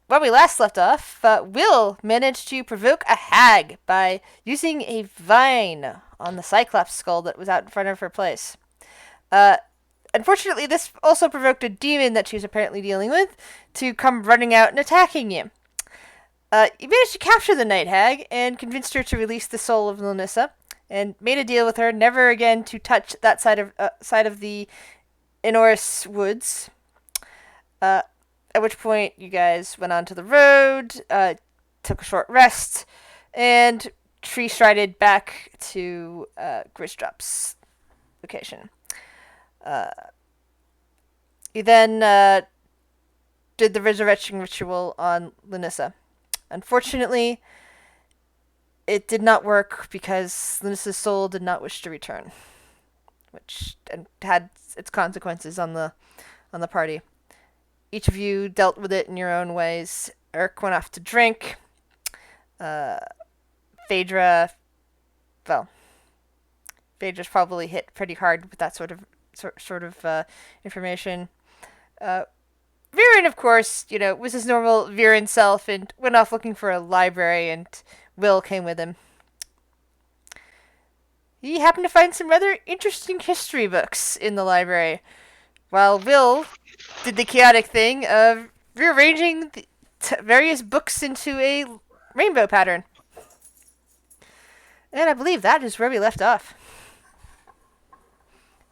where we last left off, Will managed to provoke a hag by using a vine on the Cyclops skull that was out in front of her place. Uh, Unfortunately, this also provoked a demon that she was apparently dealing with to come running out and attacking you. You managed to capture the night hag and convinced her to release the soul of Lanissa, and made a deal with her never again to touch that side of the Inoris woods. Uh, at which point, you guys went onto the road, took a short rest, and tree strided back to Grizdrop's location. Uh, you then did the resurrection ritual on Lunissa. Unfortunately, it did not work because Lunissa's soul did not wish to return, which had its consequences on the party. Each of you dealt with it in your own ways. Eric went off to drink. Uh, Phaedra, well, Phaedra's probably hit pretty hard with that sort of information. Uh, Viren, of course, was his normal Viren self and went off looking for a library, and Will came with him. He happened to find some rather interesting history books in the library, while Will did the chaotic thing of rearranging the various books into a rainbow pattern. And I believe that is where we left off.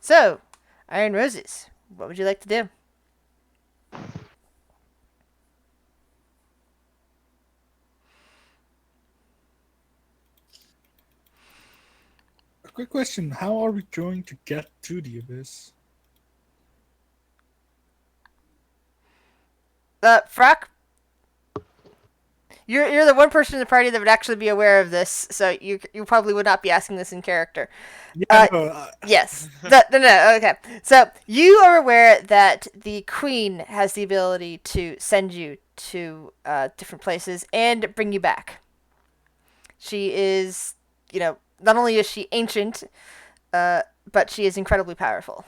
So, Iron Roses, what would you like to do? A quick question: how are we going to get to the abyss? Frock, you're the one person in the party that would actually be aware of this, so you probably would not be asking this in character. Yeah, no, Yes. No. Okay. So you are aware that the queen has the ability to send you to different places and bring you back. She is, not only is she ancient, but she is incredibly powerful.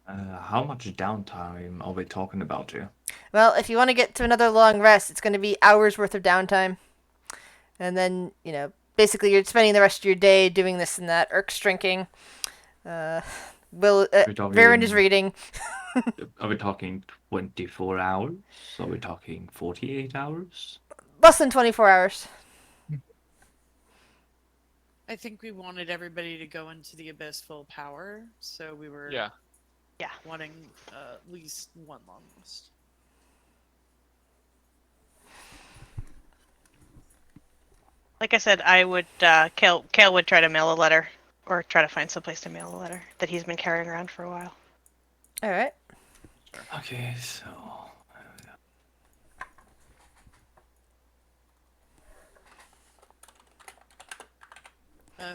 How much downtime are we talking about here? Well, if you want to get to another long rest, it's going to be hours worth of downtime. And then, basically you're spending the rest of your day doing this and that. Erk's drinking. Varen is reading. Are we talking 24 hours? Are we talking 48 hours? Less than 24 hours. I think we wanted everybody to go into the abyss full power, so we were wanting at least one long rest. Like I said, I would, Kale would try to mail a letter, or try to find someplace to mail a letter that he's been carrying around for a while. Alright. Okay, so...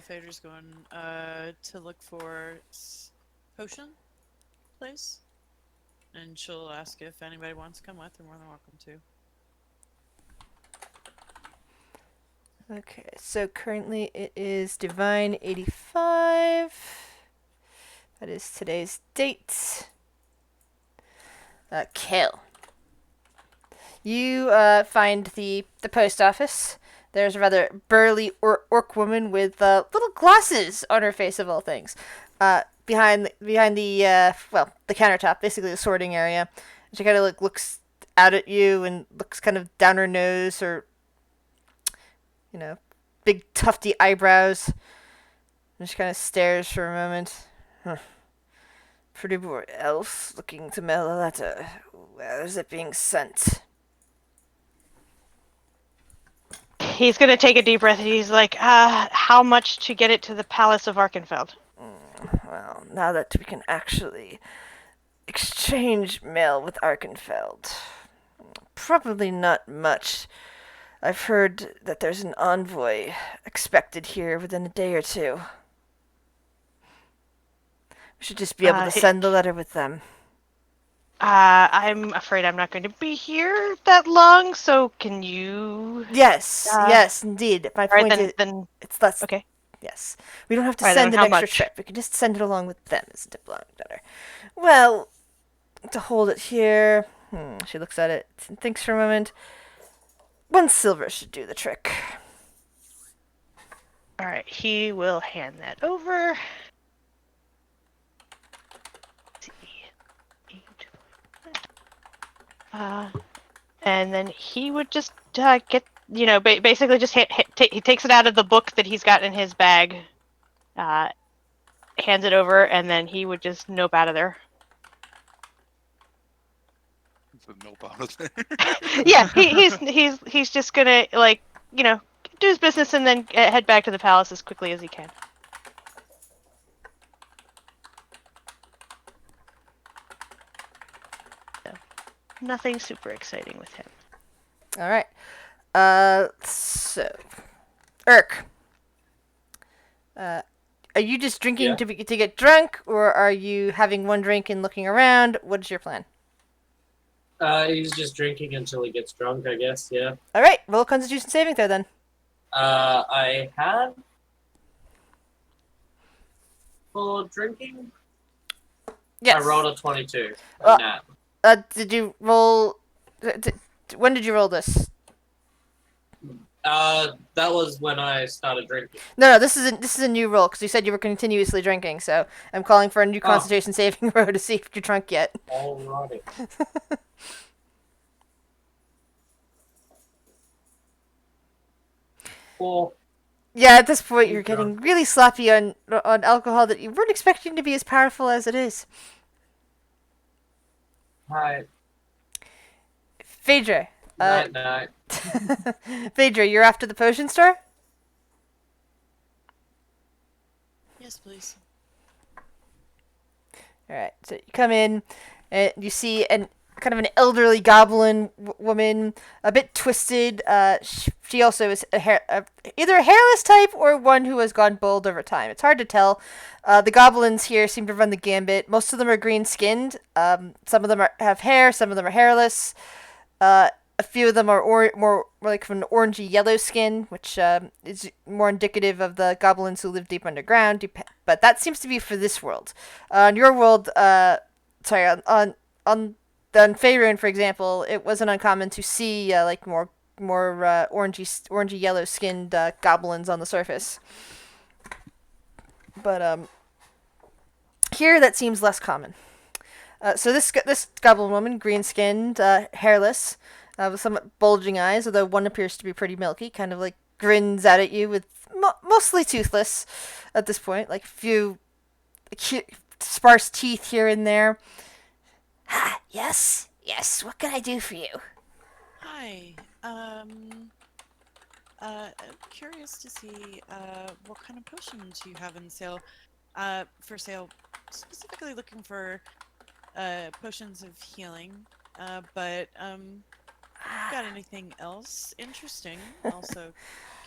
Phaedra's going to look for potion place, and she'll ask if anybody wants to come with. They're more than welcome to. Okay, so currently it is Divine 85. That is today's date. Kale. You find the post office. There's a rather burly orc woman with little glasses on her face, of all things. Behind the countertop, basically the sorting area. She kind of looks out at you and looks kind of down her nose, or big tufty eyebrows. And she kind of stares for a moment. Huh. Pretty boy elf looking to mail a letter. Where is it being sent? He's gonna take a deep breath and he's like, how much to get it to the Palace of Arkenfeld? Well, now that we can actually exchange mail with Arkenfeld, probably not much. I've heard that there's an envoy expected here within a day or two. We should just be able to send the letter with them. I'm afraid I'm not going to be here that long, so can you... Yes, indeed. My point is... Then it's less... Okay. Yes. We don't have to Right, send then an how extra much? trip. We can just send it along with them as a diplomatic letter. Well, to hold it here. She looks at it and thinks for a moment. 1 silver should do the trick. All right, he will hand that over. Let's see. And then he would just get, basically just he takes it out of the book that he's got in his bag, hands it over, and then he would just nope out of there. The nope out of there. Yeah, he's just gonna do his business and then head back to the palace as quickly as he can. So, nothing super exciting with him. All right. So, Urk. Are you just drinking Yeah. to get drunk, or are you having 1 drink and looking around? What is your plan? He's just drinking until he gets drunk, I guess, yeah. All right, roll a Constitution saving throw then. I had for drinking. Yes. I rolled a 22. Well- Nat. Did you roll? When did you roll this? That was when I started drinking. No, this is a new roll because you said you were continuously drinking. So I'm calling for a new Oh. Constitution saving throw to see if you're drunk yet. Alrighty. Four. Yeah, at this point you're You're getting really sloppy on alcohol that you weren't expecting to be as powerful as it is. Hi. Phaedra. Night, night. Phaedra, you're after the potion store? Yes, please. Alright, so you come in, and you see kind of an elderly goblin woman, a bit twisted. She also is either a hairless type or one who has gone bald over time. It's hard to tell. The goblins here seem to run the gambit. Most of them are green-skinned. Some of them have hair, some of them are hairless. A few of them are more like from an orangey yellow skin, which is more indicative of the goblins who live deep underground. But that seems to be for this world. On your world, on Faerun, for example, it wasn't uncommon to see like more orangey yellow skinned goblins on the surface. But here that seems less common. So this goblin woman, green skinned, hairless, with somewhat bulging eyes, although one appears to be pretty milky, kind of like grins out at you with mostly toothless at this point, like a few sparse teeth here and there. Ah, yes, what can I do for you? Hi. I'm curious to see what kind of potions you have in sale. For sale, specifically looking for potions of healing. But got anything else interesting? Also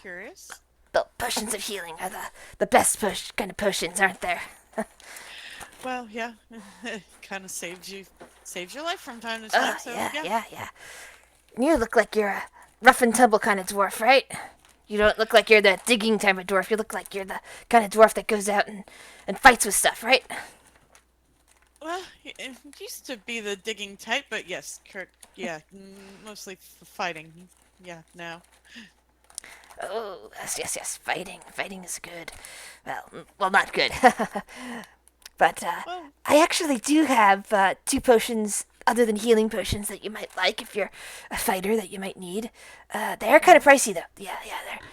curious. The potions of healing are the best kind of potions, aren't there? Well, yeah, kind of saves your life from time to time. So yeah. And you look like you're a rough and tumble kind of dwarf, right? You don't look like you're the digging type of dwarf. You look like you're the kind of dwarf that goes out and fights with stuff, right? Well, it used to be the digging type, but yes, yeah, mostly fighting. Yeah, now. Oh, yes, fighting is good. Well, not good. But Well, I actually do have 2 potions other than healing potions that you might like if you're a fighter that you might need. They are kind of pricey though. Yeah,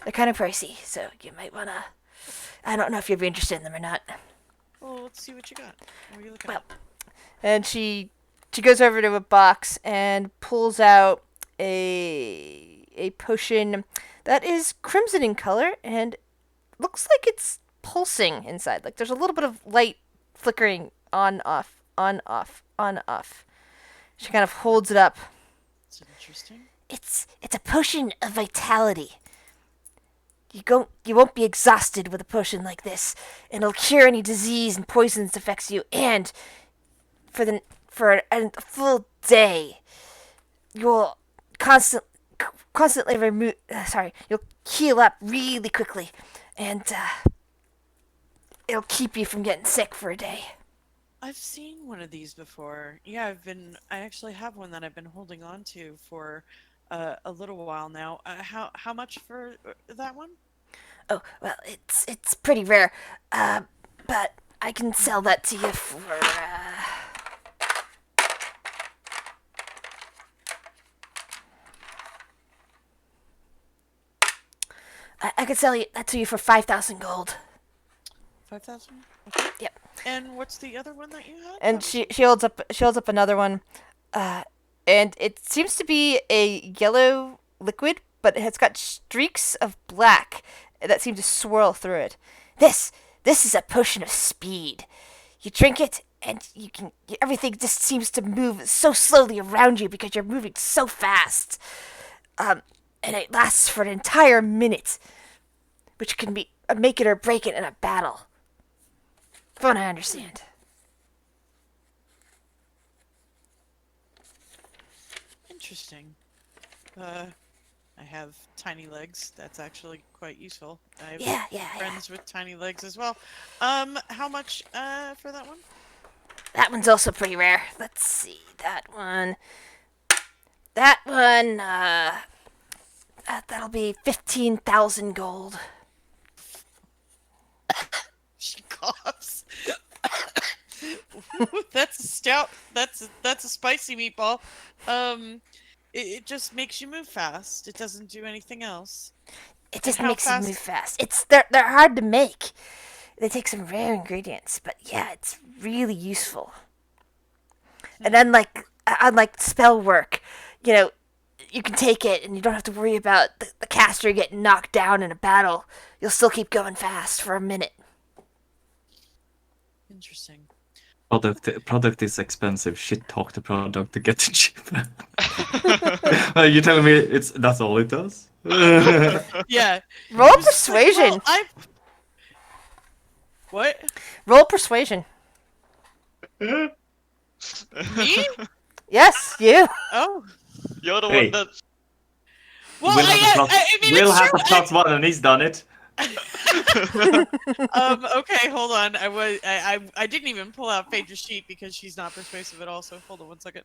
they're kind of pricey, so you might wanna. I don't know if you'd be interested in them or not. well, let's see what you got. What are you looking Well, at? and she goes over to a box and pulls out a potion that is crimson in color and looks like it's pulsing inside. Like there's a little bit of light flickering on off. She kind of holds it up. It's interesting. It's a potion of vitality. You won't be exhausted with a potion like this, and it'll cure any disease and poisons that affects you. And for a full day, you'll constantly remove. You'll heal up really quickly, and it'll keep you from getting sick for a day. I've seen one of these before. Yeah, I actually have one that I've been holding on to for a little while now. How much for that one? Oh, well, it's pretty rare, but I can sell that to you for. I could sell that to you for 5,000 gold. 5,000. Okay. Yep. And what's the other one that you had? And she holds up another one, and it seems to be a yellow liquid, but it's got streaks of black that seem to swirl through it. This is a potion of speed. You drink it, and everything just seems to move so slowly around you because you're moving so fast. And it lasts for an entire minute, which can be make it or break it in a battle. From what I understand. Interesting. I have tiny legs. That's actually quite useful. I have friends with tiny legs as well. How much for that one? That one's also pretty rare. Let's see, that one, that'll be 15,000 gold. She coughs. That's a stout. That's a spicy meatball. It just makes you move fast. It doesn't do anything else. It just how makes you fast- move fast. They're hard to make. They take some rare ingredients, but yeah, it's really useful. And unlike spell work, you can take it and you don't have to worry about the caster getting knocked down in a battle. You'll still keep going fast for a minute. Interesting. Product is expensive. Shit, talk the product to get it cheaper. You telling me that's all it does? Yeah. Roll It was persuasion. Like, well, What? Roll persuasion. Me? Yes, you. Oh. You're the Hey. one that. Well, Will has it's a true. plus one and he's done it. Okay, hold on. I didn't even pull out Phaedra's sheet because she's not persuasive at all. So hold on one second.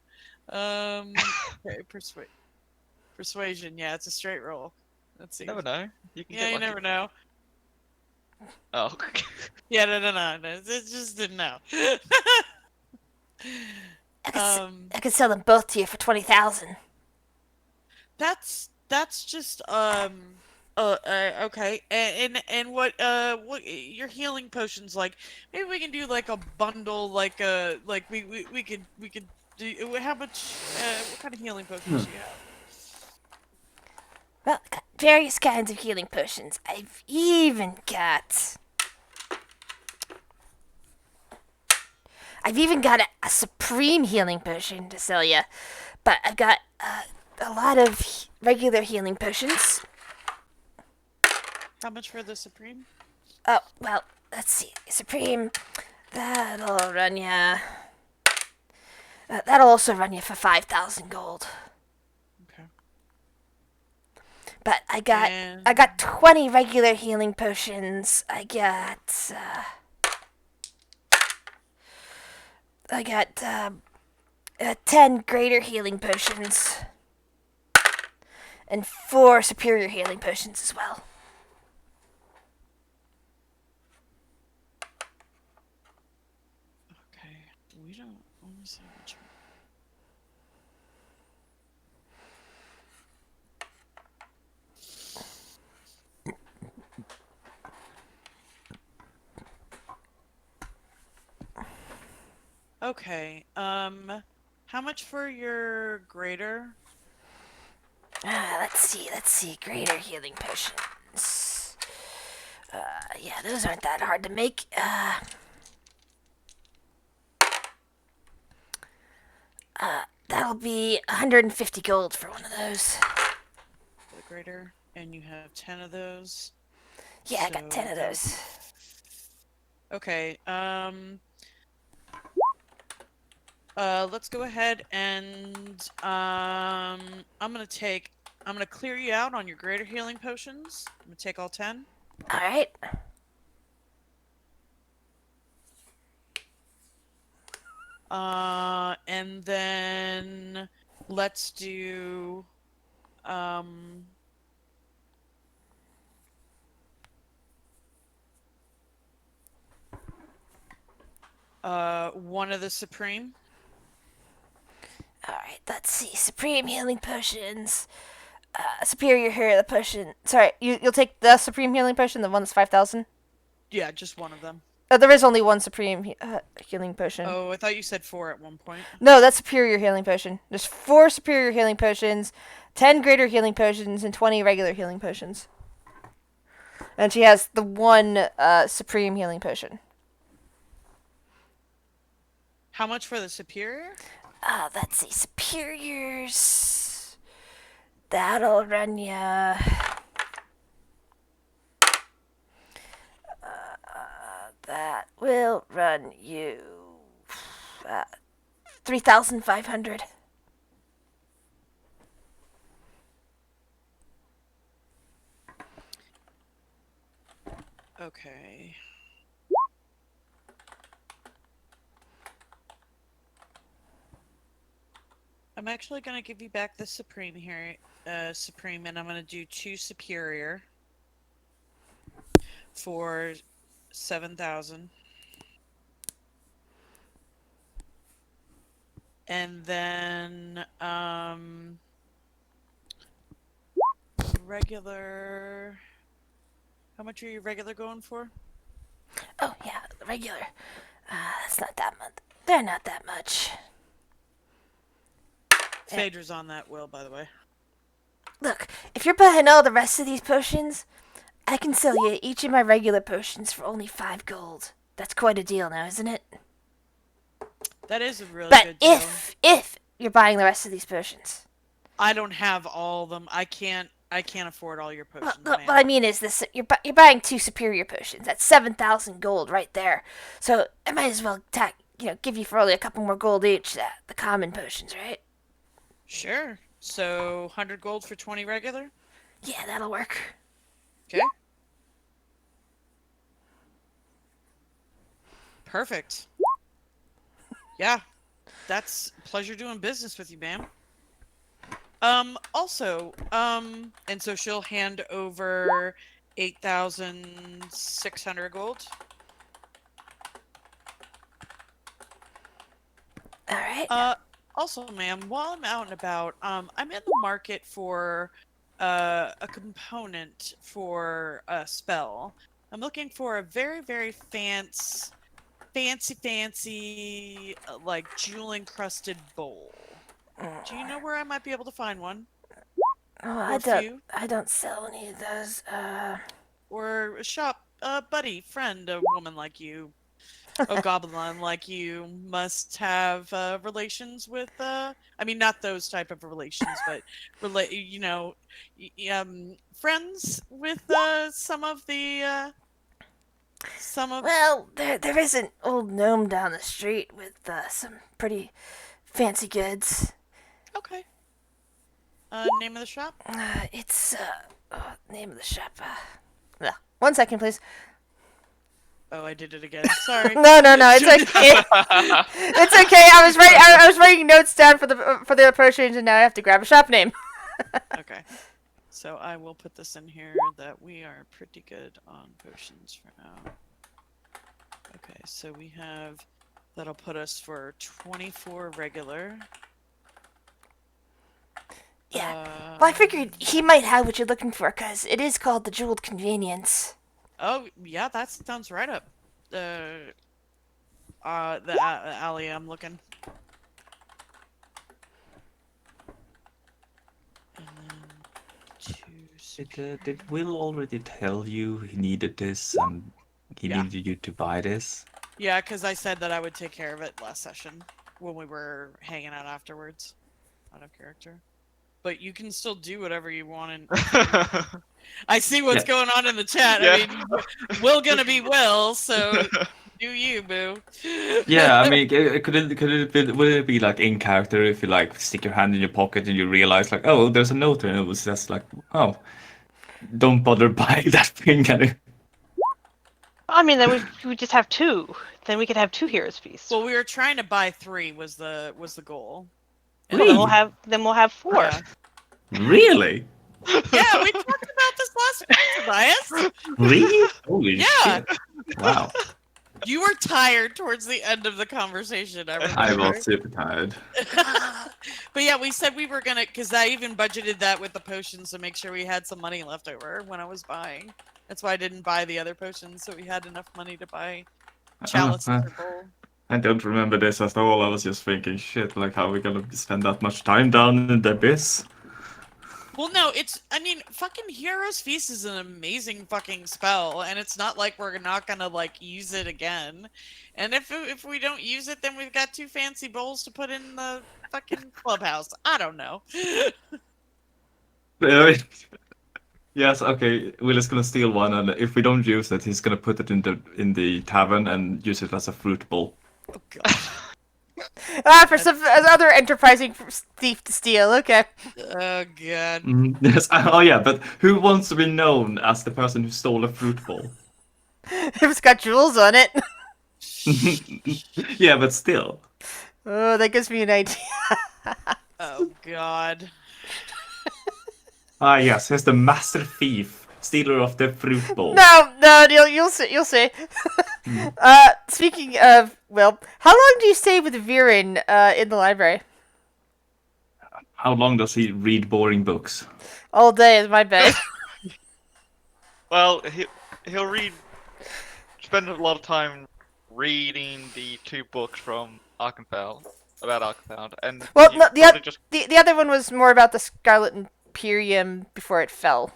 Okay, persuasion. Yeah, it's a straight roll. Let's see. Never know. You can Yeah, you get never know. Oh. Yeah, no. It just didn't know. I could sell them both to you for 20,000. That's just okay. And what your healing potions like? Maybe we can do like a bundle, like we could do. How much? What kind of healing potions do you have? Well, got various kinds of healing potions. I've even got a supreme healing potion to sell you, but I've got a lot of regular healing potions. How much for the supreme? Oh, well, let's see. Supreme, that'll run you. That'll also run you for 5,000 gold. Okay. But I got And- 20 regular healing potions. I got 10 greater healing potions. And 4 superior healing potions as well. Okay. We don't. Let me see which one. Okay. How much for your greater? Let's see. Greater healing potions. Yeah, those aren't that hard to make. That'll be 150 gold for one of those. For the greater, and you have 10 of those. Yeah, I got 10 of that would those. Okay. Let's go ahead and I'm gonna clear you out on your greater healing potions. I'm gonna take all 10. Alright. And then let's do one of the supreme. All right, let's see. Supreme healing potions. Superior healing potion. Sorry, you'll take the supreme healing potion, the one that's 5,000. Yeah, just one of them. There is only one supreme healing potion. Oh, I thought you said 4 at one point. No, that's superior healing potion. There's 4 superior healing potions, 10 greater healing potions, and 20 regular healing potions. And she has the one supreme healing potion. How much for the superior? Let's see. Superiors. That'll run ya. That will run you 3,500. Okay. I'm actually going to give you back the supreme here, supreme, and I'm going to do 2 superior for 7,000. And then regular. How much are you regular going for? Oh yeah, regular. That's not that much. They're not that much. Phaedra's on that, Will, by the way. Look, if you're buying all the rest of these potions, I can sell you each of my regular potions for only 5 gold. That's quite a deal now, isn't it? That is a really But good deal. if you're buying the rest of these potions. I don't have all of them. I can't afford all your potions, Well, man. what I mean is this: you're buying 2 superior potions. That's 7,000 gold right there. So I might as well give you for only a couple more gold each the common potions, right? Sure. So 100 gold for 20 regular? Yeah, that'll work. Okay. Perfect. Yeah. That's a pleasure doing business with you, ma'am. Also, and so she'll hand over 8,600 gold. All right. Also, ma'am, while I'm out and about, I'm in the market for a component for a spell. I'm looking for a very, very fancy, like jewel-encrusted bowl. Do you know where I might be able to find one? Oh, I don't sell any of those. Or a shop, buddy, friend, a woman like you, a goblin like you must have relations with. I mean, not those type of relations, but friends with some of the Well, there is an old gnome down the street with some pretty fancy goods. Okay. Name of the shop? It's name of the shop. 1 second, please. Oh, I did it again. Sorry. No, it's okay. It's okay. I was writing notes down for the potions, and now I have to grab a shop name. Okay. So I will put this in here that we are pretty good on potions for now. Okay, so we have that'll put us for 24 regular. Yeah. Well, I figured he might have what you're looking for, because it is called the Jeweled Convenience. Oh, yeah, that sounds right up the alley I'm looking. And then Did Will already tell you he needed this and he Yeah. needed you to buy this? Yeah, because I said that I would take care of it last session when we were hanging out afterwards, out of character. But you can still do whatever you want. And I see what's going on in the chat. Yeah. I mean, Will gonna be Will, so do you, boo? Yeah, I mean, would it be like in character if you like stick your hand in your pocket and you realize like, oh, there's a note and it was just like, oh, don't bother buying that thing. I mean, then we just have 2. Then we could have 2 heroes feast. Well, we were trying to buy 3 was the goal. And Well, Really? then we'll have 4. Yeah. Really? Yeah, we talked about this last week, Tobias. Really? Holy Yeah. shit! Wow, You were tired towards the end of the conversation. I remember. I was super tired. But yeah, we said we were gonna, because I even budgeted that with the potions to make sure we had some money left over when I was buying. That's why I didn't buy the other potions, so we had enough money to buy chalice or bowl. I don't remember this at all. I was just thinking, shit, like how are we gonna spend that much time down in the abyss? Well, no, I mean, fucking Hero's Feast is an amazing fucking spell, and it's not like we're not gonna, like, use it again. And if we don't use it, then we've got 2 fancy bowls to put in the fucking clubhouse. I don't know. Yes, okay. Will is gonna steal one, and if we don't use it, he's gonna put it in the tavern and use it as a fruit bowl. Oh, God. For some other enterprising thief to steal. Okay. Oh, God. Yes. Oh yeah, but who wants to be known as the person who stole a fruit bowl? If it's got jewels on it. Yeah, but still. Oh, that gives me an idea. Oh, God. Ah yes, he's the master thief, stealer of the fruit bowl. No, you'll see. You'll see. Speaking of, well, how long do you stay with Viren in the library? How long does he read boring books? All day is my bet. Well, he'll spend a lot of time reading the 2 books from Arkenfell about Arkenfell, and Well, he'll no, probably just the other one was more about the Scarlet Imperium before it fell.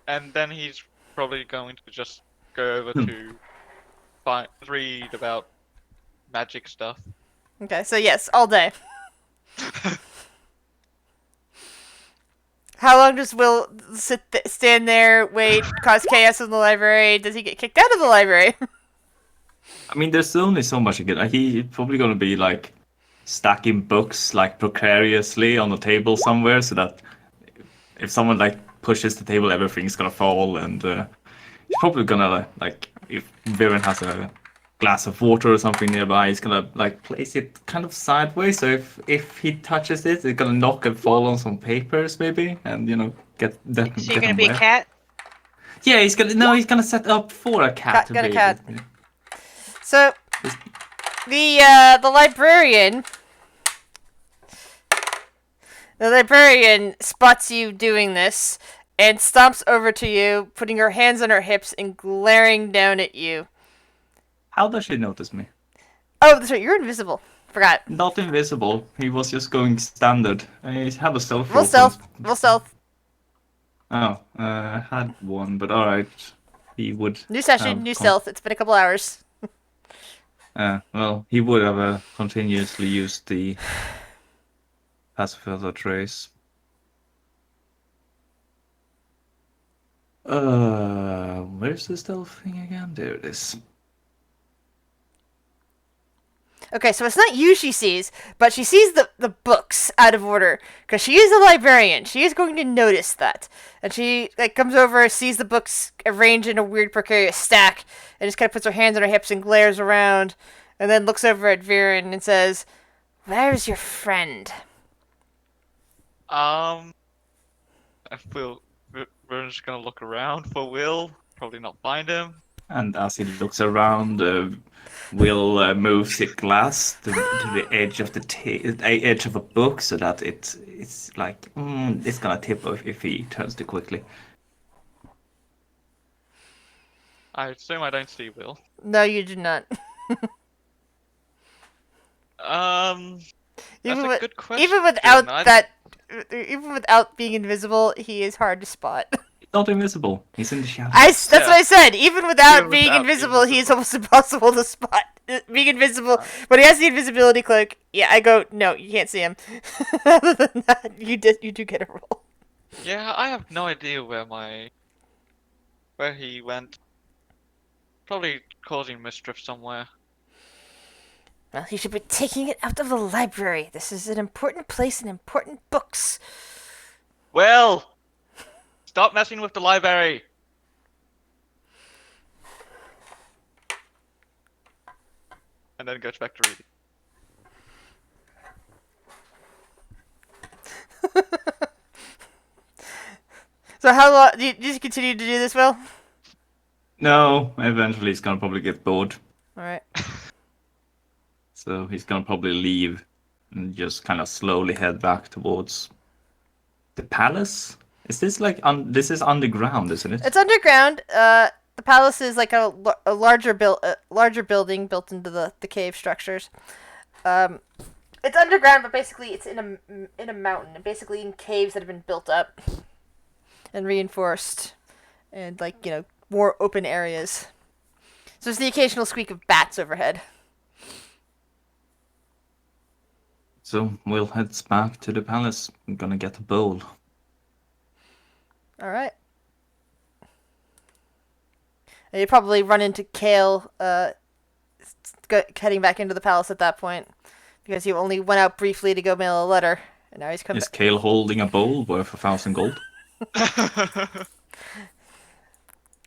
and then he's probably going to just go over to read about magic stuff. Okay, so yes, all day. How long does Will stand there, wait, cause chaos in the library? Does he get kicked out of the library? I mean, there's only so much he can. Like, he's probably gonna be like stacking books like precariously on the table somewhere, so that if someone like pushes the table, everything's gonna fall. And he's probably gonna like if Viren has a glass of water or something nearby, he's gonna like place it kind of sideways. So if he touches it, it's gonna knock and fall on some papers maybe, and get that. So you're gonna be a cat? Yeah, he's gonna set up for a cat. Got a cat. So the librarian spots you doing this and stomps over to you, putting her hands on her hips and glaring down at you. How does she notice me? Oh, that's right, you're invisible. Forgot. Not invisible. He was just going standard. He had a stealth. Roll stealth. Oh, I had one, but alright. He would. New session, new stealth. It's been a couple hours. Well, he would have continuously used the passive filter trace. Where's the stealth thing again? There it is. Okay, so it's not you she sees, but she sees the books out of order. Because she is a librarian. She is going to notice that. And she comes over, sees the books arranged in a weird precarious stack, and just kind of puts her hands on her hips and glares around, and then looks over at Viren and says, "Where's your friend?" I feel we're just gonna look around for Will. Probably not find him. And as he looks around, Will moves the glass to the edge of the edge of a book, so that it's like it's gonna tip if he turns too quickly. I assume I don't see Will. No, you do not. That's a good question. Even without being invisible, he is hard to spot. He's not invisible. He's in the shadows. That's what I said. Even without Even being without invisible, he is almost impossible to spot. Being invisible, when he has the invisibility cloak, yeah, I go, no, you can't see him. Other than that, you do get a roll. Yeah, I have no idea where he went. Probably causing mischief somewhere. Well, he should be taking it out of the library. This is an important place and important books. Will! Stop messing with the library! and then goes back to reading. So how long do you just continue to do this, Will? No, eventually he's gonna probably get bored. All right. So he's gonna probably leave and just kind of slowly head back towards the palace. Is this like this is underground, isn't it? It's underground. The palace is like a larger building built into the cave structures. It's underground, but basically it's in a mountain, and basically in caves that have been built up and reinforced, and like more open areas. So there's the occasional squeak of bats overhead. So Will heads back to the palace. I'm gonna get a bowl. All right. And you probably run into Kale heading back into the palace at that point, because he only went out briefly to go mail a letter, and now he's come Is back. Kale holding a bowl worth 1,000 gold?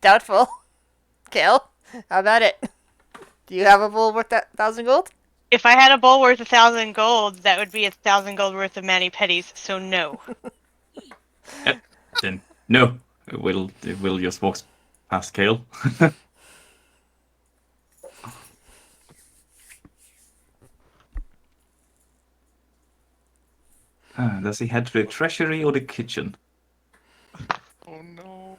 Doubtful. Kale, how about it? Do you have a bowl worth that 1,000 gold? If I had a bowl worth 1,000 gold, that would be 1,000 gold worth of mani petties. So no. Then no. Will just walks past Kale. Does he head to the treasury or the kitchen? Oh no.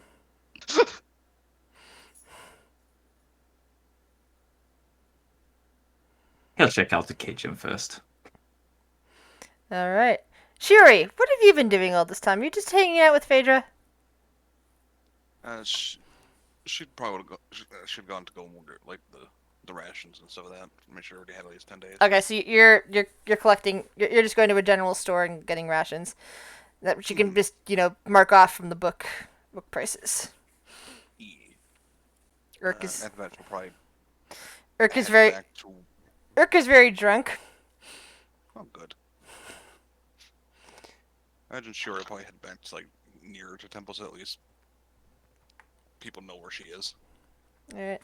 He'll check out the kitchen first. All right. Shuri, what have you been doing all this time? You're just hanging out with Phaedra? She'd probably should gone to go order like the rations and stuff of that. Make sure already had at least 10 days. Okay, so you're collecting. You're just going to a general store and getting rations that you can just mark off from the book prices. Yeah. Urk is And that will probably Urk is head very back to. Urk is very drunk. Oh, good. I imagine sure I'll probably head back to like nearer to temples at least. People know where she is. All right.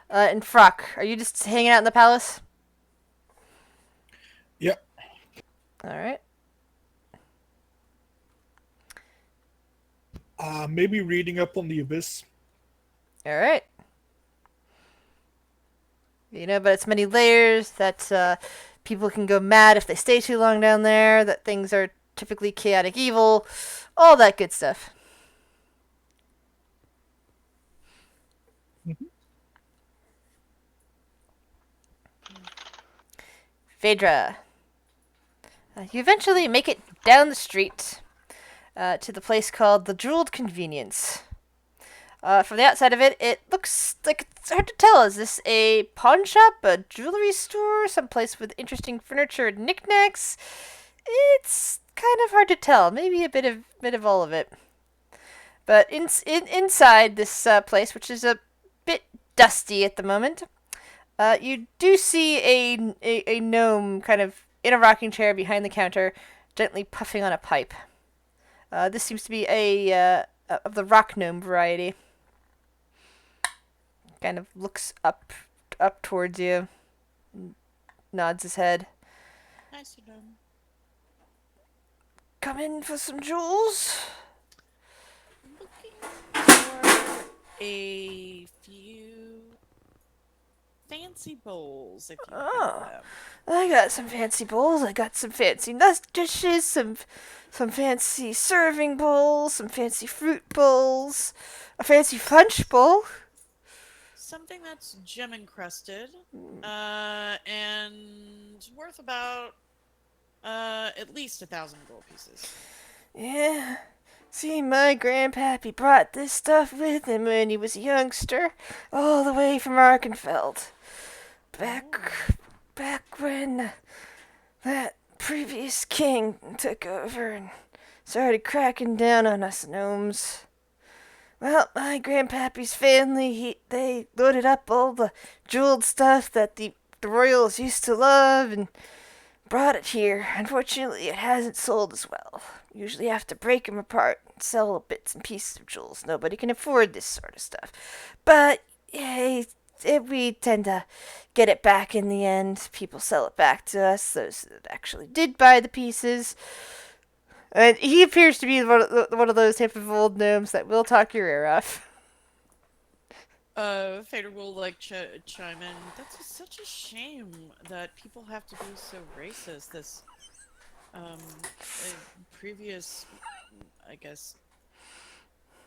And Frock, are you just hanging out in the palace? Yeah. All right. Maybe reading up on the abyss. All right. But it's many layers, that people can go mad if they stay too long down there, that things are typically chaotic evil, all that good stuff. Phaedra. You eventually make it down the street to the place called the Jeweled Convenience. From the outside of it, it looks like it's hard to tell. Is this a pawn shop, a jewelry store, someplace with interesting furniture and knickknacks? It's kind of hard to tell. Maybe a bit of all of it. But inside this place, which is a bit dusty at the moment, you do see a gnome kind of in a rocking chair behind the counter, gently puffing on a pipe. This seems to be of the rock gnome variety. Kind of looks up towards you, nods his head. Nice of them. Come in for some jewels? Looking for a few fancy bowls, if you have them. I got some fancy bowls. I got some fancy nut dishes, some fancy serving bowls, some fancy fruit bowls, a fancy punch bowl. Something that's gem encrusted, and worth about at least 1,000 gold pieces. Yeah. See, my grandpappy brought this stuff with him when he was a youngster, all the way from Arkenfeld. Back when that previous king took over and started cracking down on us gnomes. Well, my grandpappy's family, they loaded up all the jeweled stuff that the royals used to love and brought it here. Unfortunately, it hasn't sold as well. usually have to break 'em apart and sell bits and pieces of jewels. Nobody can afford this sort of stuff. But we tend to get it back in the end. People sell it back to us, those that actually did buy the pieces. And he appears to be one of those type of old gnomes that will talk your ear off. Fader will like chime in. That's such a shame that people have to be so racist. This previous, I guess,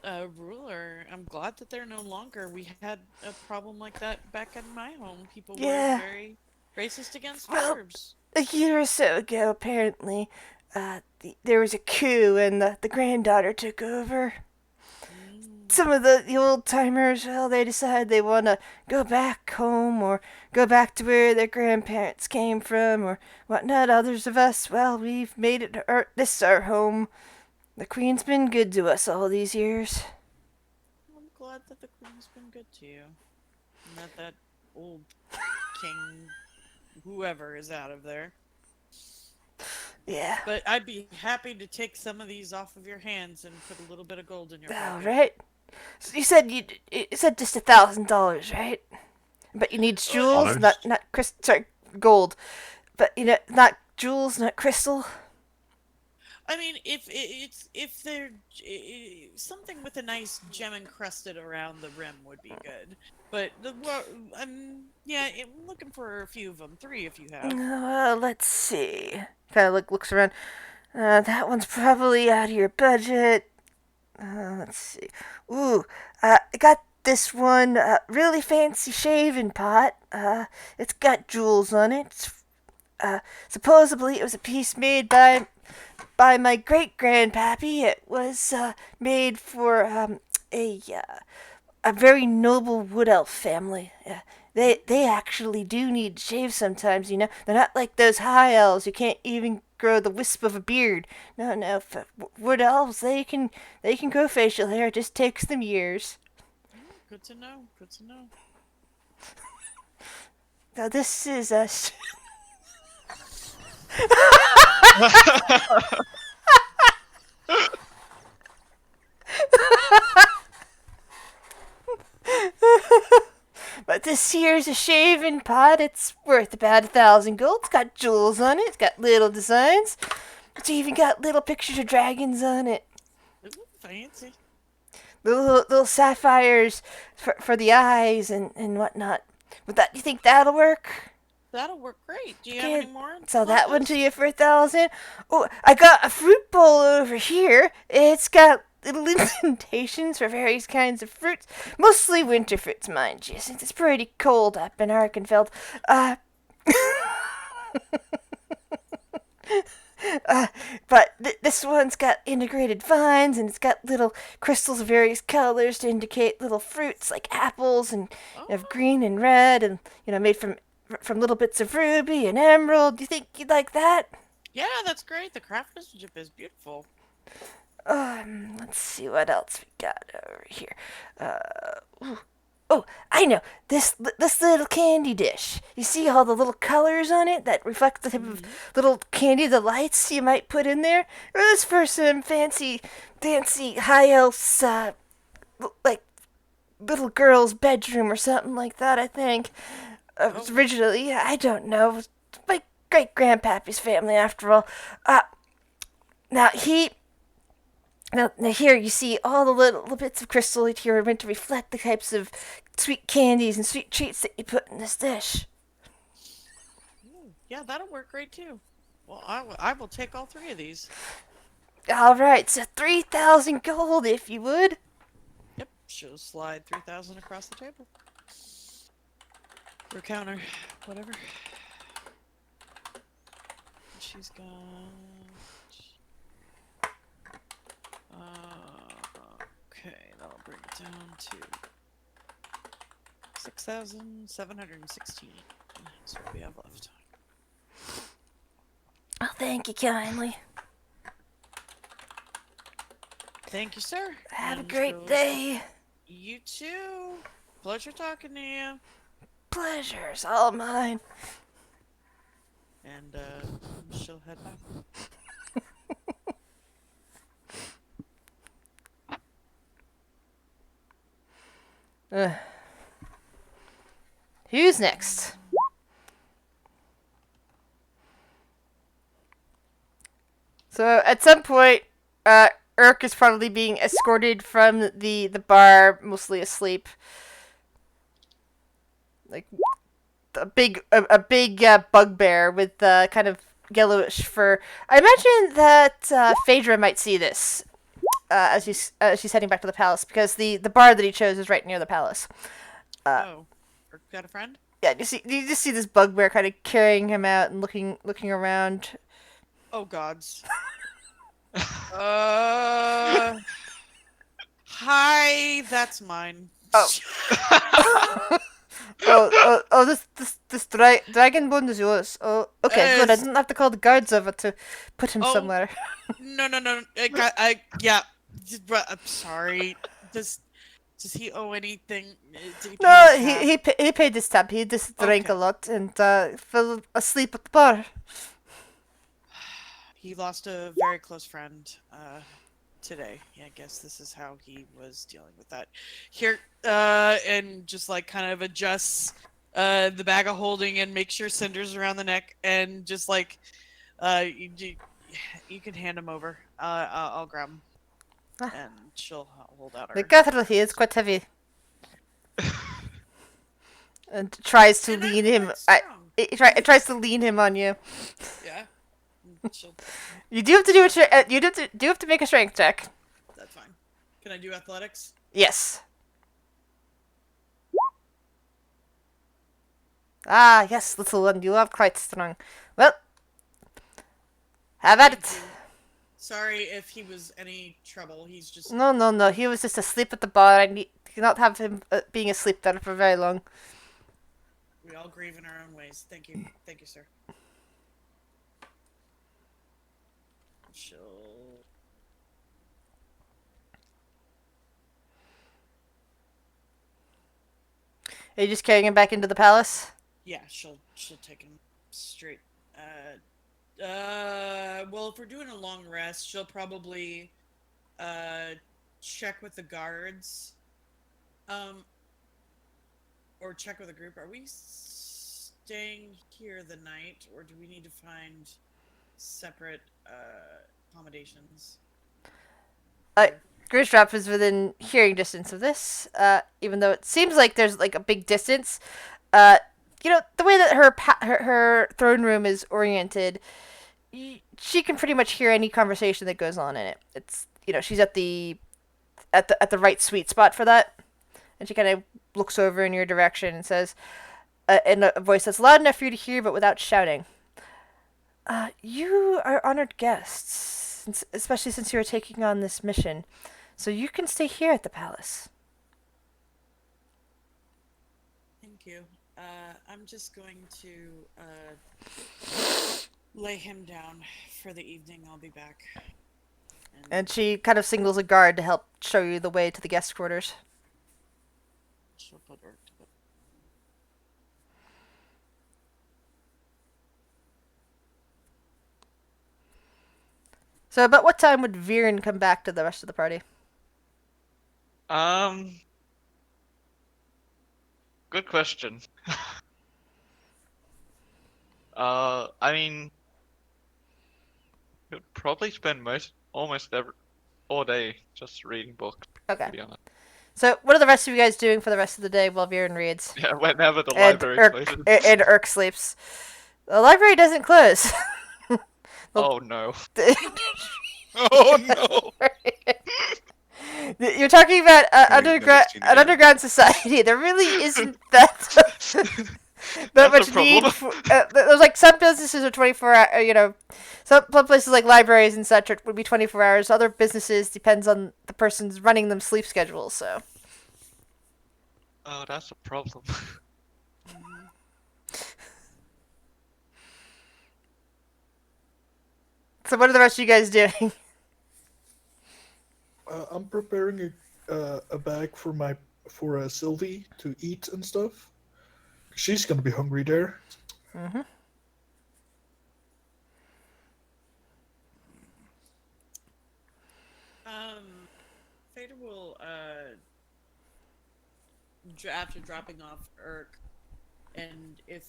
ruler. I'm glad that they're no longer. We had a problem like that back in my home. People Yeah. were very racist against Well, dwarves. A year or so ago, apparently, there was a coup and the granddaughter took over. Some of the old timers, well, they decide they want to go back home or go back to where their grandparents came from or whatnot. Others of us, well, we've made it this our home. The Queen's been good to us all these years. I'm glad that the Queen's been good to you. And that old king, whoever, is out of there. Yeah. But I'd be happy to take some of these off of your hands and put a little bit of gold in your All pocket. right. So you said just $1,000, right? But you need jewels, Dollars? not gold. But not jewels, not crystal. I mean, if they're something with a nice gem encrusted around the rim would be good. But I'm looking for a few of them, 3 if you have. Let's see. Kind of looks around. That one's probably out of your budget. Let's see. Ooh, I got this one really fancy shaving pot. It's got jewels on it. Supposedly it was a piece made by my great grandpappy. It was made for a very noble wood elf family. They actually do need to shave sometimes, They're not like those high elves who can't even grow the wisp of a beard. No, wood elves, they can grow facial hair. It just takes them years. Good to know. Good to know. Now this is But this here's a shaving pot. It's worth about 1,000 gold. It's got jewels on it. It's got little designs. It's even got little pictures of dragons on it. Ooh, fancy. Little sapphires for the eyes and whatnot. But you think that'll work? That'll work great. Do you Okay, have any more? Sell like that one this? to you for 1,000. Oh, I got a fruit bowl over here. It's got little indentations for various kinds of fruits, mostly winter fruits, mind you, since it's pretty cold up in Arkenfeld. But this one's got integrated vines, and it's got little crystals of various colors to indicate little fruits like apples and of green and red, and made from little bits of ruby and emerald. Do you think you'd like that? Yeah, that's great. The craftsmanship is beautiful. Let's see what else we got over here. Oh, I know. This little candy dish. You see all the little colors on it that reflect the type of little candy delights you might put in there? Or this for some fancy high elf's, like, little girl's bedroom or something like that, I think. Originally, I don't know. It was my great-grandpappy's family, after all. Now here you see all the little bits of crystal here are meant to reflect the types of sweet candies and sweet treats that you put in this dish. Ooh, yeah, that'll work great too. Well, I will take all 3 of these. All right, so 3,000 gold, if you would. Yep, she'll slide 3,000 across the table. Or counter, whatever. She's got. Okay, that'll bring it down to 6,716. That's what we have left. Oh, thank you kindly. Thank you, sir. Have a And great day. You too. Pleasure talking to you. Pleasure's all mine. And she'll head back. Ugh. Who's next? So at some point, Urk is probably being escorted from the bar, mostly asleep. Like a big bugbear with kind of yellowish fur. I imagine that Phaedra might see this as she's heading back to the palace, because the bar that he chose is right near the palace. Oh, or got a friend? Yeah, you just see this bugbear kind of carrying him out and looking around. Oh gods. uh. Hi, that's mine. Oh. This dragon bone is yours. Oh, okay, good. I didn't have to call the guards over to put him somewhere. No. Yeah. I'm sorry. Does he owe anything? Did he pay No, his tab? he paid his tab. He just drank Okay. a lot and fell asleep at the bar. He lost a very close friend today. Yeah, I guess this is how he was dealing with that. Here, and just like kind of adjusts the bag of holding and make sure Cinder's around the neck, and just like you can hand him over. I'll grab him, and she'll hold out her. The cathedral here is quite heavy. And tries to And I'm lean him. quite strong. It tries to lean him on you. Yeah. She'll, You do have to do have to make a strength check. that's fine. Can I do athletics? Yes. Ah, yes, little one, you are quite strong. Well, have at Thank it. you. Sorry if he was any trouble. He's just No. He was just asleep at the bar. I cannot have him being asleep there for very long. we all grieve in our own ways. Thank you, sir. She'll Are you just carrying him back into the palace? yeah, she'll take him straight. Well, if we're doing a long rest, she'll probably check with the guards, or check with a group. Are we staying here the night, or do we need to find separate accommodations? Grishrap is within hearing distance of this, even though it seems like there's like a big distance. The way that her throne room is oriented, she can pretty much hear any conversation that goes on in it. It's she's at the right sweet spot for that, and she kind of looks over in your direction and says, in a voice that's loud enough for you to hear but without shouting, "You are honored guests, especially since you are taking on this mission. So you can stay here at the palace." Thank you. I'm just going to lay him down for the evening. I'll be back. And she kind of signals a guard to help show you the way to the guest quarters. she'll put her to bed. So about what time would Viren come back to the rest of the party? Good question. I mean, you'd probably spend almost all day just reading books, to Okay. be honest. So what are the rest of you guys doing for the rest of the day while Viren reads? Yeah, whenever the And library closes. And Urk sleeps. The library doesn't close. Oh no. Oh no! You're talking about I've never seen an it. underground society. There really isn't that That's much a need. problem. There's like some businesses are 24 hour. Some places like libraries and such would be 24 hours. Other businesses depends on the person's running them sleep schedules. So Oh, that's a problem. what are the rest of you guys doing? I'm preparing a bag for Sylvie to eat and stuff. She's gonna be hungry there. Mm-hmm. Fader will after dropping off Irk, and if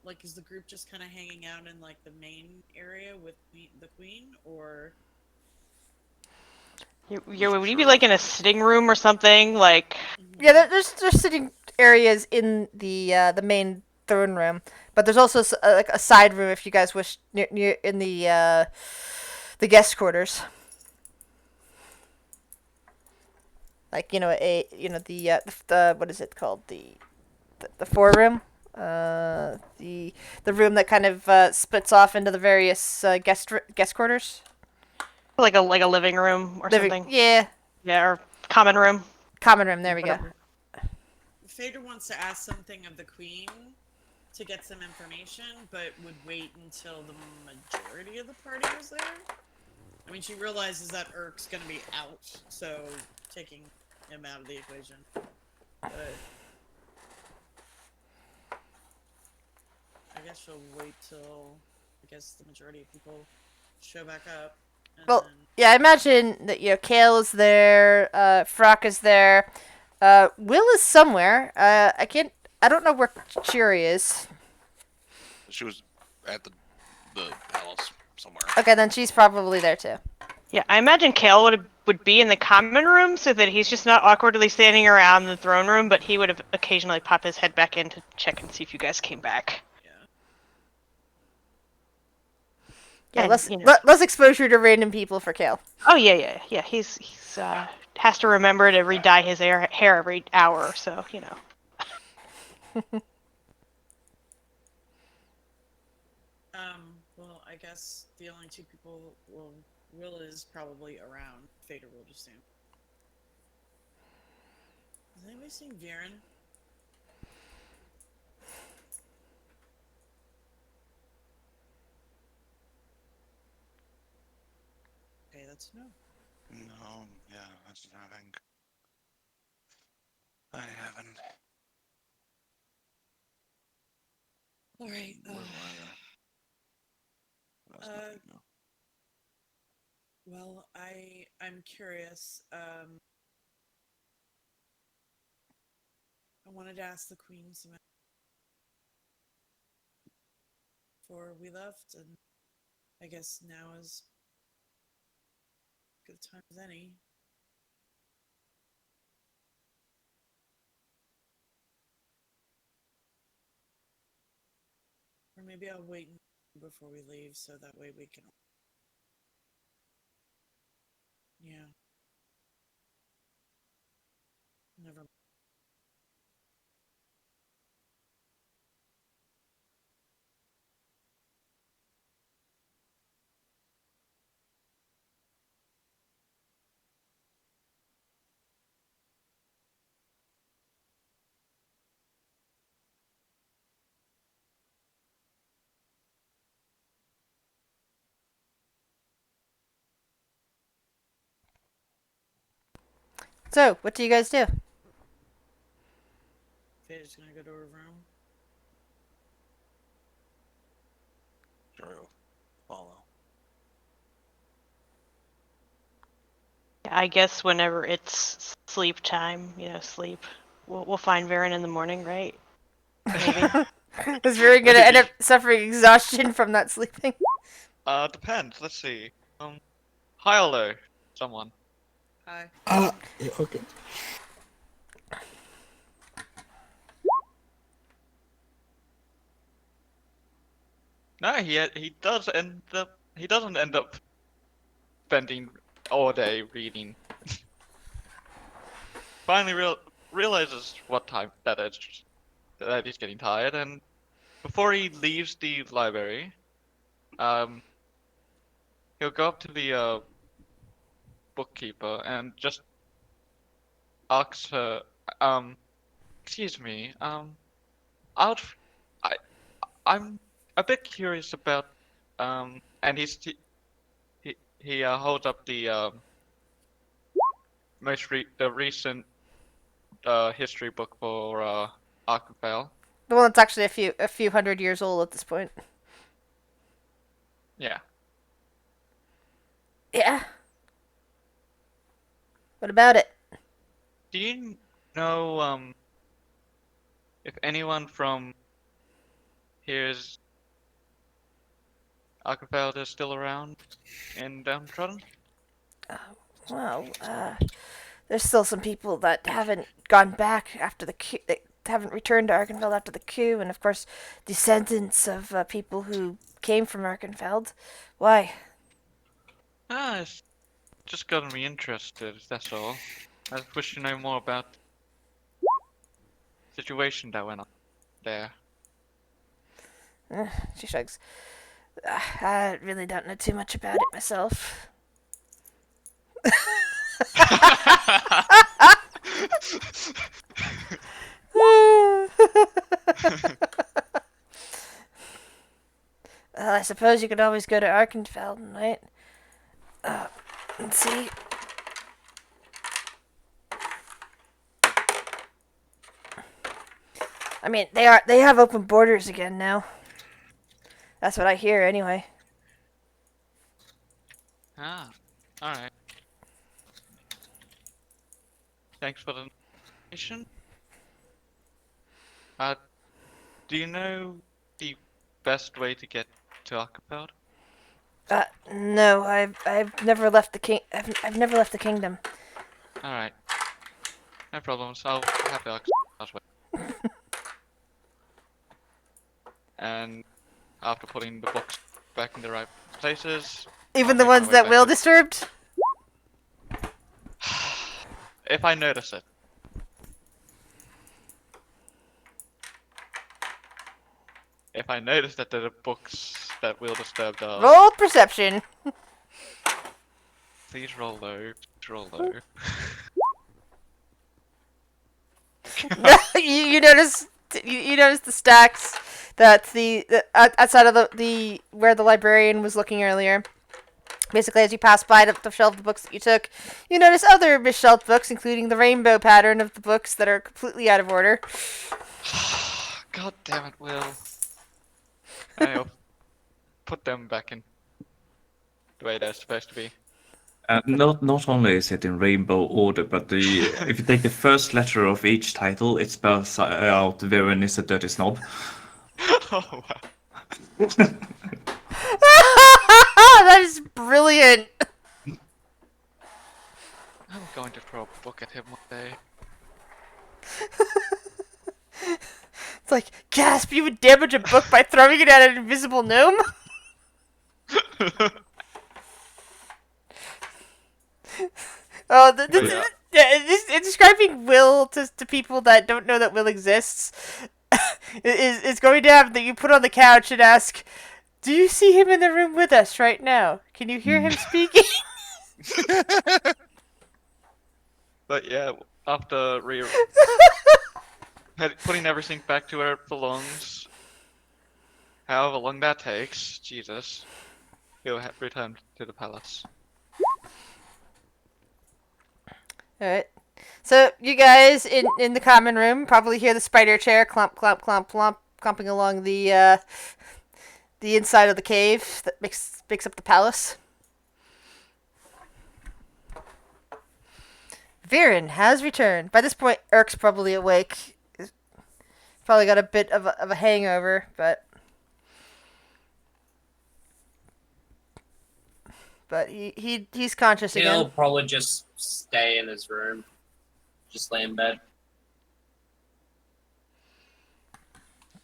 like is the group just kind of hanging out in like the main area with the queen, or Would you be like in a sitting room or something? Like, Yeah, there's sitting areas in the main throne room, but there's also like a side room if you guys wish near in the guest quarters. Like the what is it called, the foreroom, the room that kind of splits off into the various guest quarters. like a living room or something. Yeah, Yeah, or common room. common room. There we go. Fader wants to ask something of the queen to get some information, but would wait until the majority of the party was there. I mean, she realizes that Irk's gonna be out, so taking him out of the equation. But I guess she'll wait till the majority of people show back up. And Well, then... yeah, I imagine that Kale is there, Frock is there, Will is somewhere. I don't know where Cheery is. She was at the palace somewhere. Okay, then she's probably there too. Yeah, I imagine Kale would be in the common room so that he's just not awkwardly standing around the throne room, but he would have occasionally pop his head back in to check and see if you guys came back. Yeah, And, less exposure to random people for Kale. Oh yeah. He's has to remember to re-dye his hair every hour or so, Well, I guess the only two people, Will is probably around. Fader will just assume. Has anybody seen Viren? Okay, that's no. No, yeah, that's nothing. I haven't. All right. Well, I'm curious. I wanted to ask the queen some before we left, and I guess now is good time as any. Or maybe I'll wait before we leave, so that way we can. Yeah. Never. So, what do you guys do? Fader's gonna go to her room. Sure, I'll follow. I guess whenever it's sleep time, sleep. We'll find Varen in the morning, right? Maybe. Is Viren gonna end up suffering exhaustion from not sleeping? Depends. Let's see. Hi, hello, someone. Hi. Yeah, okay. No, he doesn't end up spending all day reading. Finally realizes what time that is, that he's getting tired, and before he leaves the library, he'll go up to the bookkeeper and just asks her, excuse me, out, I, I'm a bit curious about, and he holds up the the recent history book for Archipel. The one that's actually a few hundred years old at this point. Yeah. Yeah. What about it? Do you know if anyone from here's Ackerfeld is still around in Downtrodden? Well, there's still some people that haven't gone back after the coup. That haven't returned to Arkenfeld after the coup, and of course, descendants of people who came from Arkenfeld. Why? It's just gotten me interested, that's all. I just wish to know more about the situation that went on there. She shrugs. I really don't know too much about it myself. Well, I suppose you could always go to Arkenfeld, right? Let's see. I mean, they have open borders again now. That's what I hear, anyway. Alright. Thanks for the information. Do you know the best way to get to Ackerfeld? No, I've never left the I've never left the kingdom. Alright. No problems. I'll have to ask way. And after putting the books back in the right places, Even I'll the make my ones way that back Will to- disturbed? if I notice it. If I notice that there are books that will disturb those, Roll perception. please roll low. Please roll low. you notice you notice the stacks that the outside of the where the librarian was looking earlier. Basically, as you pass by the shelf of books that you took, you notice other misshelved books, including the rainbow pattern of the books that are completely out of order. God damn it, Will. I'll put them back in the way they're supposed to be. Not only is it in rainbow order, but if you take the first letter of each title, it spells out Viren is a dirty snob. Oh wow. That is brilliant. I'm going to throw a book at him one day. It's like, gasp, you would damage a book by throwing it at an invisible gnome? Oh, it's describing Will to people that don't know that Will exists. Is going to happen that you put on the couch and ask, do you see him in the room with us right now? Can you hear him speaking? But yeah, after putting everything back to where it belongs, however long that takes, Jesus, he'll return to the palace. Alright. So, you guys in the common room probably hear the spider chair clomp, clomp, clomp, clomp, clomping along the inside of the cave that makes up the palace. Viren has returned. By this point, Urk's probably awake. He's probably got a bit of a hangover, but he's conscious He'll again. probably just stay in his room, just lay in bed.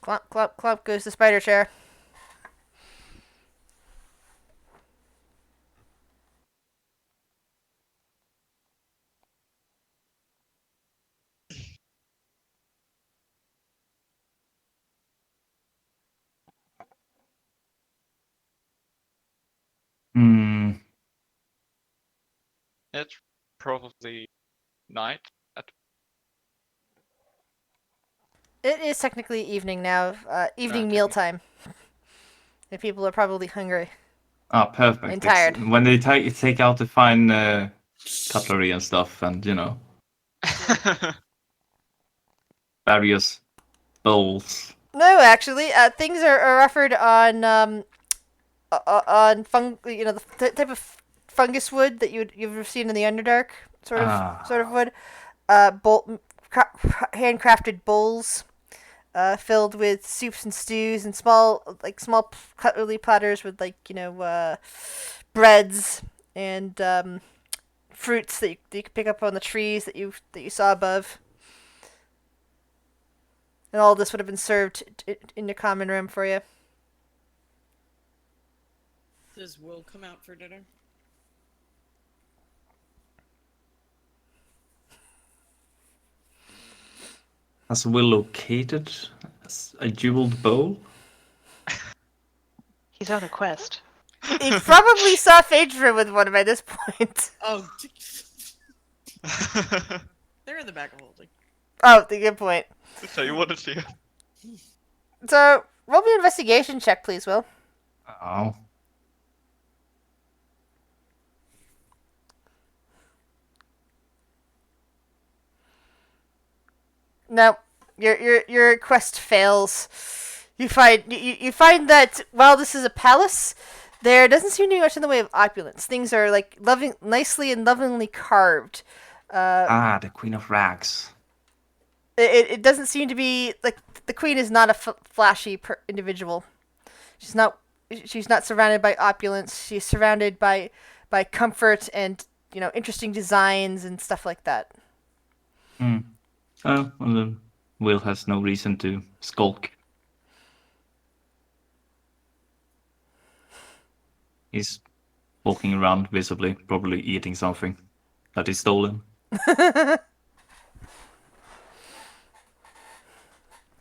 Clomp, clomp, clomp goes the spider chair. Hmm. It's probably night. It is technically evening now. Evening Okay. mealtime. The people are probably hungry. Ah, perfect. And It's tired. when they take out the fine cutlery and stuff, and various bowls. No, actually, things are offered on the type of fungus wood that you've seen in the Underdark sort of wood. handcrafted bowls filled with soups and stews and small cutlery platters with breads and fruits that you could pick up on the trees that you saw above. And all this would have been served in the common room for you. Does Will come out for dinner? Has Will located a jeweled bowl? He's on a quest. He probably saw Phaedra with one by this point. Oh, they're in the back of holding. Oh, the good point. So you want to see it? So, roll me an investigation check, please, Will. Oh. No, your quest fails. You find that while this is a palace, there doesn't seem to be much in the way of opulence. Things are nicely and lovingly carved. The Queen of Rags. It doesn't seem to be like the queen is not a flashy individual. She's not surrounded by opulence. She's surrounded by comfort and interesting designs and stuff like that. Hmm. Oh, well then Will has no reason to skulk. He's walking around visibly, probably eating something that is stolen.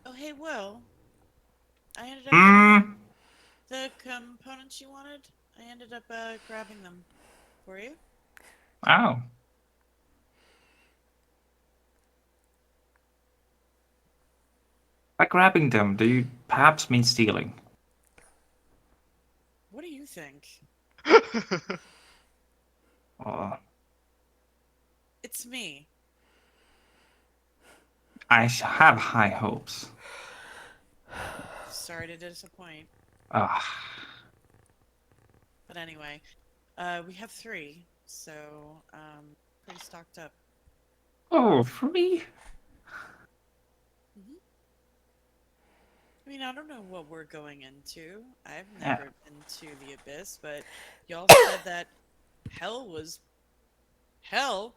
Oh, hey, Will. I ended up with the components you wanted. I ended up grabbing them for you. Oh. By grabbing them, do you perhaps mean stealing? What do you think? It's me. I have high hopes. Sorry to disappoint. Ah. But anyway, we have 3, so pretty stocked up. Oh, 3? I mean, I don't know what we're going into. I've Yeah. never been to the Abyss, but y'all said that hell was hell,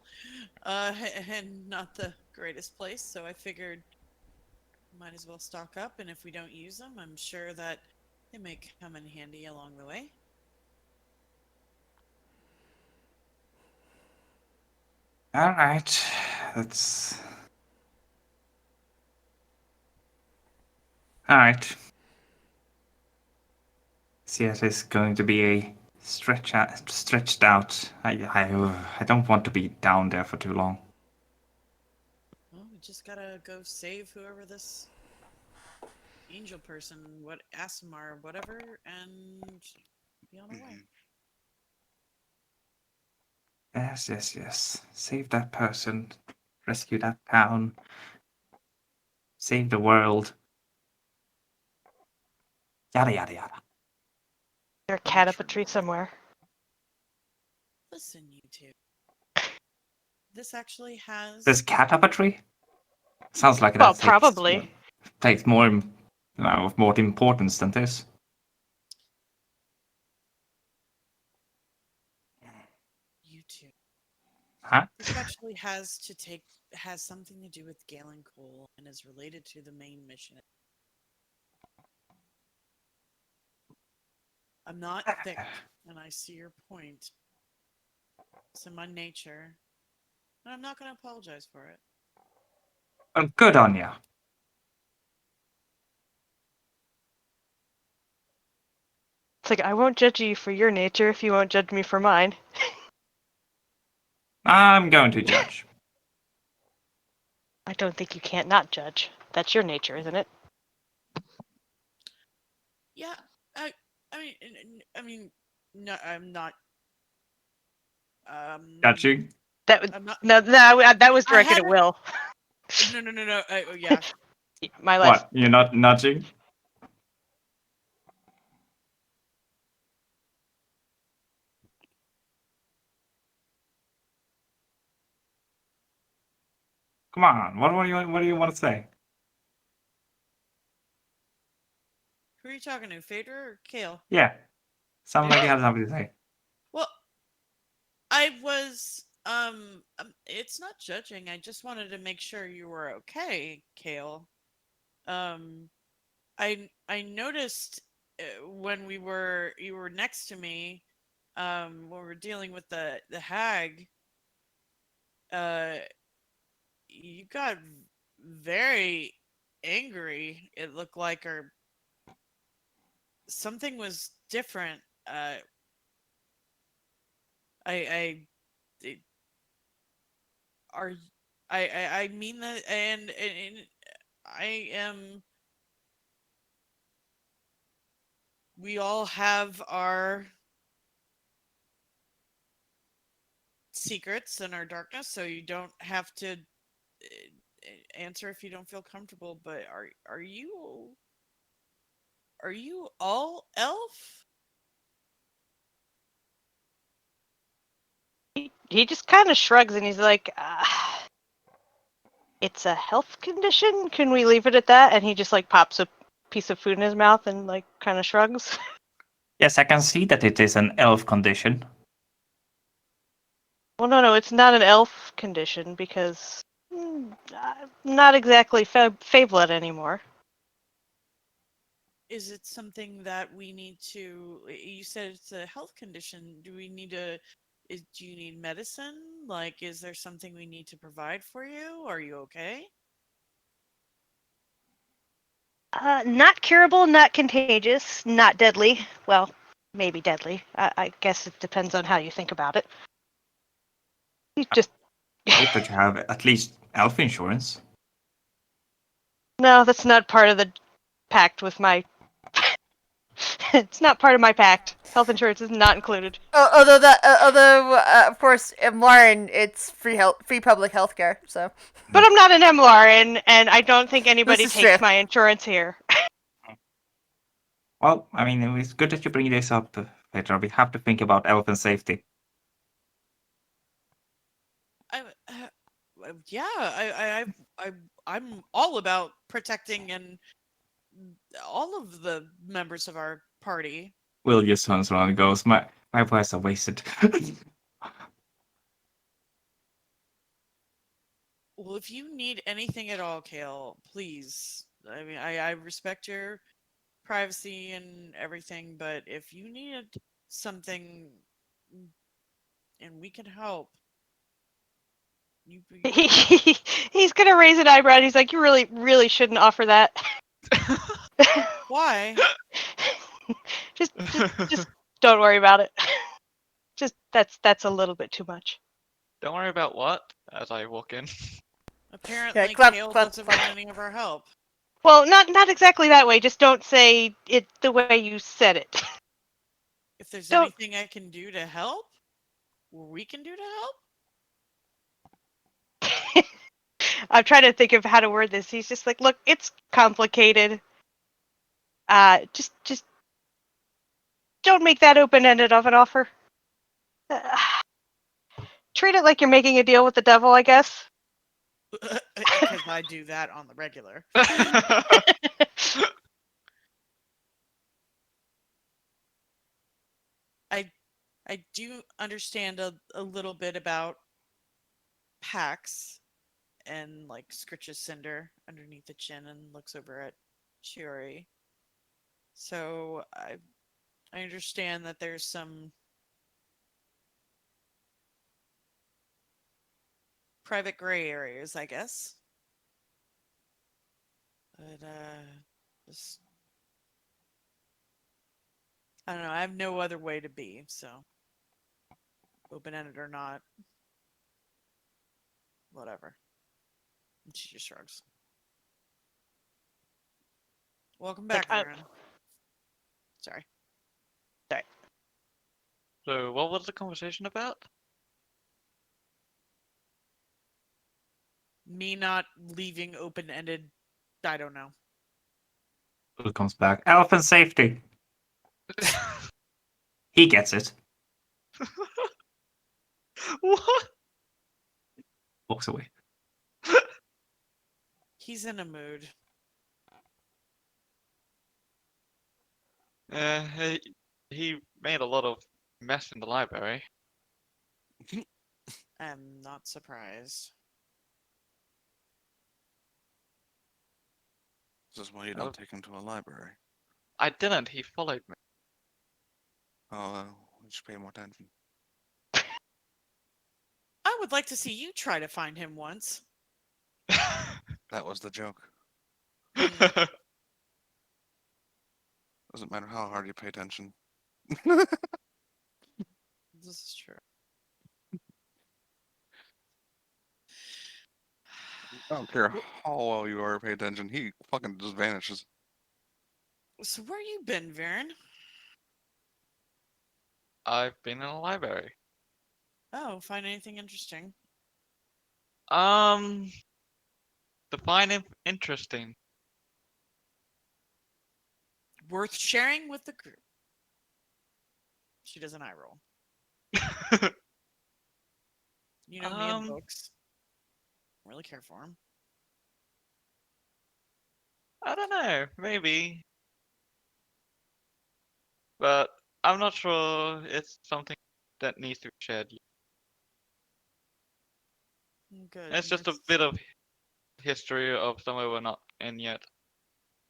and not the greatest place, so I figured might as well stock up, and if we don't use them, I'm sure that they may come in handy along the way. Alright. That's... Alright. See, it is going to be a stretched out. I don't want to be down there for too long. Well, we just gotta go save whoever this angel person, Asimar, whatever, and be on our way. Yes. Save that person. Rescue that town. Save the world. Yada yada yada. There a cat up a tree somewhere. Listen, you two. This actually has... There's cat up a tree? Sounds like Well, that probably. takes more of more importance than this. You two. Huh? This actually has something to do with Galen Cole and is related to the main mission. I'm not thick, and I see your point. It's in my nature, and I'm not going to apologize for it. Good on ya. It's like, I won't judge you for your nature if you won't judge me for mine. I'm going to judge. I don't think you can't not judge. That's your nature, isn't it? Yeah, I mean, no, I'm not. Judging? I'm not. No, that was directed at Will. No. Yeah. My life. What? You're not nudging? Come on, what do you want to say? Who are you talking to, Phaedra or Kale? Yeah, sounds like you have something to say. Well, I was it's not judging. I just wanted to make sure you were okay, Kale. Um I noticed when you were next to me when we were dealing with the hag, uh you got very angry. It looked like, or something was different. I it, are I mean that, and I am. We all have our secrets and our darkness, so you don't have to answer if you don't feel comfortable. But are you all elf? He just kind of shrugs and he's like, "It's a health condition. Can we leave it at that?" And he just like pops a piece of food in his mouth and like kind of shrugs. Yes, I can see that it is an elf condition. Well, no, it's not an elf condition because I'm not exactly Fablet anymore. Is it something that we need to? You said it's a health condition. Do we need to? Do you need medicine? Like, is there something we need to provide for you? Are you okay? Not curable, not contagious, not deadly. Well, maybe deadly. I guess it depends on how you think about it. You just I hope that you have at least elf insurance. no, that's not part of the pact with my. It's not part of my pact. Health insurance is not included. Although of course, in Lauren, it's free public health care. So But I'm not an MLR, and I don't think anybody is takes true. my insurance here. Well, I mean, it's good that you bring this up, Petra. We have to think about elf and safety. Yeah, I'm all about protecting and all of the members of our party. Will just turns around and goes, my words are wasted. Well, if you need anything at all, Kale, please. I mean, I respect your privacy and everything, but if you needed something and we can help, you He's gonna raise an eyebrow. And he's like, "You really shouldn't offer that." why? just don't worry about it. Just that's a little bit too much. Don't worry about what? As I walk in. Apparently, clap, Kale clap, doesn't clap. want any of our help. Well, not exactly that way. Just don't say it the way you said it. If there's Don't. anything I can do to help, or we can do to help, I'm trying to think of how to word this. He's just like, look, it's complicated. Just don't make that open-ended of an offer. Treat it like you're making a deal with the devil, I guess. because I do that on the regular. I do understand a little bit about Pax, and like scritches Cinder underneath the chin and looks over at Shiori. So I understand that there's some private gray areas, I guess. But just I don't know. I have no other way to be, so open ended or not, whatever. And she just shrugs. Welcome back, Like, Varen. Sorry. So, what was the conversation about? Me not leaving open ended. I don't know. Will comes back. Elf and safety. He gets it. What? Walks away. He's in a mood. He made a lot of mess in the library. I'm not surprised. This is why you Oh. don't take him to a library. I didn't. He followed me. Oh, you should pay more attention. I would like to see you try to find him once. That was the joke. Hmm. Doesn't matter how hard you pay attention. This is true. I don't care how well you are pay attention. He fucking just vanishes. So where you been, Varen? I've been in a library. Oh, find anything interesting? Define interesting. Worth sharing with the group. She does an eye roll. You know me and books. Don't really care for him. I don't know. Maybe. But I'm not sure it's something that needs to be shared. Good. It's just a That's- bit of history of somewhere we're not in yet.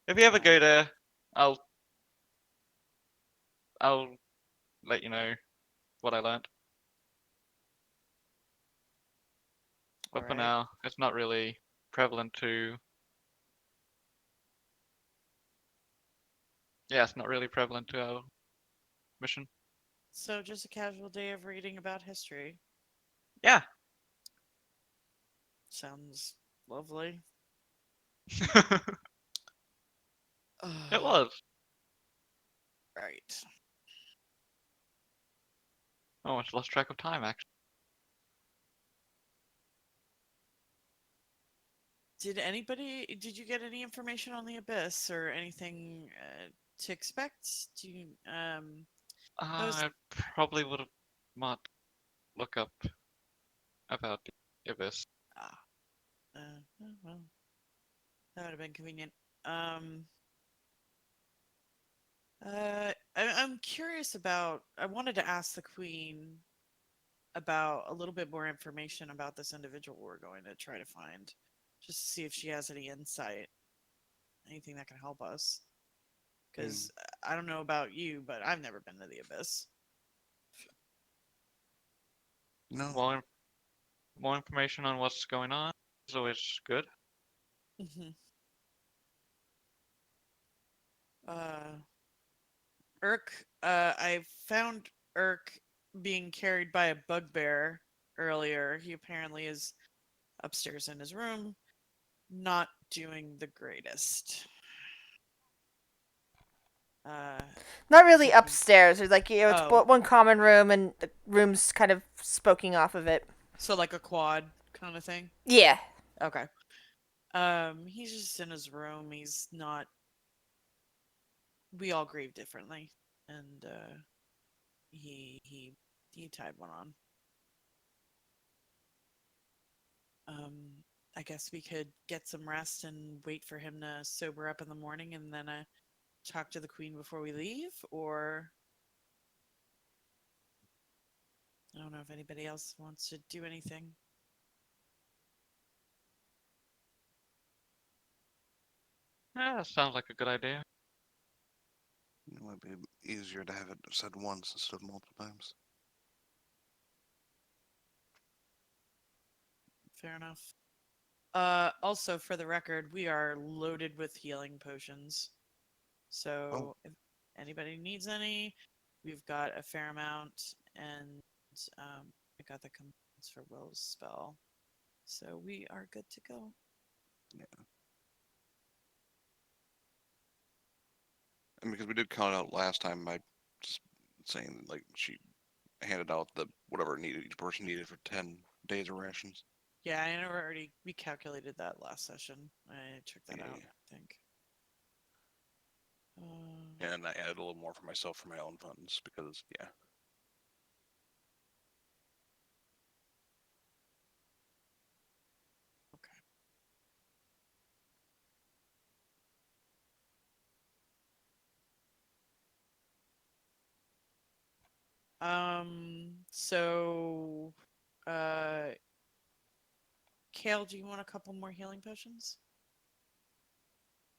If you ever Oh. go there, I'll let you know what I learned. But for Alright. now, it's not really prevalent to. Yeah, it's not really prevalent to our mission. So just a casual day of reading about history. Yeah. Sounds lovely. It was. Right. Oh, I lost track of time actually. Did you get any information on the Abyss or anything to expect? Do you, those, I probably would have might look up about the Abyss. well, that would have been convenient. I'm curious about, I wanted to ask the Queen about a little bit more information about this individual we're going to try to find, just to see if she has any insight, anything that can help us. Because I don't know about you, but I've never been to the Abyss. No. More information on what's going on is always good. Mm-hmm. Urk, I found Urk being carried by a bugbear earlier. He apparently is upstairs in his room, not doing the greatest. Not really He can- upstairs. There's like, it's Oh. one common room and the room's kind of spoking off of it. So like a quad kind of thing? Yeah. Okay. He's just in his room. He's not. We all grieve differently, and he tied one on. I guess we could get some rest and wait for him to sober up in the morning, and then talk to the Queen before we leave, or I don't know if anybody else wants to do anything. Yeah, that sounds like a good idea. It might be easier to have it said once instead of multiple times. Fair enough. Also, for the record, we are loaded with healing potions. So if anybody needs any, we've got a fair amount, and I got the commands for Will's spell. So we are good to go. Yeah. And because we did count it out last time by just saying like she handed out the whatever needed each person needed for 10 days of rations. Yeah, I know we calculated that last session. I checked that out, I think. And I added a little more for myself for my own funds because yeah. Okay. So, Kale, do you want a couple more healing potions?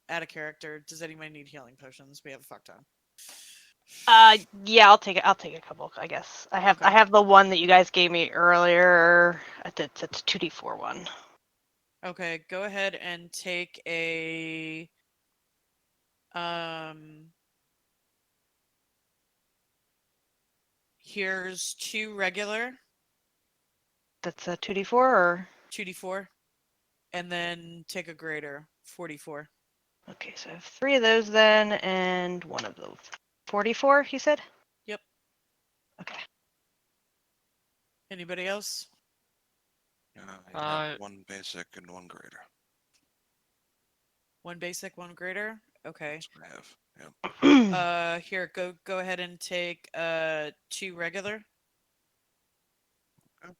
Add a character. Does anybody need healing potions? We have a fuck ton. Yeah, I'll take it. I'll take a couple, I guess. I Okay. have the one that you guys gave me earlier. It's a 2d4 one. Okay, go ahead and take a here's 2 regular, That's a 2d4 or 2d4, and then take a greater, 44. okay, so I have 3 of those then, and one of those. 44, you said? Yep. Okay. Anybody else? I have 1 basic and 1 greater. 1 basic, 1 greater. Okay. That's what I have. Yep. Here, go ahead and take 2 regular. Okay.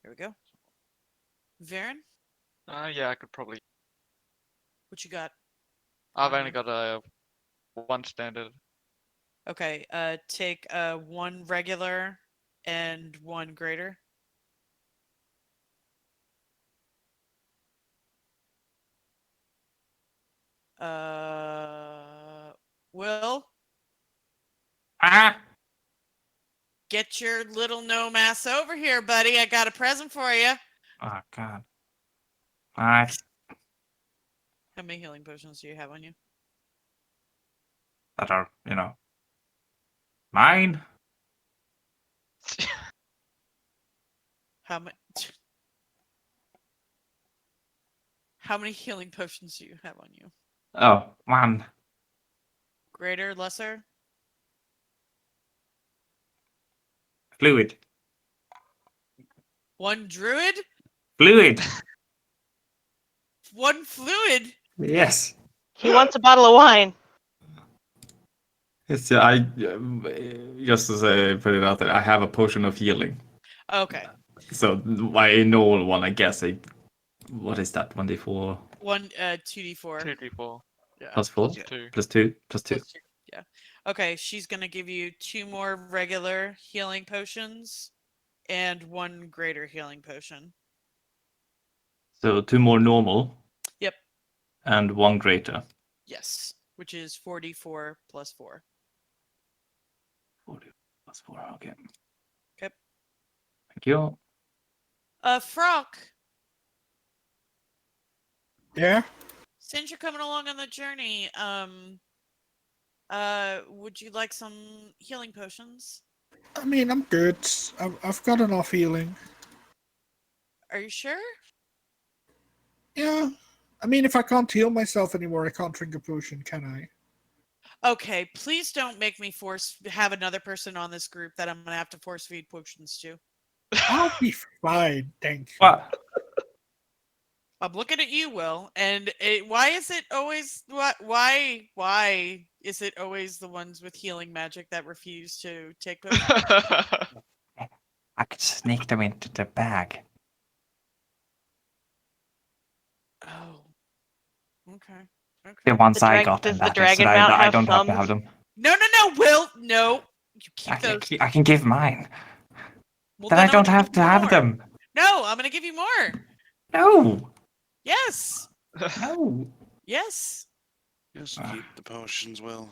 Here we go. Varen, Yeah, I could probably. what you got? I've on only you? got a 1 standard. Okay, take 1 regular and 1 greater. Will, Ah! get your little gnome ass over here, buddy. I got a present for you. Oh, God. Alright. How many healing potions do you have on you? That are, mine. How many? How many healing potions do you have on you? Oh, one. Greater, lesser? Fluid. 1 druid? Fluid. 1 fluid? Yes. He wants a bottle of wine. It's I just to say, put it out there. I have a potion of healing. Okay. So my normal one, I guess. What is that? 1d4 1 2d4. 2d4. Yeah. plus 4 Plus 2. plus 2 plus 2. Plus 2. Yeah. Okay, she's gonna give you 2 more regular healing potions and 1 greater healing potion. So 2 more normal. Yep. And 1 greater. Yes, which is 44 plus 4. 40 plus 4. Okay. Okay. Thank you. Frock, Yeah. since you're coming along on the journey, would you like some healing potions? I mean, I'm good. I've got enough healing. Are you sure? Yeah. I mean, if I can't heal myself anymore, I can't drink a potion, can I? Okay, please don't make me have another person on this group that I'm gonna have to force feed potions to. I'll be fine, thank you. What? I'm looking at you, Will, and why is it always why is it always the ones with healing magic that refuse to take potions? I could sneak them into the bag. Oh, okay. The ones The I drag- got, does and the that is dragon that mount I have don't have to thumbs? have them. No, Will, no. You keep those. I can give mine. Well, Then I I'm don't gonna have give to you have more. them. No, I'm gonna give you more. No. Yes. No. Yes. Just keep the potions, Will.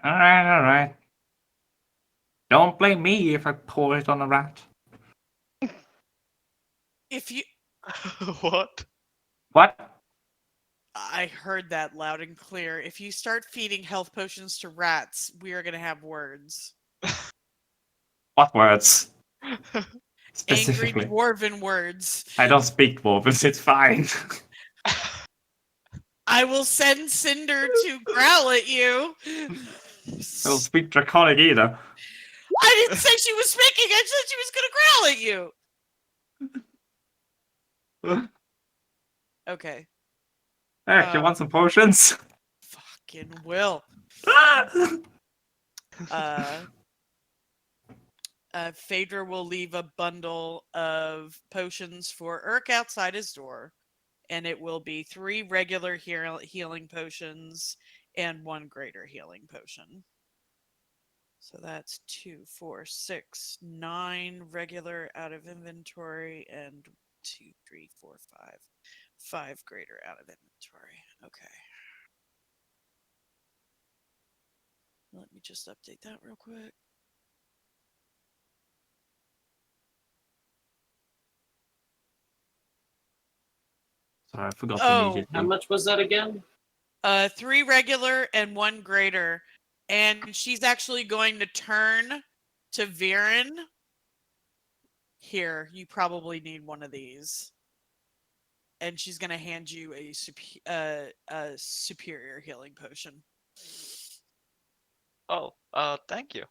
All right. Don't blame me if I pour it on a rat. If you, What? What? I heard that loud and clear. If you start feeding health potions to rats, we are gonna have words. What words? Angry Specifically. dwarven words. I don't speak dwarven, it's fine. I will send Cinder to growl at you. I don't speak draconic either. I didn't say she was speaking. I said she was gonna growl at you. Okay. Hey, you want some potions? Fucking Will. Phaedra will leave a bundle of potions for Urk outside his door, and it will be 3 regular healing potions and 1 greater healing potion. So that's 2, 4, 6, 9 regular out of inventory, and 2, 3, 4, 5. 5 greater out of inventory. Okay. Let me just update that real quick. Sorry, I forgot Oh, immediately. How much was that again? 3 regular and 1 greater. And she's actually going to turn to Viren. Here, you probably need one of these. And she's going to hand you a superior healing potion. Oh, thank you.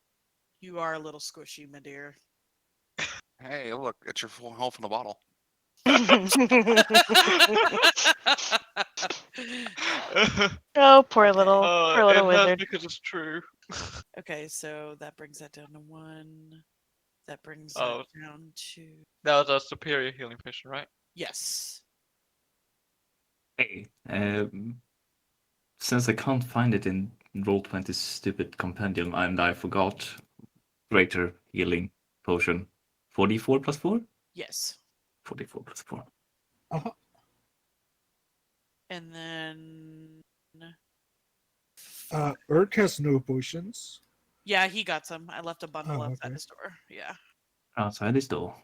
You are a little squishy, my dear. Hey, look, it's your full health in a bottle. Oh, poor Okay. little it hurts wizard. because it's true. Okay, so that brings that down to 1. That brings Oh. that down to... That was a superior healing potion, right? Yes. Hey, since I can't find it in Roll20's stupid compendium and I forgot greater healing potion, 44 plus 4? Yes. 44 plus 4. And then... Urk has no potions. Yeah, he got some. I left a bundle Oh, outside okay. his door. Yeah. Outside his door.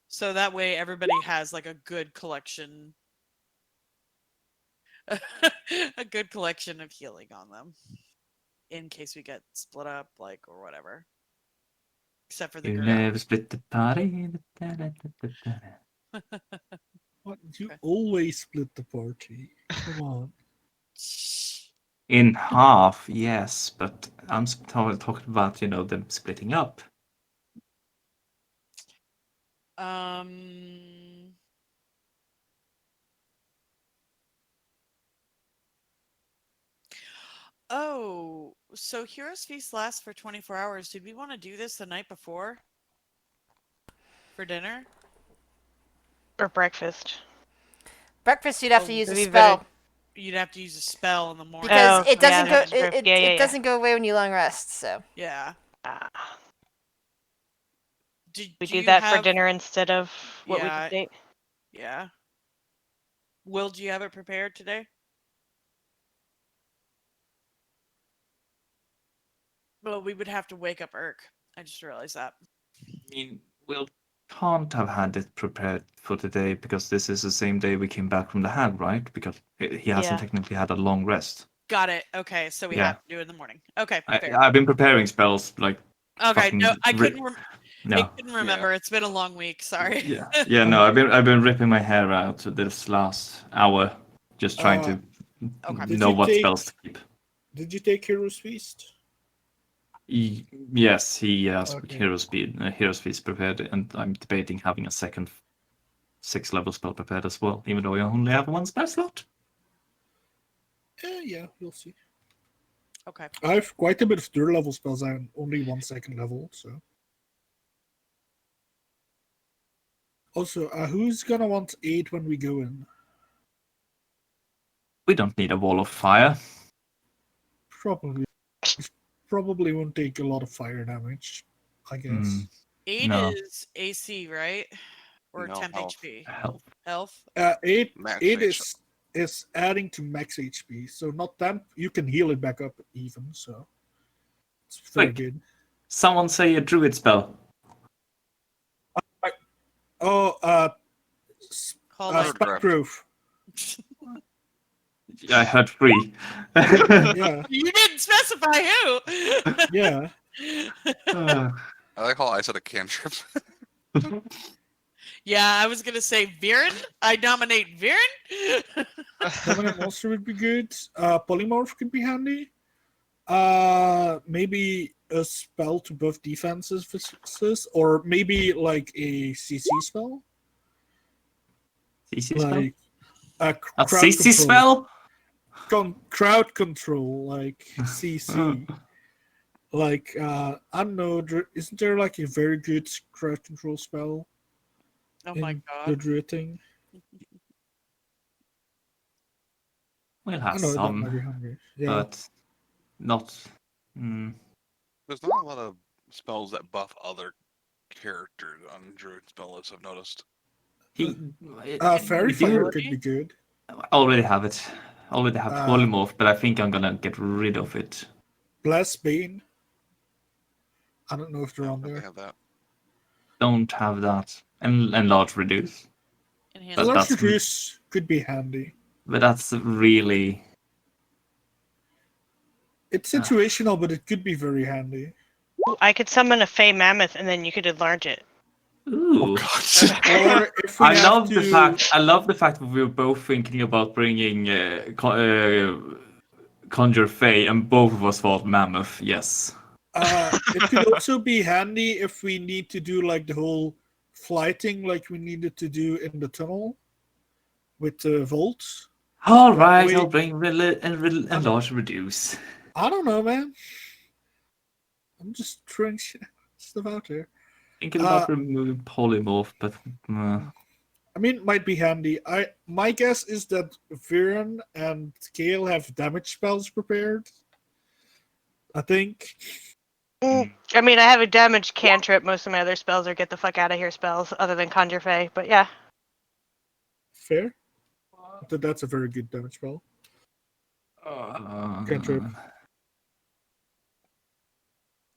So that way everybody has like a good collection. A good collection of healing on them. In case we get split up, like, or whatever. Except for the You girl. never split the party. What? You Okay. always split the party. Come on. In half, yes, but I'm talking about, them splitting up. Oh, so Heroes Feast lasts for 24 hours. Did we want to do this the night before? For dinner? Or breakfast. Breakfast, you'd have to Oh, use a maybe better- spell You'd have to use a spell in the morning. because Oh, it yeah, doesn't go. that's true. It Yeah. doesn't go away when you long rest. So Yeah. Ah, Did we do do you that for have... dinner instead of what we Yeah. did. Yeah. Will, do you have it prepared today? Well, we would have to wake up Urk. I just realized that. I mean, Will can't have had it prepared for today because this is the same day we came back from the hag, right? Because he hasn't Yeah. technically had a long rest. Got it. Okay, so we Yeah. have to do it in the morning. Okay, fair. I've been preparing spells like Okay, fucking no, I couldn't. I no. couldn't remember. It's been a long week. Sorry. Yeah, no, I've been ripping my hair out this last hour, just trying to Okay. Did know you what take- spells to keep. Did you take Heroes Feast? Yes, he has Okay. Heroes Feast prepared, and I'm debating having a second 6-level spell prepared as well, even though I only have 1 spell slot. Yeah, we'll see. Okay. I have quite a bit of 3rd level spells and only 1 second level, so. Also, who's gonna want aid when we go in? We don't need a wall of fire. Probably won't take a lot of fire damage, I guess. 8 No. is AC, right? Or No, temp health. HP. Health. Health. 8 Max 8 H. is adding to max HP, so not temp. You can heal it back up even, so it's very Wait. good. Someone say a druid spell. Oh, Call like Spec- Grove. I heard 3. Yeah, you didn't specify who. yeah. Uh, I like how I said a cantrip. Yeah, I was gonna say Viren. I nominate Viren. Dominant monster would be good. Polymorph could be handy. Maybe a spell to buff defenses, or maybe like a CC spell, CC spell? like a A crowd CC control. spell? Crowd control, like CC. Like I don't know, isn't there like a very good crowd control spell Oh my in the god. druid thing? We'll I have know that might be some, hungry. Yeah. but not. Mm, There's not a lot of spells that buff other characters on druid spell lists, I've noticed. he, Fairy if you Fire could be good. I already have it. I already have polymorph, but I think I'm gonna get rid of it. Blast Bane. I don't know if they're I on don't think I there. have that. Don't have that. And enlarge reduce. Enhance But Large that's Reduce could be handy. but that's really It's situational, but it could be very handy. I could summon a Fey Mammoth and then you could enlarge it. ooh. Or if we I have love to, I love the fact that we were both thinking about bringing Conjure Fey, and both of us thought Mammoth. Yes. it could also be handy if we need to do like the whole flighting, like we needed to do in the tunnel with the volts. All right, Wait. I'll bring enlarge reduce. I don't know, man. I'm just throwing stuff out there. Thinking about removing polymorph, but I mean, it might be handy. My guess is that Viren and Gale have damage spells prepared. I think. I mean, I have a damage cantrip. Most of my other spells are get the fuck out of here spells, other than Conjure Fey. But yeah. Fair. That's a very good damage spell. Cantrip.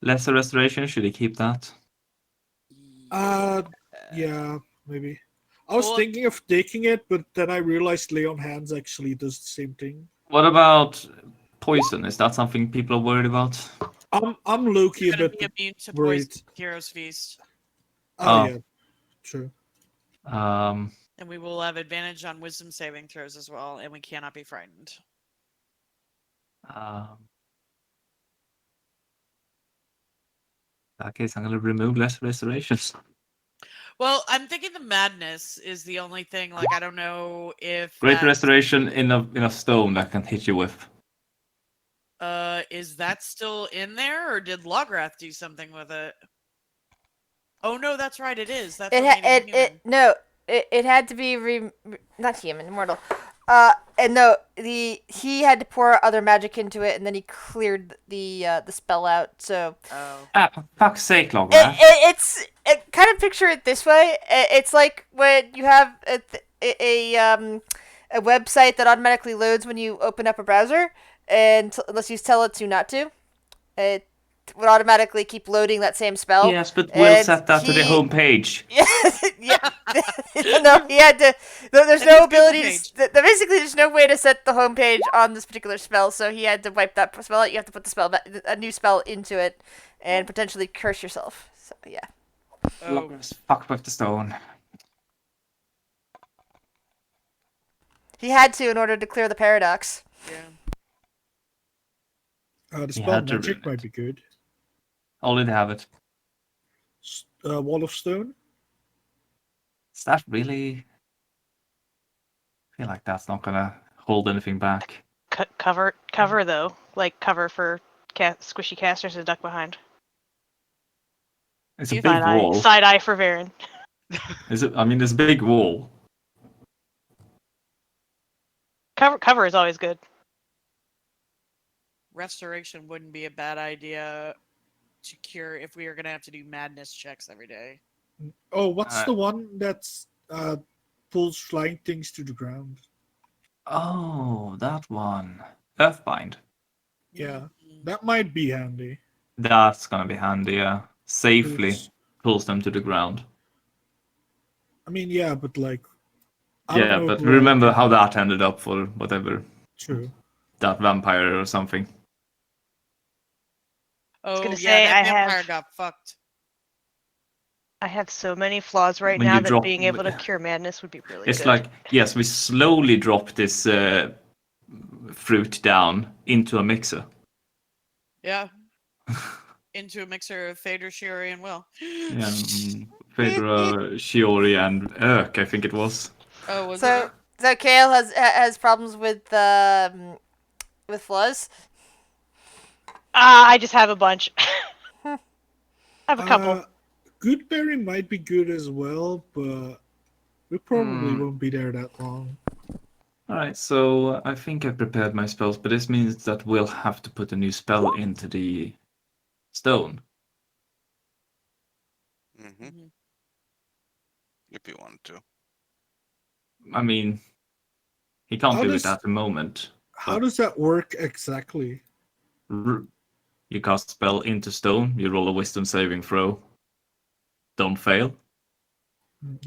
Lesser restoration. Should he keep that? Yeah, maybe. I was Well- thinking of taking it, but then I realized Lay on Hands actually does the same thing. What about poison? Is that something people are worried about? I'm low-key You're a gonna bit be immune to worried. poison Hero's Feast, Oh. Yeah, true. Um, and we will have advantage on wisdom saving throws as well, and we cannot be frightened. in that case, I'm gonna remove less restorations. Well, I'm thinking the madness is the only thing. Like, I don't know if Great that, restoration in a stone that can hit you with. is that still in there, or did Lograth do something with it? Oh no, that's right. It is. That's what made him human. No, it had to be not human, mortal. And no, he had to pour other magic into it, and then he cleared the spell out. So Oh. Ah, for fuck's sake, Lograth. it's kind of picture it this way. It's like when you have a website that automatically loads when you open up a browser, and unless you tell it to not to, it would automatically keep loading that same spell. Yes, but we'll set that to the home page. Yeah. No, he had to. There's no ability. Basically, there's no way to set the home page on this particular spell, so he had to wipe that spell out. You have to put the spell a new spell into it, and potentially curse yourself. So yeah. Oh. Lograth's fucked with the stone. He had to in order to clear the paradox. Yeah. The He spell had to magic ruin might it. be good. Already have it. Wall of Stone. Is that really? I feel like that's not gonna hold anything back. Cover though, like cover for squishy casters to duck behind. It's a big Side eye, wall. side eye for Varen. Is it? I mean, it's a big wall. Cover is always good. Restoration wouldn't be a bad idea to cure if we are gonna have to do madness checks every day. Oh, what's the one that's pulls flying things to the ground? Oh, that one. Earthbind. Yeah, Mm. that might be handy. That's gonna be handy, yeah. Safely It's- pulls them to the ground. I mean, yeah, but like. I don't Yeah, know but who remember else- how that ended up for whatever. True. That vampire or something. Oh gonna yeah, say, that I vampire have- got fucked. I have so many flaws right When now you that drop- being able to cure madness would be really It's good. like, yes, we slowly drop this fruit down into a mixer. Yeah. Into a mixer of Fader, Shiori, and Will. Yeah, Fedra, Shiori, and Urk, I think it was. Oh, was So it? Kale has problems with flaws. I just have a bunch. I have a couple. Goodberry might be good as well, but we probably won't be there that long. Alright, so I think I've prepared my spells, but this means that we'll have to put a new spell into the stone. Mm-hmm. Mhm. If you wanted to. I mean, he can't How do it does at the moment. how does that work exactly? You cast spell into stone, you roll a wisdom saving throw. Don't fail.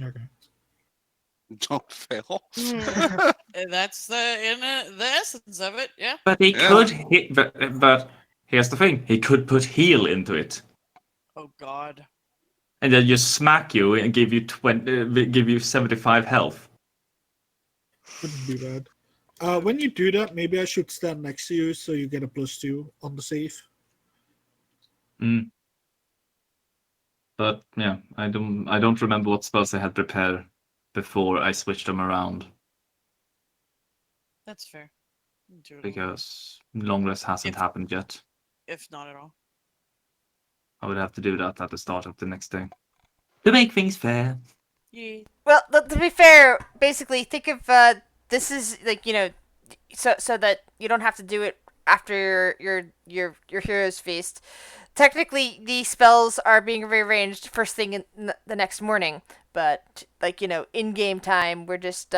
Okay. Don't fail. That's the essence of it. Yeah. But he Yeah. could hit, but here's the thing: he could put heal into it, Oh God. and then just smack you and give you 75 health. Wouldn't be bad. When you do that, maybe I should stand next to you so you get a +2 on the save. Mm. But yeah, I don't remember what spells I had prepared before I switched them around That's fair. Do it alone, because long rest hasn't If- happened yet. if not at all. I would have to do that at the start of the next day to make things fair. Yeah. Well, to be fair, basically, think of this is like so that you don't have to do it after your hero's feast. Technically, these spells are being rearranged first thing in the next morning, but in game time, we're just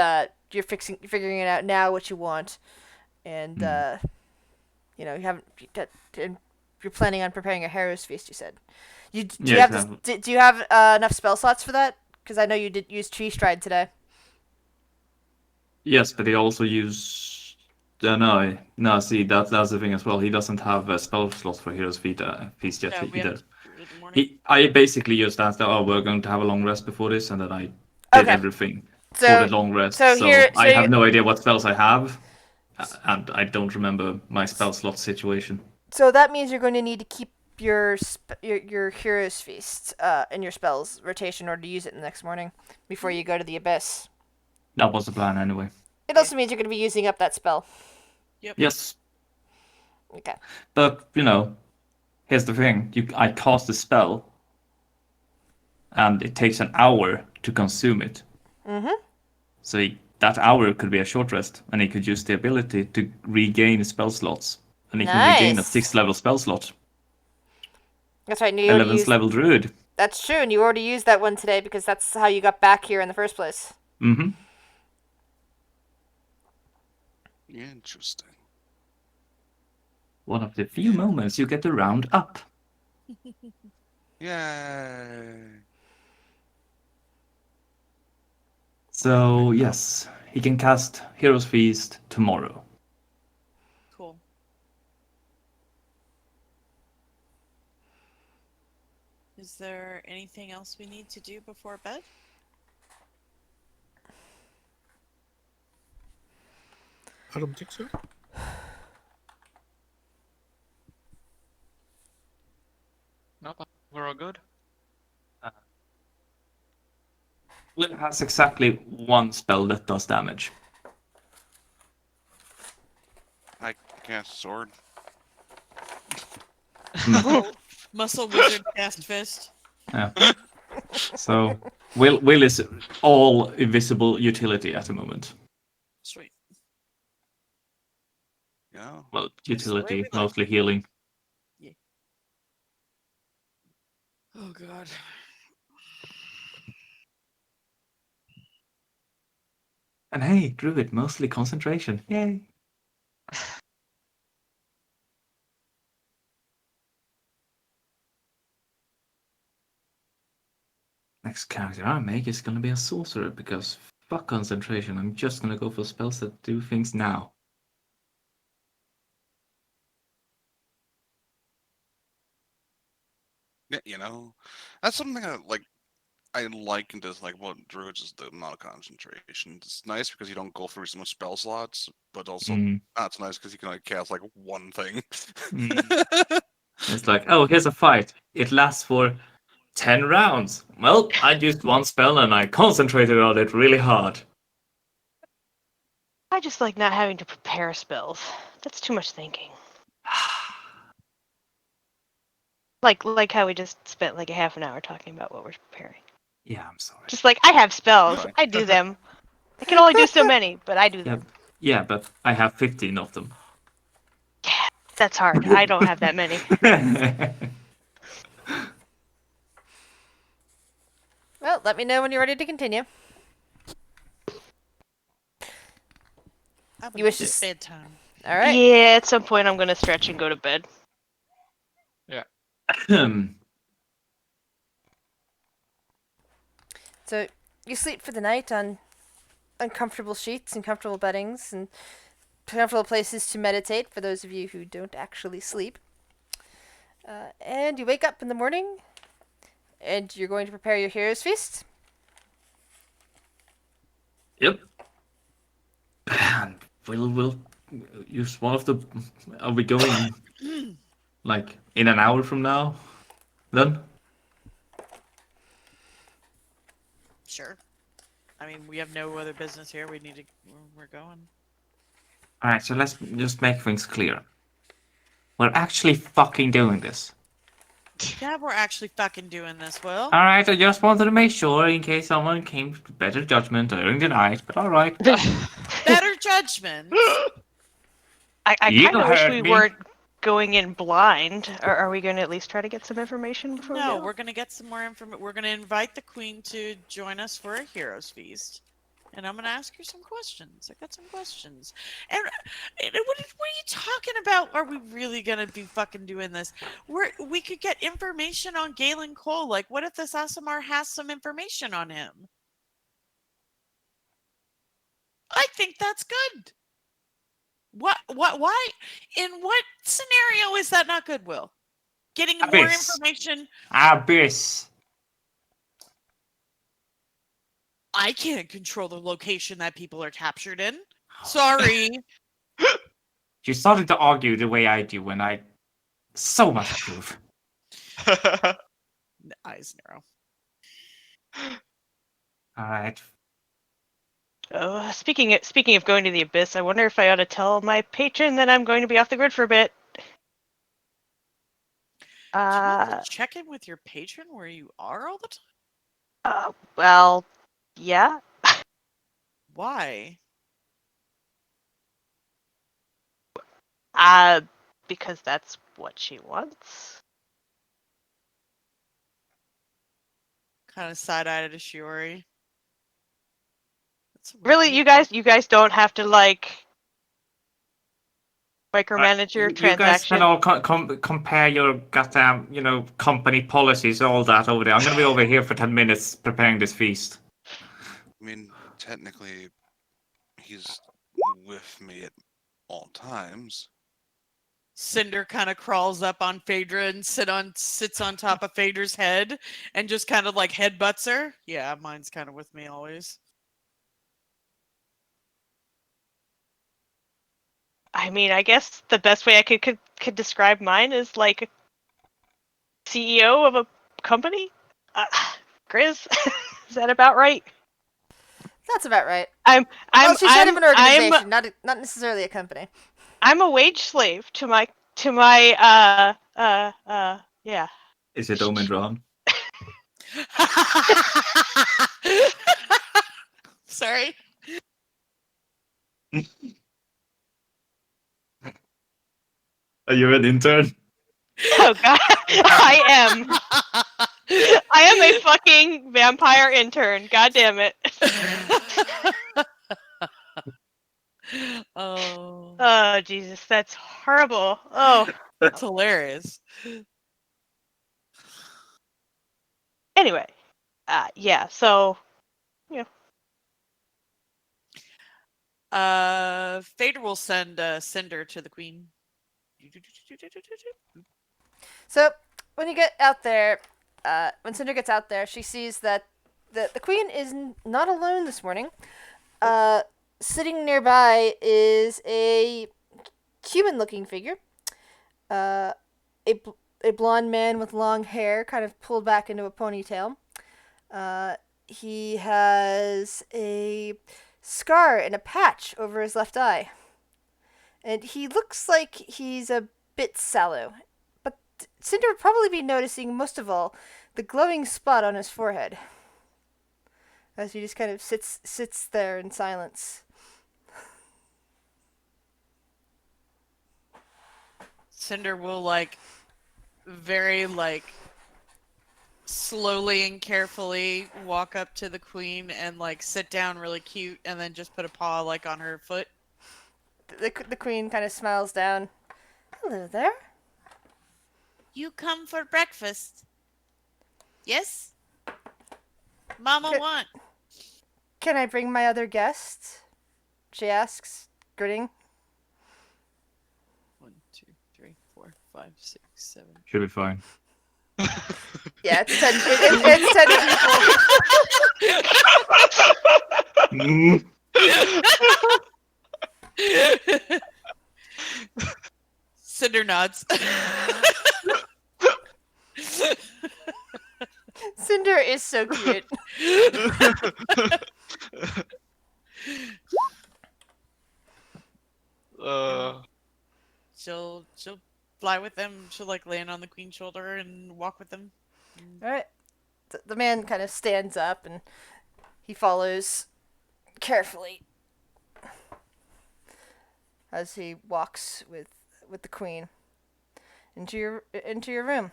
you're figuring it out now what you want, and you haven't and you're planning on preparing a hero's feast. You said do you Yeah, have exactly. do you have enough spell slots for that? Because I know you did use Tree Stride today. Yes, but he also used. No. See, that's the thing as well. He doesn't have a spell slot for Heroes Feast yet Yeah, we have either. to do it in the morning. I basically just asked, oh, we're going to have a long rest before this, and then I did Okay. everything for So the long rest. so here I have no idea what spells I have, and I don't remember my spell slot situation. so that means you're going to need to keep your hero's feast in your spells rotation in order to use it the next morning before you go to the abyss. That was the plan anyway. It also means you're going to be using up that spell. Yep. Yes, Okay. but here's the thing: I cast a spell, and it takes an hour to consume it. Mhm. So that hour could be a short rest, and he could use the ability to regain spell slots, and he can regain a Nice. 6th level spell slot. That's right. And you already 11th used. level druid. That's true, and you already used that one today because that's how you got back here in the first place. Mm-hmm. Interesting. One of the few moments you get to round up. Yay. So yes, he can cast Hero's Feast tomorrow. Cool. Is there anything else we need to do before bed? I don't think so. No, but we're all good. Will has exactly one spell that does damage. I cast sword. Muscle wizard cast fist. Yeah. So Will is all invisible utility at the moment. Sweet. Yeah. Well, That's the way utility, we like. mostly healing. Oh God. And hey, druid, mostly concentration. Yay. Next character I make is gonna be a sorcerer because fuck concentration. I'm just gonna go for spells that do things now. Yeah, that's something I like and dislike about druids is the amount of concentration. It's nice because you don't go through so much spell slots, but also not so nice because you can only cast like one thing. It's like, oh, here's a fight. It lasts for 10 rounds. Well, I used one spell and I concentrated on it really hard. I just like not having to prepare spells. That's too much thinking. Like how we just spent like a half an hour talking about what we're preparing. Yeah, I'm sorry. Just like I have spells, Fine. I do them. I can only do so many, but I do Yeah, them. Yeah, but I have 15 of them. That's hard. I don't have that many. Well, let me know when you're ready to continue. I You wish believe to it's s- bedtime. All right. Yeah, at some point I'm gonna stretch and go to bed. So you sleep for the night on uncomfortable sheets and comfortable beddings and comfortable places to meditate for those of you who don't actually sleep. And you wake up in the morning and you're going to prepare your hero's feast. Yep. And we'll use one of the. Are we going like in an hour from now? Then. Sure. I mean, we have no other business here. We need to. We're going. All right. So let's just make things clear. We're actually fucking doing this. Yeah, we're actually fucking doing this, Will. All right. I just wanted to make sure in case someone came to better judgment during the night. But all right. Better judgment. I You kind of wish heard we me. weren't going in blind. Are we going to at least try to get some information before we No, go? we're gonna get some more information. We're gonna invite the queen to join us for a hero's feast, and I'm gonna ask her some questions. I got some questions. And what are you talking about? Are we really gonna be fucking doing this? We could get information on Galen Cole. Like, what if this Asimar has some information on him? I think that's good. What? Why? In what scenario is that not good, Will? Getting more Abyss. information. Abyss. I can't control the location that people are captured in. Sorry. You started to argue the way I do when I so much approve. Eyes narrow. All right. Oh, speaking of going to the abyss, I wonder if I ought to tell my patron that I'm going to be off the grid for a bit. Do you have to check in with your patron where you are all the time? Well, yeah. Why? Because that's what she wants. Kind of side-eyed at Shiori. Really, you guys don't have to like micromanage your You guys can transaction. all compare your goddamn, company policies, all that over there. I'm gonna be over here for 10 minutes preparing this feast. I mean, technically, he's with me at all times. Cinder kind of crawls up on Phaedra and sits on top of Phaedra's head and just kind of like headbutts her. Yeah, mine's kind of with me always. I mean, I guess the best way I could describe mine is like CEO of a company. Grizz, is that about right? That's about right. I'm Well, she's head of an I'm organization, not necessarily a company. I'm a wage slave to my yeah. Is it Omendron? Sorry. Are you an intern? Oh god, I am. I am a fucking vampire intern. God damn it. Oh. Oh Jesus, that's horrible. Oh. That's hilarious. Anyway, yeah. So, Phaedra will send Cinder to the queen. So when you get out there, when Cinder gets out there, she sees that the queen is not alone this morning. Sitting nearby is a human-looking figure. A blonde man with long hair, kind of pulled back into a ponytail. He has a scar and a patch over his left eye. And he looks like he's a bit sallow. But Cinder would probably be noticing, most of all, the glowing spot on his forehead. As he just kind of sits there in silence. Cinder will like very like slowly and carefully walk up to the queen and like sit down really cute and then just put a paw like on her foot. The queen kind of smiles down. Hello there. You come for breakfast? Yes? Mama Good. want. Can I bring my other guests? She asks, grinning. 1, 2, 3, 4, 5, 6, 7. Should be fine. Yeah, it's 10. It's 10 people. Cinder nods. Cinder is so cute. She'll fly with them. She'll like land on the queen's shoulder and walk with them. All right. The man kind of stands up and he follows carefully as he walks with the queen into your room.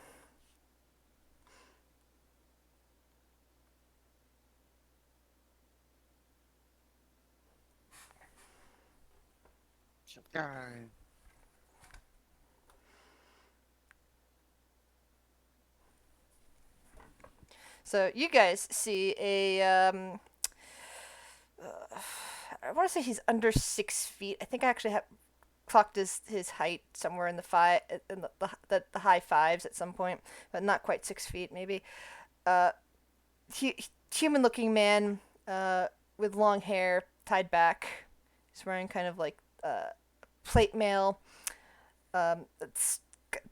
So you guys see a I want to say he's under 6 feet. I think I actually have clocked his height somewhere in the high fives at some point, but not quite 6 feet maybe. Human looking man with long hair tied back. He's wearing kind of like plate mail. It's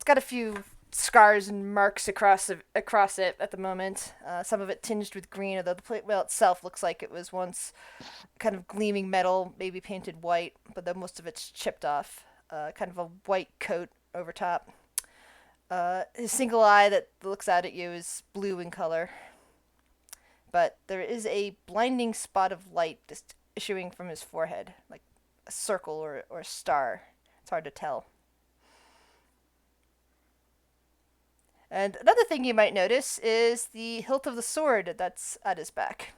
got a few scars and marks across it at the moment. Some of it tinged with green, although the plate mail itself looks like it was once kind of gleaming metal, maybe painted white, but then most of it's chipped off. Kind of a white coat over top. His single eye that looks out at you is blue in color. But there is a blinding spot of light just issuing from his forehead, like a circle or a star. It's hard to tell. And another thing you might notice is the hilt of the sword that's at his back.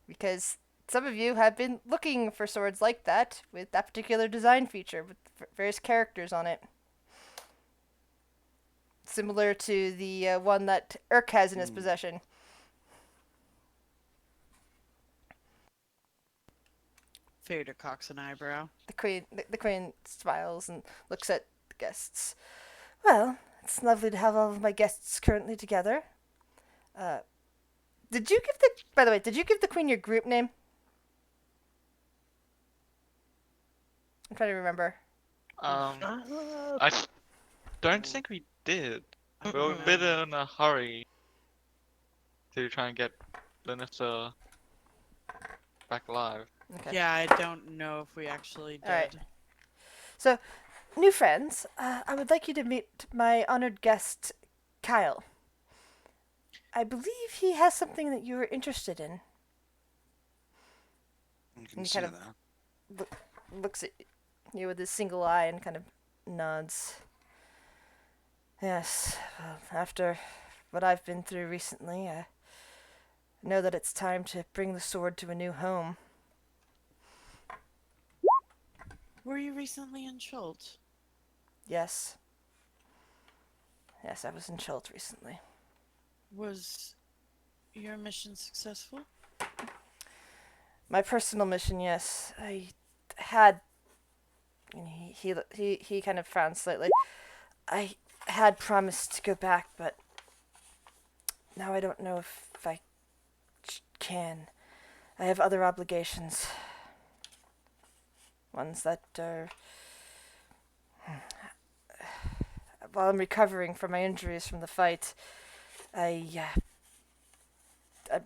Because some of you have been looking for swords like that, with that particular design feature, with various characters on it. Similar to the one that Urk has in his possession. Fader cocks an eyebrow. The queen smiles and looks at the guests. Well, it's lovely to have all of my guests currently together. By the way, did you give the queen your group name? I'm trying to remember. I don't think we did. We were a bit in a hurry to try and get Lannister back alive. Okay. Yeah, I don't know if we actually did. Alright. So, new friends, I would like you to meet my honored guest, Kyle. I believe he has something that you are interested in. You And can he see kind that. Looks at you with his single eye and kind of nods. Yes, well, after what I've been through recently, I know that it's time to bring the sword to a new home. Were you recently in Schultz? Yes. Yes, I was in Schultz recently. Was your mission successful? My personal mission, yes. I had... He kind of frowned slightly. I had promised to go back, but now I don't know if I can. I have other obligations. Ones that are... While I'm recovering from my injuries from the fight, I've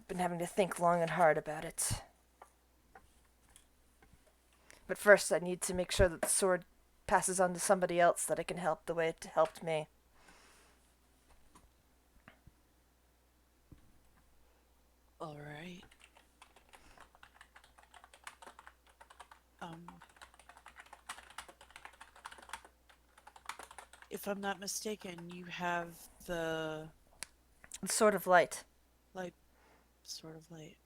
been having to think long and hard about it. But first, I need to make sure that the sword passes on to somebody else that I can help the way it helped me. All right. if I'm not mistaken, you have the Sort of light. light, sort of light.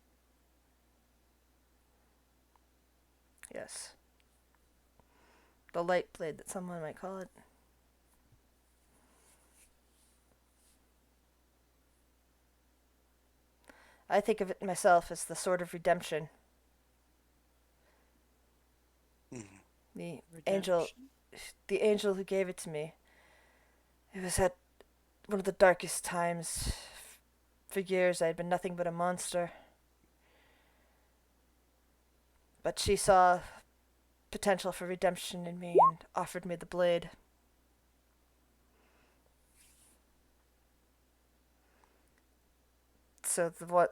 Yes. The light blade that someone might call it. I think of it myself as the sword of redemption. Mhm. The Redemption? angel who gave it to me. It was at one of the darkest times. For years I had been nothing but a monster. But she saw potential for redemption in me and offered me the blade. So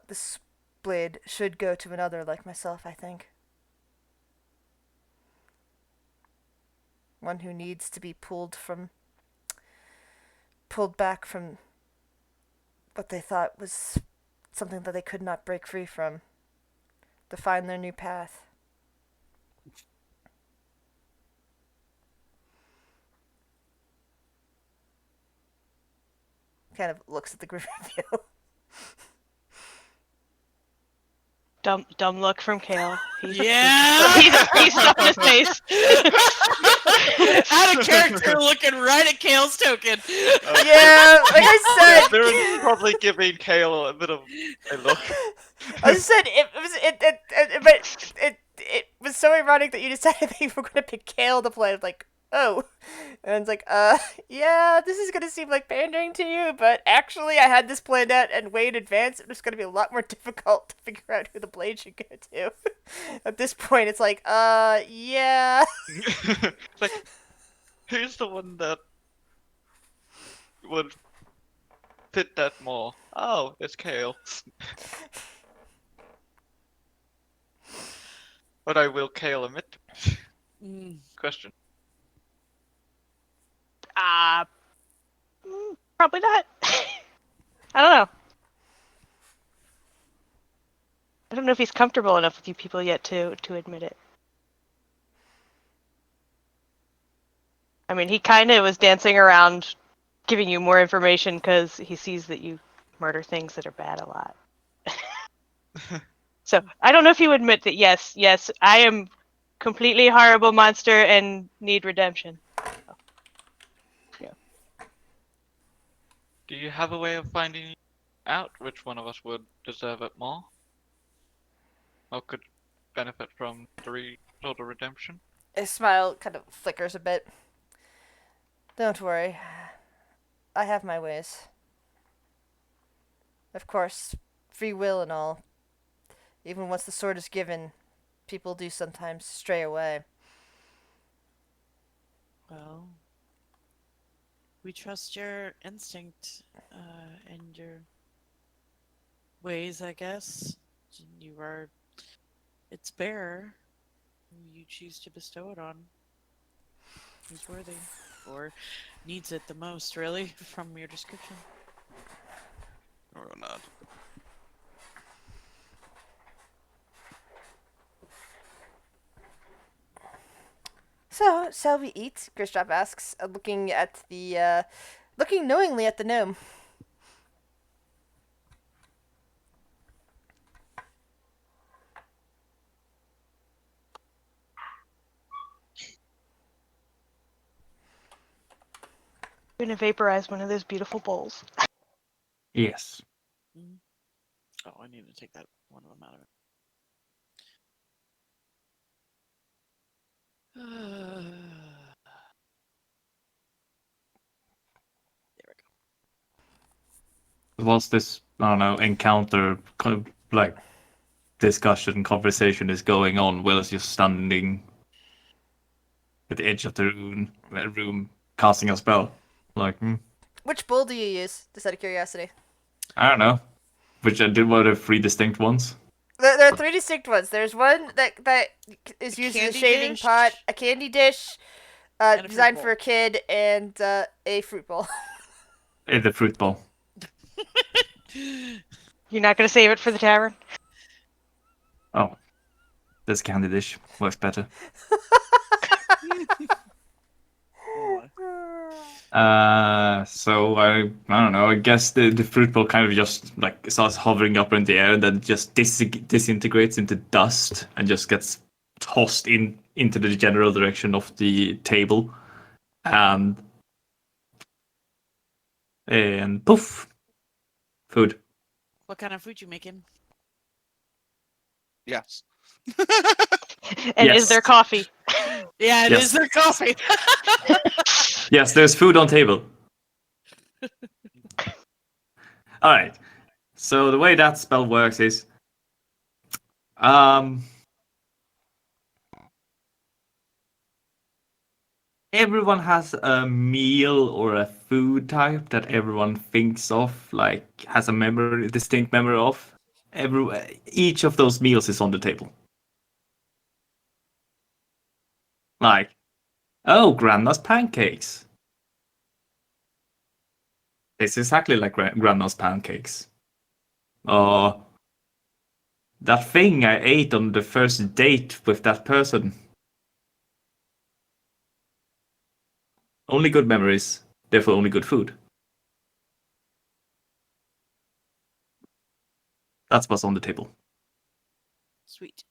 this blade should go to another like myself, I think. One who needs to be pulled back from what they thought was something that they could not break free from, to find their new path. Kind of looks at the group of you. Dumb look from Kale. Yeah! He's stuffing his face. Out of character, looking right at Kale's token. Yeah, like I said. Viren's probably giving Kale a bit of a look. I said it was so ironic that you decided that you were going to pick Kale to play. I'm like, oh, and it's like, yeah, this is going to seem like pandering to you, but actually, I had this planned out and way in advance. It was going to be a lot more difficult to figure out who the blade should go to. At this point, it's like, yeah. Like, who's the one that would fit that more? Oh, it's Kale. But I will Kale admit. Question. Probably not. I don't know. I don't know if he's comfortable enough with you people yet to admit it. I mean, he kind of was dancing around giving you more information because he sees that you murder things that are bad a lot. So I don't know if you admit that yes, I am completely horrible monster and need redemption. Yeah. Do you have a way of finding out which one of us would deserve it more? Or could benefit from the total redemption? His smile kind of flickers a bit. Don't worry. I have my ways. Of course, free will and all. Even once the sword is given, people do sometimes stray away. Well, we trust your instinct and your ways, I guess. You are its bearer. Who you choose to bestow it on. Who's worthy. Or needs it the most, really, from your description. Or not. So, shall we eat? Grishtrap asks, looking knowingly at the gnome. I'm gonna vaporize one of those beautiful bowls. Yes. Oh, I need to take that one of them out of it. There we go. Whilst this, I don't know, encounter, kind of like discussion, conversation is going on, Will is just standing at the edge of the room casting a spell. Like, Which bowl do you use, just out of curiosity? I don't know. Which I did one of 3 distinct ones. There are 3 distinct ones. There's one that is used as a candy shaving dish? pot, a candy dish, And a fruit designed bowl. for a kid, and a fruit bowl. In the fruit bowl. You're not gonna save it for the tavern? Oh. This candy dish works better. So I don't know. I guess the fruit ball kind of just like starts hovering up in the air and then just disintegrates into dust and just gets tossed into the general direction of the table, and poof, food. What kind of food you making? Yes. And is there Yes. coffee? Yeah, it Yes. is their coffee. Yes, there's food on table. All right. So the way that spell works is, um, everyone has a meal or a food type that everyone thinks of, like has a memory, distinct memory of. Each of those meals is on the table. Like, oh, grandma's pancakes. It's exactly like grandma's pancakes. Or that thing I ate on the first date with that person. Only good memories, therefore only good food. That's what's on the table. Sweet.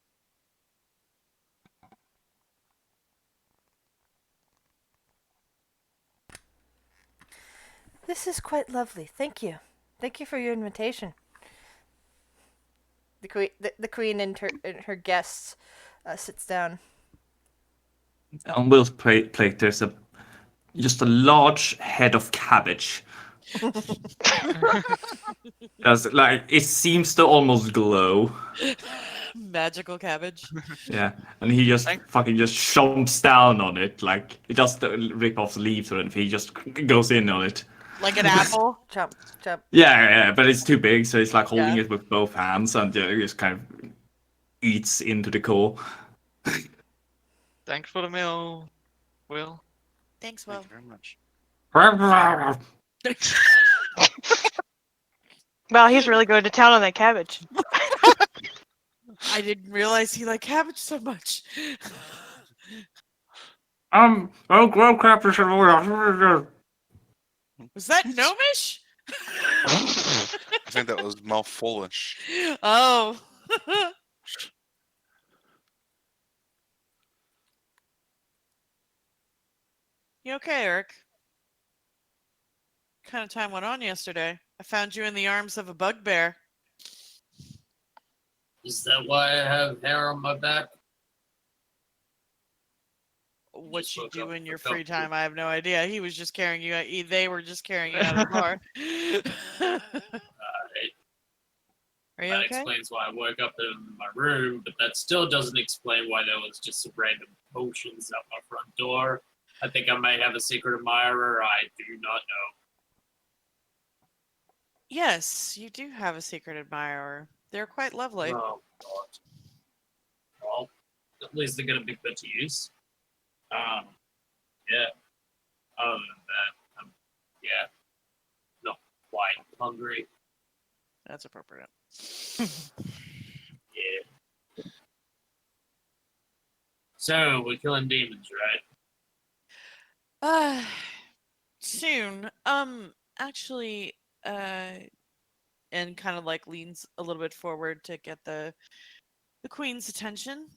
This is quite lovely. Thank you. Thank you for your invitation. The queen and her guests sits down. On Will's plate, there's just a large head of cabbage. That's like it seems to almost glow. Magical cabbage. Yeah, and he just fucking just chomps down on it, like he doesn't rip off the leaves or anything. He just goes in on it. Like an apple. Chomp, chomp. Yeah, but it's too big, so it's like holding Yeah. it with both hands, and he just kind of eats into the core. Thanks for the meal, Will. Thanks, Thank Will. you very much. Wow, he's really going to town on that cabbage. I didn't realize he liked cabbage so much. Don't grow cabbage anymore. Was that gnomish? I think that was mouthfulish. Oh. You okay, Eric? What kind of time went on yesterday? I found you in the arms of a bugbear. Is that why I have hair on my back? What Just you woke do up in your for free comfort. time, I have no idea. He was just carrying you out. They were just carrying you out of the bar. Alright, Are you that okay? explains why I woke up in my room, but that still doesn't explain why there was just some random potions at my front door. I think I might have a secret admirer. I do not know. Yes, you do have a secret admirer. They're quite lovely. Oh, God. Well, at least they're going to be put to use. Yeah. Other than that, yeah, not quite hungry. That's appropriate. Yeah. So, we're killing demons, right? Soon. Actually, and kind of like leans a little bit forward to get the queen's attention.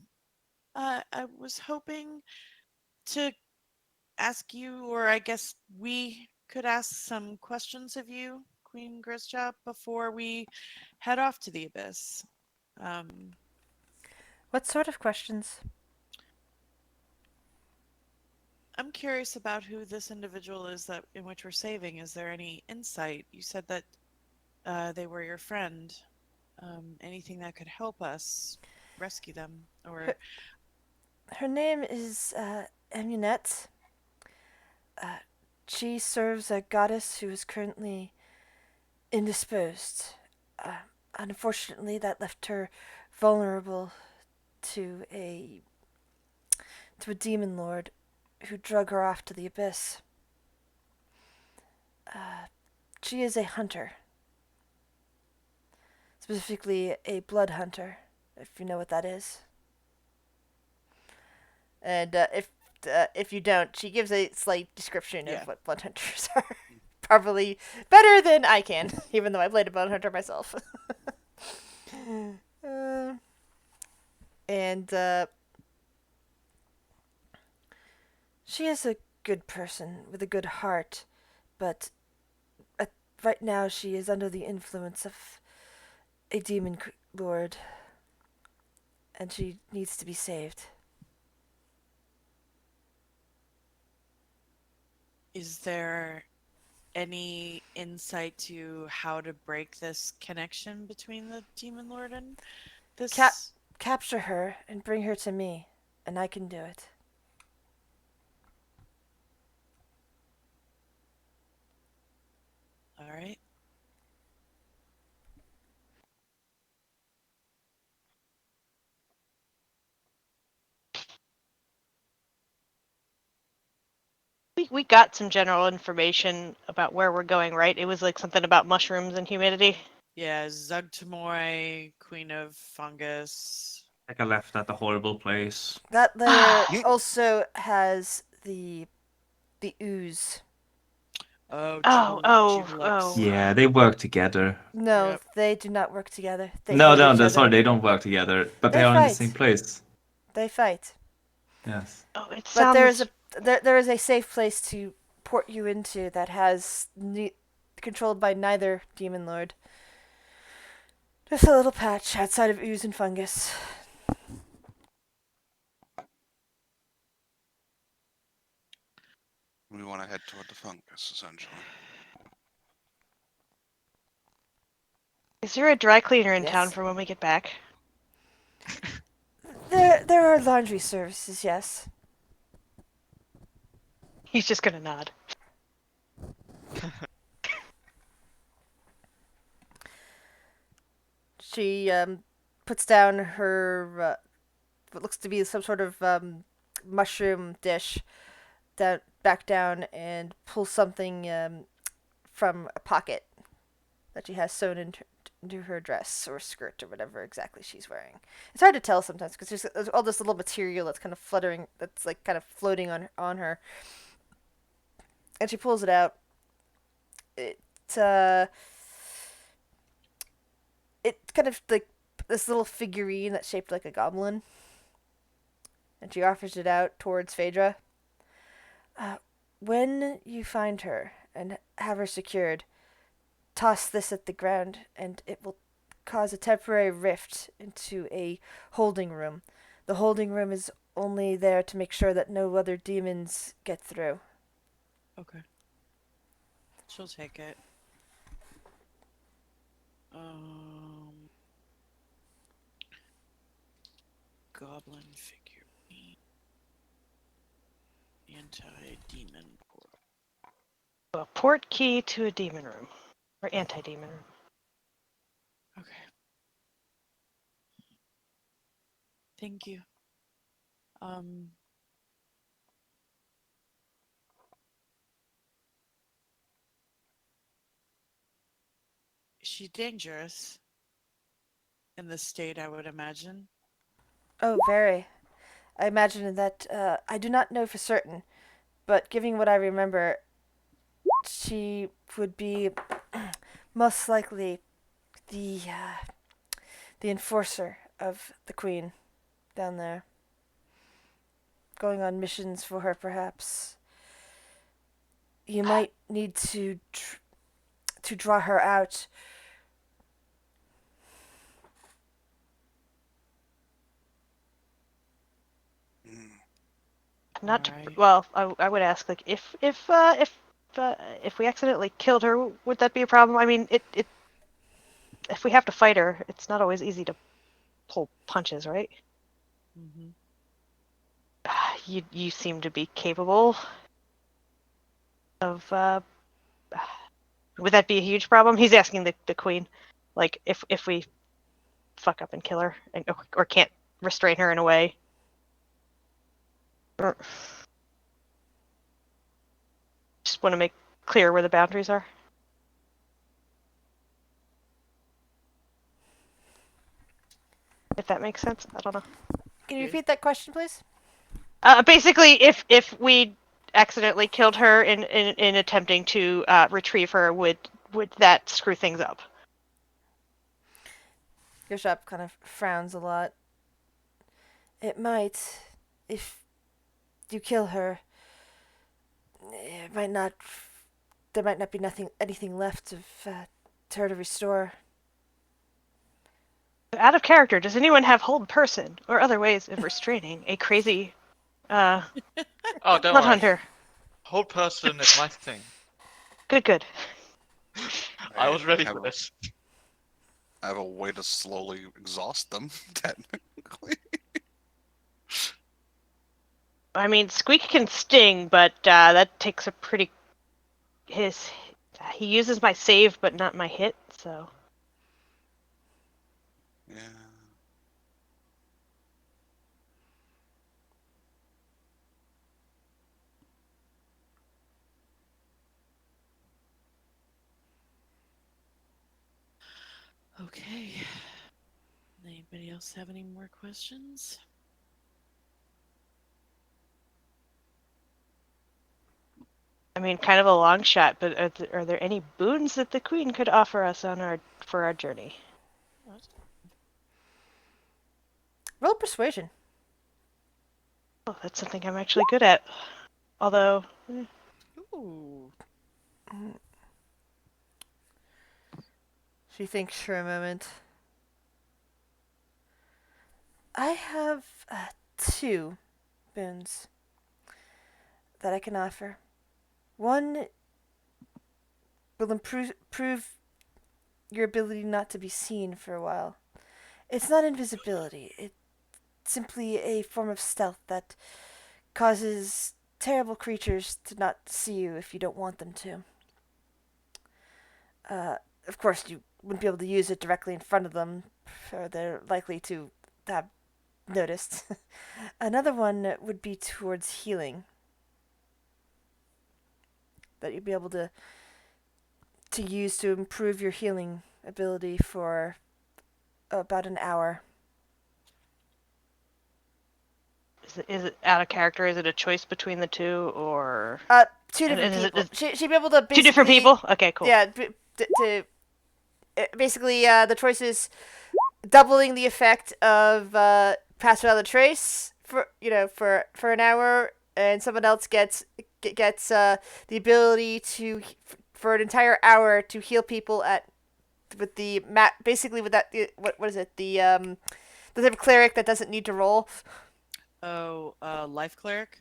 I was hoping to ask you, or I guess we could ask some questions of you, Queen Grisjob, before we head off to the abyss. Um, What sort of questions? I'm curious about who this individual is that in which we're saving. Is there any insight? You said that they were your friend. Anything that could help us rescue them, or Her name is Emunette. She serves a goddess who is currently indisposed. Uh, Unfortunately, that left her vulnerable to a demon lord who drug her off to the abyss. She is a hunter, specifically a blood hunter, if you know what that is. And if if you don't, she gives a slight description Yeah. of what blood hunters are. Probably better than I can, even though I played a blood hunter myself. uh, and she is a good person with a good heart, but right now she is under the influence of a demon lord, and she needs to be saved. Is there any insight to how to break this connection between the demon lord and this? Capture her and bring her to me, and I can do it. All right. We got some general information about where we're going, right? It was like something about mushrooms and humidity. Yeah, Zugtamoy, Queen of Fungus. Like I left at a horrible place. That letter also has the ooze. Oh, Oh. Yeah, they work together. No, Yep. they do not work together. They No, hate no, each other. sorry, they don't work together, but they They are in the fight. same place. They fight. Yes. Oh, it But sounds. there is a safe place to port you into that has controlled by neither demon lord. Just a little patch outside of ooze and fungus. We want to head toward the fungus, essentially. Is there a dry cleaner in town Yes. for when we get back? There are laundry services, yes. He's just gonna nod. She puts down her what looks to be some sort of mushroom dish back down and pulls something from a pocket that she has sewn into her dress or skirt or whatever exactly she's wearing. It's hard to tell sometimes because there's all this little material that's kind of fluttering, that's like kind of floating on her. And she pulls it out. It it's kind of like this little figurine that's shaped like a goblin. And she offers it out towards Phaedra. When you find her and have her secured, toss this at the ground, and it will cause a temporary rift into a holding room. The holding room is only there to make sure that no other demons get through. Okay. She'll take it. Goblin figurine. Anti-demon portal. A port key to a demon room. Or anti-demon room. Okay. Thank you. Is she dangerous? In this state, I would imagine. Oh, very. I imagine that I do not know for certain, but given what I remember, she would be most likely the enforcer of the queen down there. Going on missions for her, perhaps. You might need to draw her out. Not Alright. to, well, I would ask like if we accidentally killed her, would that be a problem? I mean, it if we have to fight her, it's not always easy to pull punches, right? Mm-hmm. You seem to be capable of. Would that be a huge problem? He's asking the queen, like if we fuck up and kill her, or can't restrain her in a way. Just want to make clear where the boundaries are. If that makes sense, I don't know. Can you repeat that question, please? Basically, if we accidentally killed her in attempting to retrieve her, would that screw things up? Bishop kind of frowns a lot. It might, if you kill her. It might not. There might not be anything left of her to restore. Out of character, does anyone have hold person or other ways of restraining a crazy Oh, don't blood worry. hunter? Hold person is my thing. Good. I was ready have for a- this. I have a way to slowly exhaust them, technically. I mean, Squeak can sting, but that takes a pretty. He uses my save, but not my hit. So Yeah. Okay. Anybody else have any more questions? I mean, kind of a long shot. But are there any boons that the Queen could offer us for our journey? Roll persuasion. Oh, that's something I'm actually good at. Although, Ooh. She thinks for a moment. I have 2 boons that I can offer. One will improve your ability not to be seen for a while. It's not invisibility. It's simply a form of stealth that causes terrible creatures to not see you if you don't want them to. Of course, you wouldn't be able to use it directly in front of them, or they're likely to have noticed. Another one would be towards healing. That you'd be able to use to improve your healing ability for about an hour. is it out of character? Is it a choice between the two, or 2 different is it- people. She'd be able to basically... 2 different people? Okay, cool. Yeah, basically, the choice is doubling the effect of pass without a trace for an hour, and someone else gets the ability to for an entire hour to heal people with the map, basically with that what is it, the type of cleric that doesn't need to roll. Oh, life cleric.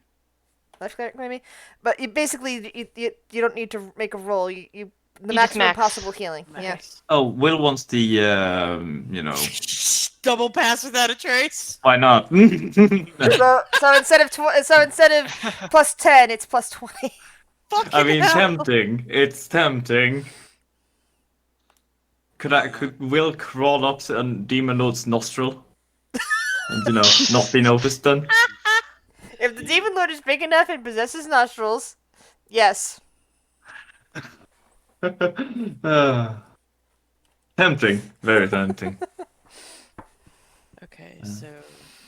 Life cleric maybe, but you basically you don't need to make a roll. The You just maximum max. possible healing. Yeah. Nice. Oh, Will wants the, Double pass without a trace. why not? So instead of plus 10, it's plus 20. Fucking I mean, hell. tempting. It's tempting. Could Will crawl up to a demon lord's nostril? And, not be noticed then? If the demon lord is big enough and possesses nostrils, yes. Tempting. Very tempting. Okay, so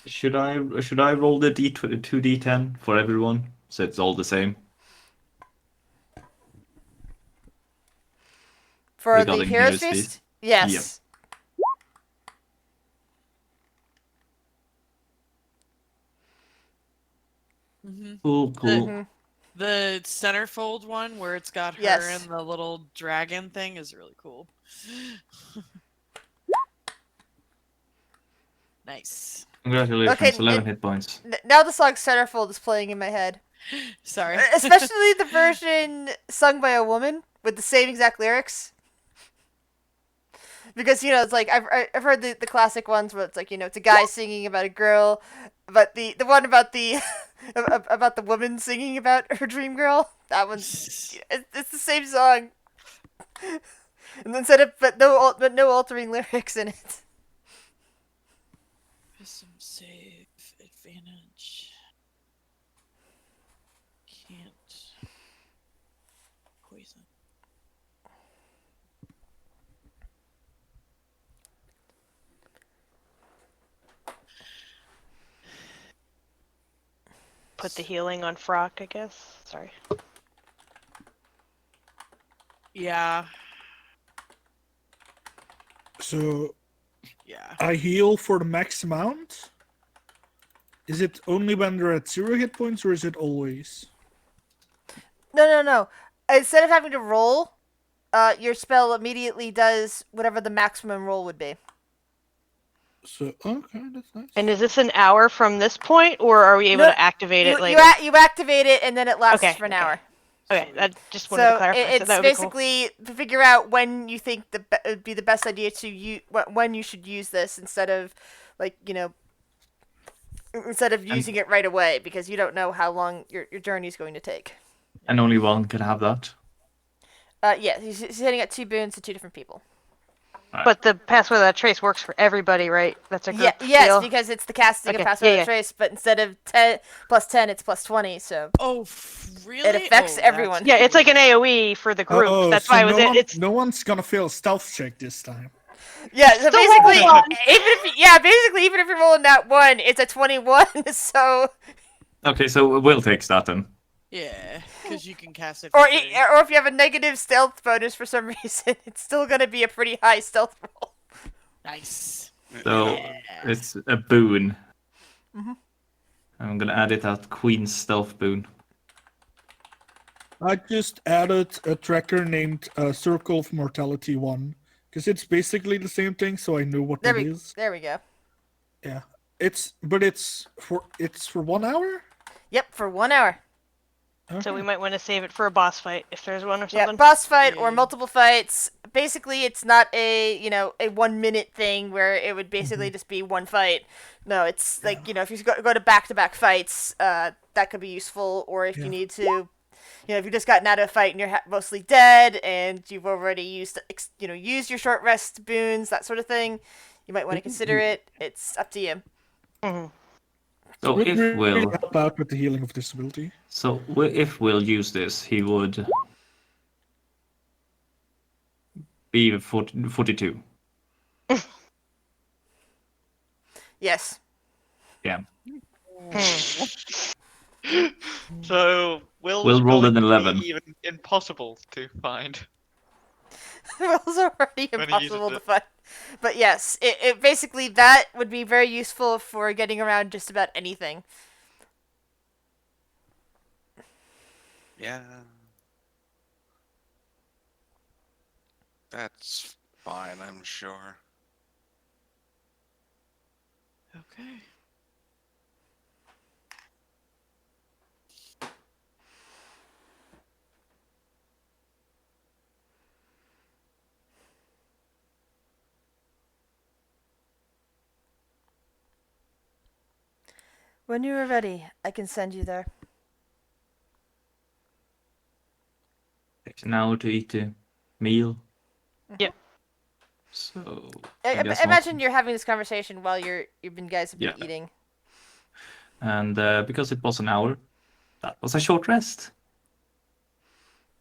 Should I roll the 2d10 for everyone? So it's all the same. For Regarding the Hero's Hero's Feast? Feast? Yes. Cool. Mhm. the centerfold one where it's got her Yes. and the little dragon thing is really cool. Nice. Congratulations, Okay, 11 hit points. Now the song Centerfold is playing in my head. Sorry. Especially the version sung by a woman with the same exact lyrics. Because, it's like, I've heard the classic ones where it's like, it's a guy singing about a girl, but the one about the about the woman singing about her dream girl, that one's, it's the same song. And instead but no altering lyrics in it. Wisdom save advantage. Can't poison. put the healing on Frock, I guess. Sorry. Yeah. So Yeah. I heal for the max amount. Is it only when they're at 0 hit points, or is it always? No. Instead of having to roll, your spell immediately does whatever the maximum roll would be. So okay, that's nice. And is this an hour from this point, or are we able No, to activate it You, later? you activate it, and then it lasts Okay, for an okay. hour. Okay, I just wanted to So clarify. So it's that would be cool. basically to figure out when you think it would be the best idea to when you should use this instead of using it right away, because you don't know how long your journey is going to take. And only one can have that. Yeah, he's hitting at 2 boons to 2 different people. But the Pass Without a Trace works for everybody, right? That's a group Yes, deal? because it's the casting Okay, of Pass yeah, Without yeah. Trace, but instead of 10 plus 10, it's plus 20. So Oh, really? it affects Oh, everyone. Yeah, it's like an AoE for the group. Oh, That's so why it was. no one's gonna fail a stealth check this time. Yeah, so Still basically, roll one. even if you're rolling that 1, it's a 21. So Okay, so Will takes that then. Yeah, because you can cast it. or For free. or if you have a negative stealth bonus for some reason, it's still gonna be a pretty high stealth roll. Nice. So Yeah. it's a boon. Mhm. I'm gonna add it at Queen's stealth boon. I just added a tracker named Circle of Mortality 1 because it's basically the same thing, so I know what There that we is. there we go. Yeah, it's for 1 hour. Yep, for 1 hour. So we Okay. might want to save it for a boss fight if there's one or Yeah, something. boss fight or Yeah. multiple fights. Basically, it's not a a 1 minute thing where it would basically just be one fight. No, it's like if you go to back fights, that could be useful. Or if Yeah. you need to, if you've just gotten out of a fight and you're mostly dead and you've already used used your short rest boons, that sort of thing, you might want to consider it. It's up to you. Mhm. So Would if really Will, help out with the healing of disability. if Will use this, he would be 42. Yes. Yeah. So Will's Will rolled going an to 11. be even impossible to find. It was already When he uses impossible to it. find. But yes, it basically that would be very useful for getting around just about anything. Yeah. That's fine, I'm sure. Okay. When you are ready, I can send you there. Takes an hour to eat a meal. Yep. So I guess imagine not. you're having this conversation while guys have been Yeah. eating. And because it was an hour, that was a short rest.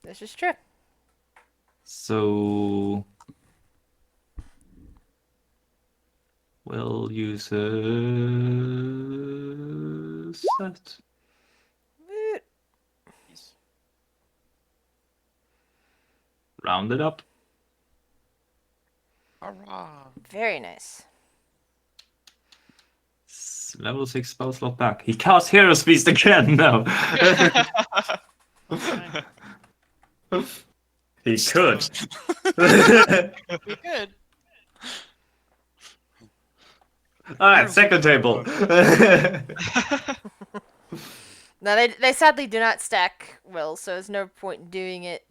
This is true. So we'll use a set. Woot. Round it up. Hurrah! Very nice. Level 6 spell slot back. He casts Hero's Feast again. No. He could. We could. Alright, second table. No, they sadly do not stack Will, so there's no point in doing it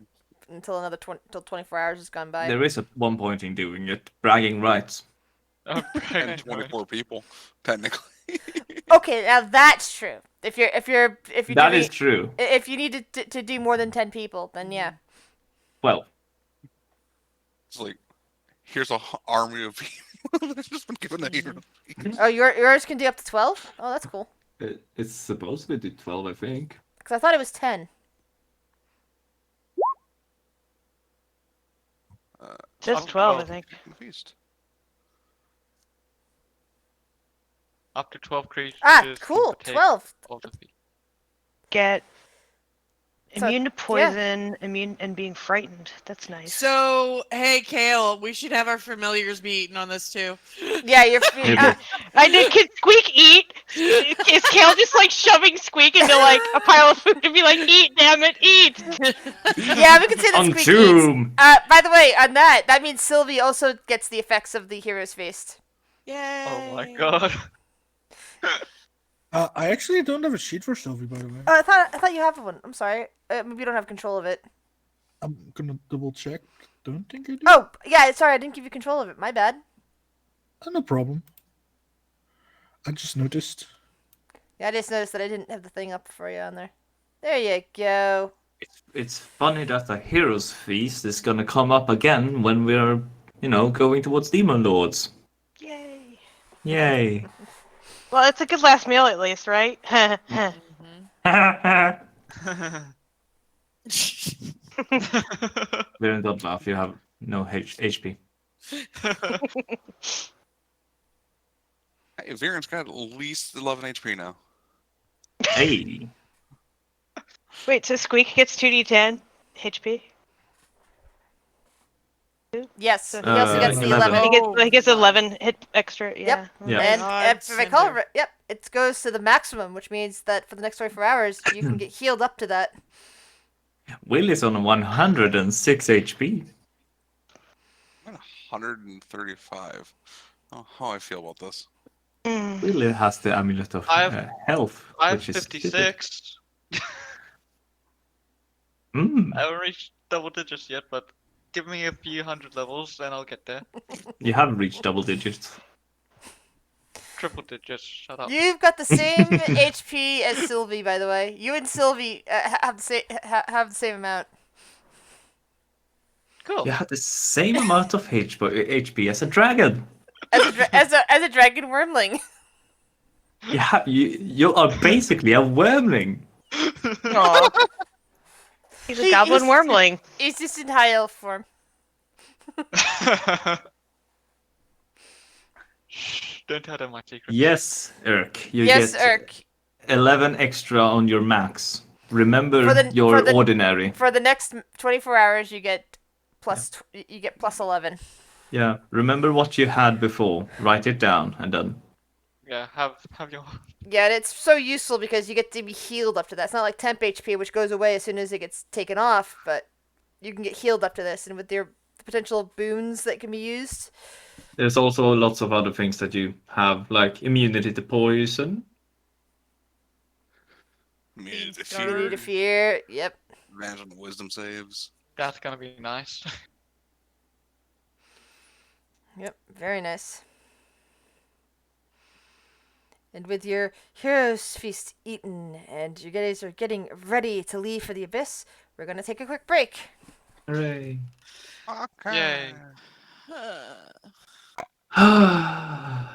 until until 24 hours has gone by. There is one point in doing it. Bragging rights. Oh, And 24 people, technically. Okay, now that's true. If you're That doing, is true. if you need to do more than 10 people, then yeah. Well, It's like, here's a army of people that's just been given a hero. Oh, yours can do up to 12? Oh, that's cool. it's supposed to be 12, I think. Because I thought it was 10. Just 12, I think. Feast. Up to 12 creatures. Ah, can cool. partake 12. of the feast. get So, immune to yeah. poison, immune and being frightened. That's nice. So, hey, Kale, we should have our familiars be eaten on this too. Yeah, you're. Maybe. I did. Can Squeak eat? Is Kale just like shoving Squeak into like a pile of food and be like, "Eat, damn it, eat"? Yeah, we can say that Squeak eats. Consume. By the way, on that means Sylvie also gets the effects of the hero's feast. Yay! Oh my god. I actually don't have a sheet for Sylvie, by the way. Oh, I thought you have one. I'm sorry. Maybe you don't have control of it. I'm gonna double check. Don't think I do. Oh, yeah. Sorry, I didn't give you control of it. My bad. No problem. I just noticed. Yeah, I just noticed that I didn't have the thing up for you on there. There you go. It's funny that the hero's feast is gonna come up again when we're, going towards demon lords. Yay! Yay. Well, it's a good last meal at least, right? Viren, don't laugh. You have no HP. Hey, Viren's got at least 11 HP now. Hey. Wait, so Squeak gets 2d10 HP? Yes, So he also gets the 11. 11. He gets 11 hit extra. Yeah. Yeah. And God, if I recall, Cinder. yep, it goes to the maximum, which means that for the next 24 hours, you can get healed up to that. Will is on 106 HP. I'm at 135. Oh, how I feel about this. Mm. Will has the amulet of I have- health, I have which is stupid. 56. Mm. I haven't reached double digits yet, but give me a few hundred levels and I'll get there. You have reached double digits. Triple digits, shut up. You've got the same HP as Sylvie, by the way. You and Sylvie have the same amount. Cool. You have the same amount of HP as a dragon. As a dragon wormling. You are basically a wormling. Aw. He's a goblin wormling. He's just in high elf form. Shh, don't tell them my secret. Yes, Urk. You Yes, get Urk. 11 extra on your max. Remember your ordinary. For the next 24 hours, you get plus 11. Yeah, remember what you had before. Write it down and then. Yeah, have your. Yeah, and it's so useful because you get to be healed up to that. It's not like temp HP, which goes away as soon as it gets taken off, but you can get healed up to this, and with your potential boons that can be used. There's also lots of other things that you have, like immunity to poison. Immunity to Immunity to fear. fear. Yep. Advantage on wisdom saves. That's gonna be nice. Yep. Very nice. And with your hero's feast eaten, and you guys are getting ready to leave for the abyss, we're gonna take a quick break. Hooray. Okay. Ah.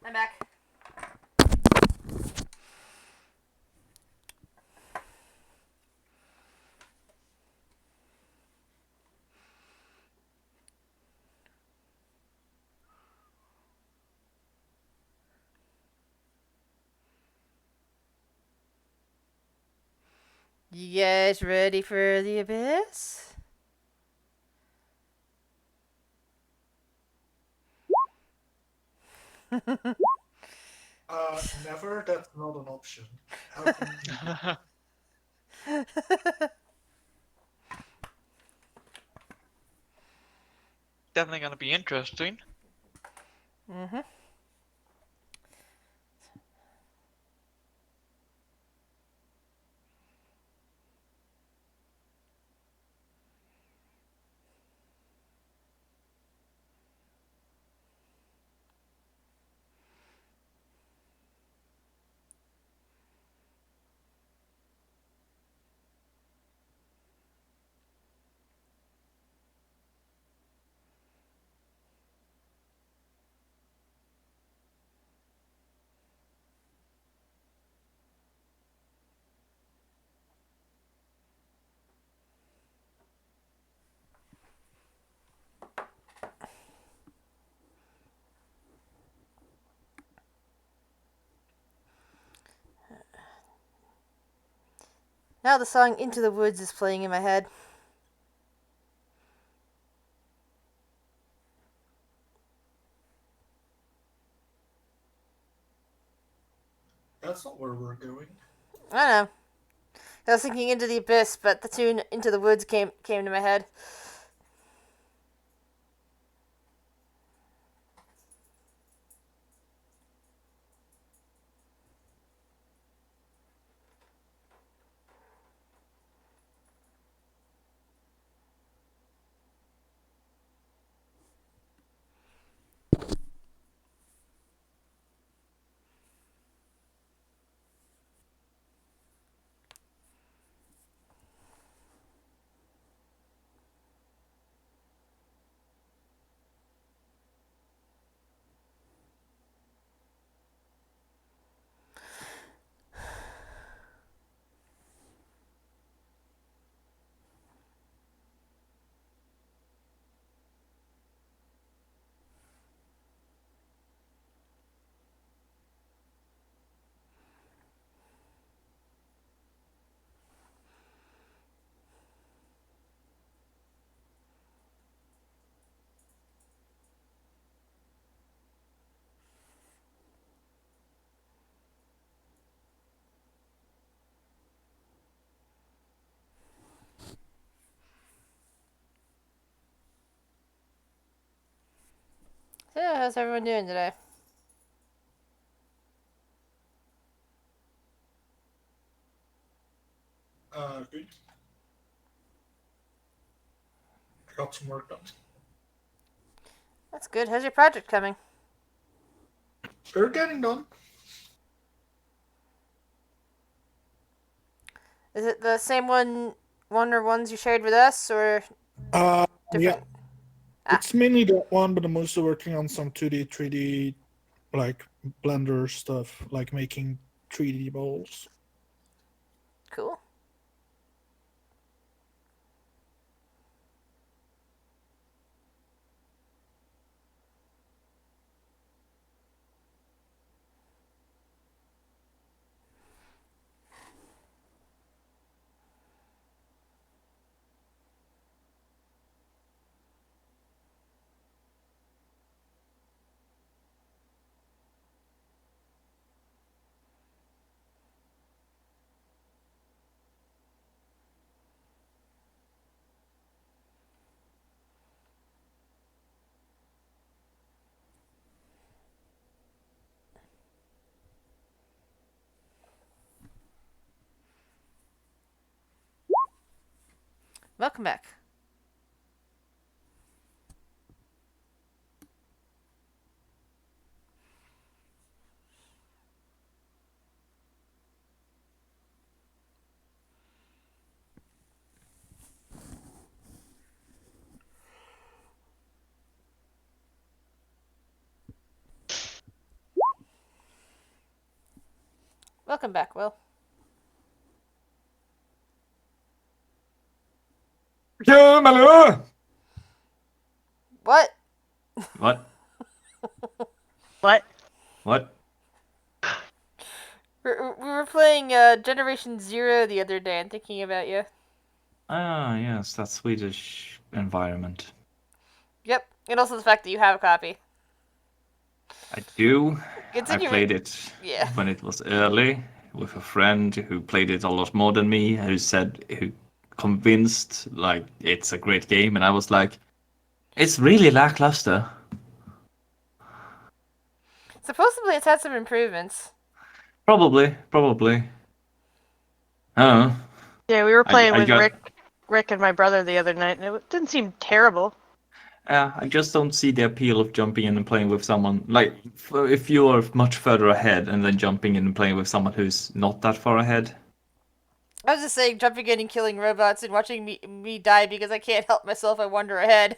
I'm back. You guys ready for the abyss? Never. That's not an option. How can you? Definitely gonna be interesting. Mm-hmm. Now the song Into the Woods is playing in my head. That's not where we're going. I don't know. I was thinking Into the Abyss, but the tune Into the Woods came to my head. So, how's everyone doing today? Good. I got some work done. That's good. How's your project coming? They're getting done. Is it the same one or ones you shared with us, or Yeah. different? Ah, It's mainly that one, but I'm also working on some 2D, 3D, like Blender stuff, like making 3D balls. cool. Welcome back. Welcome back, Will. What? What? What? What? We were playing Generation Zero the other day and thinking about you. Ah, yes, that Swedish environment. Yep, and also the fact that you have a copy. I do. It's I in your... played it Yeah. when it was early with a friend who played it a lot more than me, who convinced like it's a great game, and I was like, it's really lackluster. Supposedly it's had some improvements. Probably. I don't know. Yeah, we were playing I with got. Rick and my brother the other night, and it didn't seem terrible. I just don't see the appeal of jumping in and playing with someone like if you are much further ahead and then jumping in and playing with someone who's not that far ahead. I was just saying, jumping in and killing robots and watching me die because I can't help myself, I wander ahead.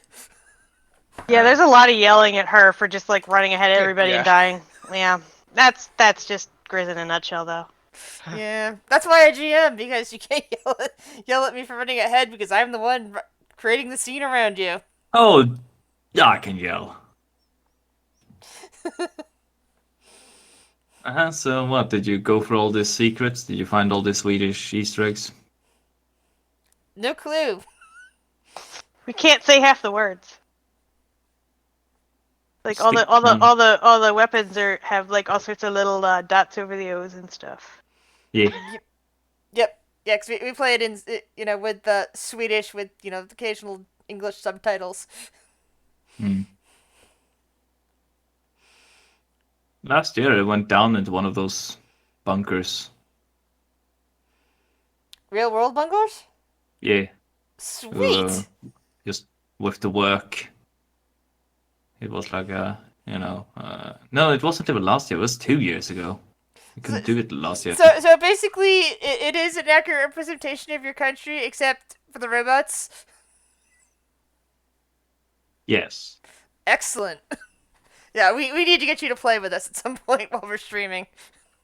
Yeah, there's a lot of yelling at her for just like running ahead of everybody Yeah. and dying. Yeah, that's just Grizz in a nutshell, though. Yeah, that's why I GM, because you can't yell at me for running ahead because I'm the one creating the scene around you. Oh, yeah, I can yell. So what? Did you go for all these secrets? Did you find all these Swedish Easter eggs? No clue. We can't say half the words. Like all Stick- the weapons have like all sorts of little dots over the O's and stuff. Yeah. Yep. Yeah, because we play it in, with the Swedish with, occasional English subtitles. Hmm. Last year, I went down into one of those bunkers. Real world bunglers? Yeah. Sweet! Just with the work. It was like no, it wasn't even last year. It was 2 years ago. I couldn't do it last year. So basically, it is an accurate representation of your country, except for the robots. Yes. Excellent. Yeah, we need to get you to play with us at some point while we're streaming.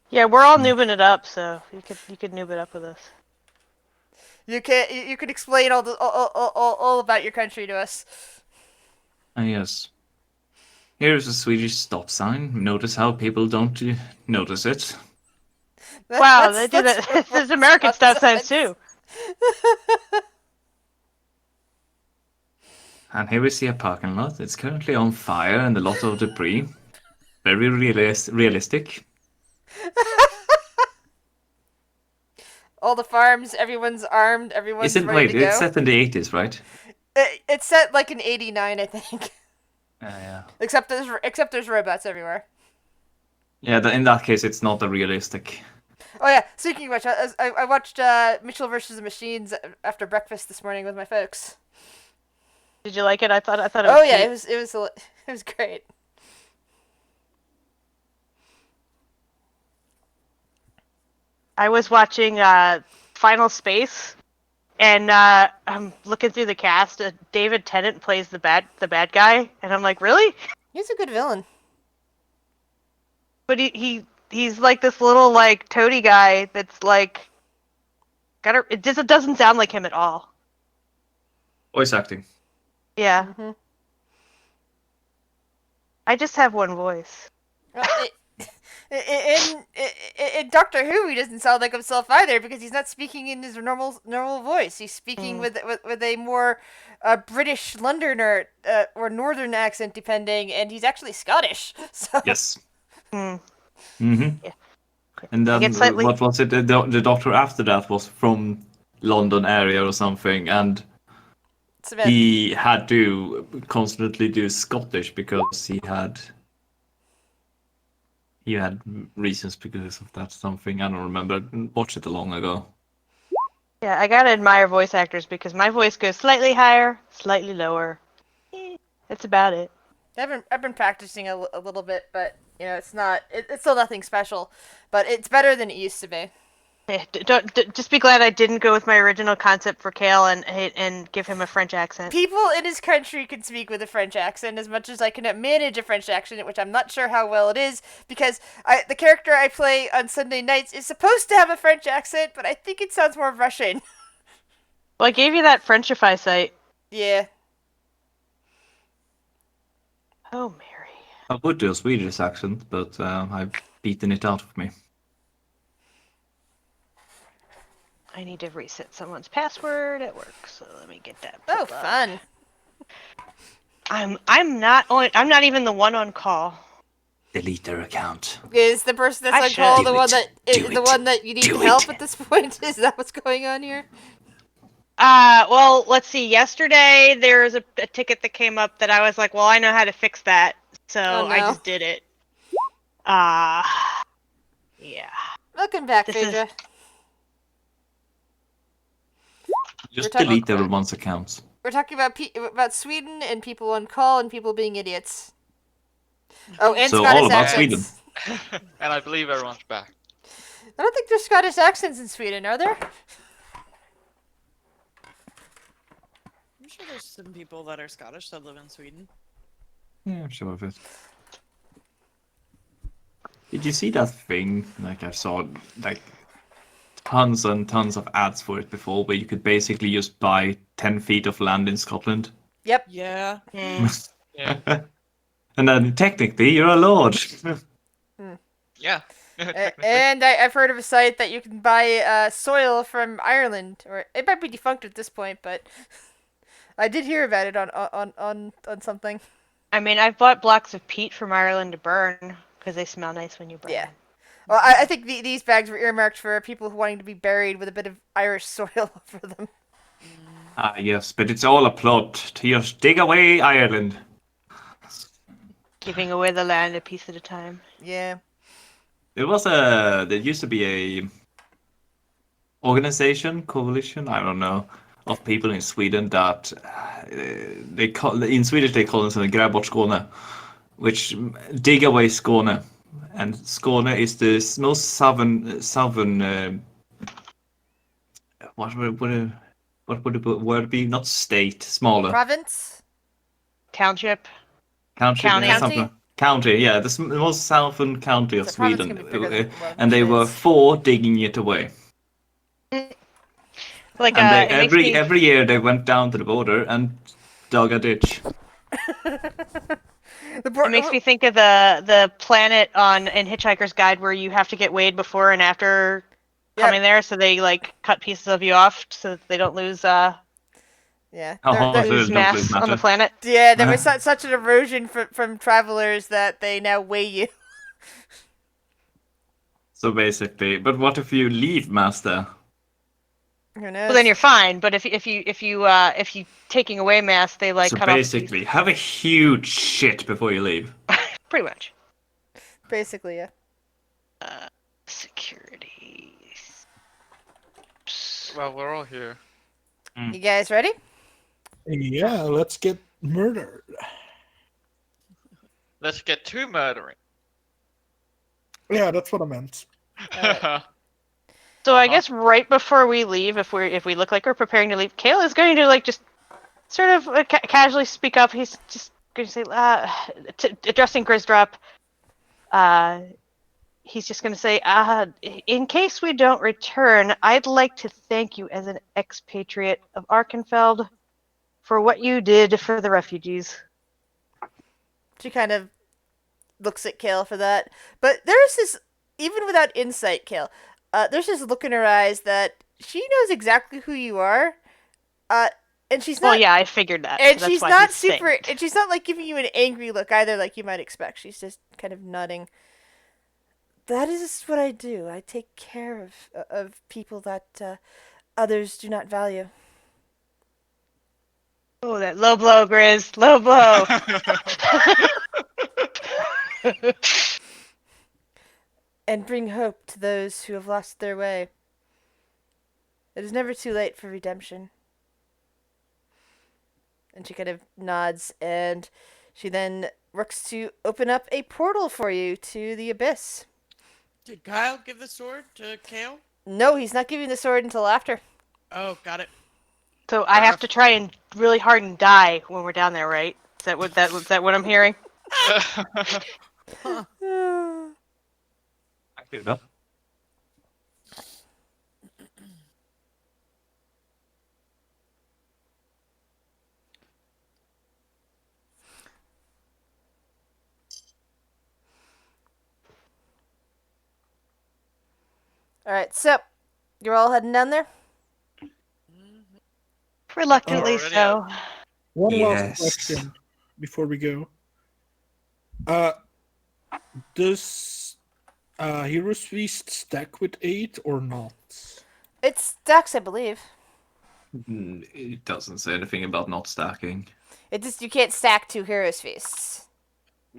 Yeah, we're all noobing it up, so you could noob it up with us. You could explain all about your country to us. Yes. Here's a Swedish stop sign. Notice how people don't notice it. Wow, they do that. There's American stop signs too. And here we see a parking lot. It's currently on fire and a lot of debris. Very realistic. All the farms, everyone's armed, everyone's ready to go. It's set in the 80s, right? It's set like in '89, I think. Yeah. Except there's robots everywhere. Yeah, in that case, it's not a realistic. Oh yeah, speaking of which, I watched Mitchell versus the Machines after breakfast this morning with my folks. Did you like it? I thought it was. Oh yeah, cute. it was great. I was watching Final Space, and I'm looking through the cast. David Tennant plays the bad guy, and I'm like, really? He's a good villain. But he's like this little like toady guy that's like it just doesn't sound like him at all. Voice acting. Yeah. Mm-hmm. I just have one voice. In Doctor Who, he doesn't sound like himself either because he's not speaking in his normal voice. He's speaking with a more British Londoner or Northern accent, depending, and he's actually Scottish. So. Yes. Yeah. And then what was it? The doctor after that was from London area or something, and Smith. he had to constantly do Scottish because he had reasons because of that something. I don't remember. Watched it long ago. Yeah, I gotta admire voice actors because my voice goes slightly higher, slightly lower. That's about it. I've been practicing a little bit, but it's not. It's still nothing special, but it's better than it used to be. Just be glad I didn't go with my original concept for Kale and give him a French accent. People in his country can speak with a French accent as much as I can manage a French accent, which I'm not sure how well it is, because the character I play on Sunday nights is supposed to have a French accent, but I think it sounds more Russian. Well, I gave you that Frenchify site. Yeah. Oh, Mary. I would do a Swedish accent, but I've beaten it out of me. I need to reset someone's password at work, so let me get that. Oh, pulled up. fun. I'm not even the one on call. Delete their account. Is the person that's I on should. call Do it. one that you need Do help it. at this point? Is that what's going on here? Well, let's see. Yesterday there was a ticket that came up that I was like, well, I know how to fix that, so Oh, no. I just did it. Yeah. Welcome back, This is- Phaedra. Just talking- delete everyone's accounts. We're talking about Sweden and people on call and people being idiots. Oh, and So Scottish all about accents. And I believe everyone's back. I don't think there's Scottish accents in Sweden, are there? I'm sure there's some people that are Scottish that live in Sweden. Yeah, I'm sure of it. Did you see that thing? Like I saw like tons and tons of ads for it before, where you could basically just buy 10 feet of land in Scotland. Yep. Yeah. Yeah. And then technically you're a lord. Yeah. Technically. And I've heard of a site that you can buy soil from Ireland, or it might be defunct at this point, but I did hear about it on something. I mean, I've bought blocks of peat from Ireland to burn because they smell nice when you burn. Yeah. them. Well, I think these bags were earmarked for people who wanting to be buried with a bit of Irish soil over them. Ah, yes, but it's all a plot to just dig away Ireland. Giving away the land a piece at a time. Yeah. There used to be a organization, coalition, I don't know, of people in Sweden that in Swedish they call themselves Gräv bort Skåne, which dig away Skåne. And Skåne is the most southern what would the word be? Not state, smaller. Province? Township. Country, County. yeah, something. County, yeah, the most southern county of So province Sweden, can be bigger than one and they were is. for digging it away. Like And they, it makes me- every year they went down to the border and dug a ditch. It makes me think of the planet in Hitchhiker's Guide where you have to get weighed before and after coming there, so they like cut pieces of you off so that they don't lose Yeah. Oh, lose don't mass lose on the matter. planet. Yeah, there was such an erosion from travelers that they now weigh you. So basically, but what if you leave master? Who knows? Well, then you're fine. But if you taking away mass, they like So cut off. basically, have a huge shit before you leave. Pretty much. Basically, yeah. Security. Well, we're all here. You guys ready? Yeah, let's get murdered. Let's get to murdering. Yeah, that's what I meant. So I guess right before we leave, if we look like we're preparing to leave, Kale is going to like just sort of casually speak up. He's just going to say, addressing Grizdrop. He's just going to say, in case we don't return, I'd like to thank you as an expatriate of Arkenfeld for what you did for the refugees. She kind of looks at Kale for that. But there's this, even without insight, Kale, there's this look in her eyes that she knows exactly who you are. And she's not. Well, yeah, I figured that. And so that's she's why not he's super. saying it. And she's not like giving you an angry look either, like you might expect. She's just kind of nodding. That is what I do. I take care of people that others do not value. Oh, that low blow, Grizz. Low blow. And bring hope to those who have lost their way. It is never too late for redemption. And she kind of nods, and she then works to open up a portal for you to the abyss. Did Kyle give the sword to Kale? No, he's not giving the sword until after. Oh, got it. So I Fair have enough. to try and really hard and die when we're down there, right? Is that what I'm hearing? Huh. I do that. All right, so you're all heading down there. Mhm. Reluctantly already so. One last Yes. question before we go. Does Heroes Feast stack with 8 or not? It's stacks, I believe. It doesn't say anything about not stacking. It just you can't stack 2 heroes feasts.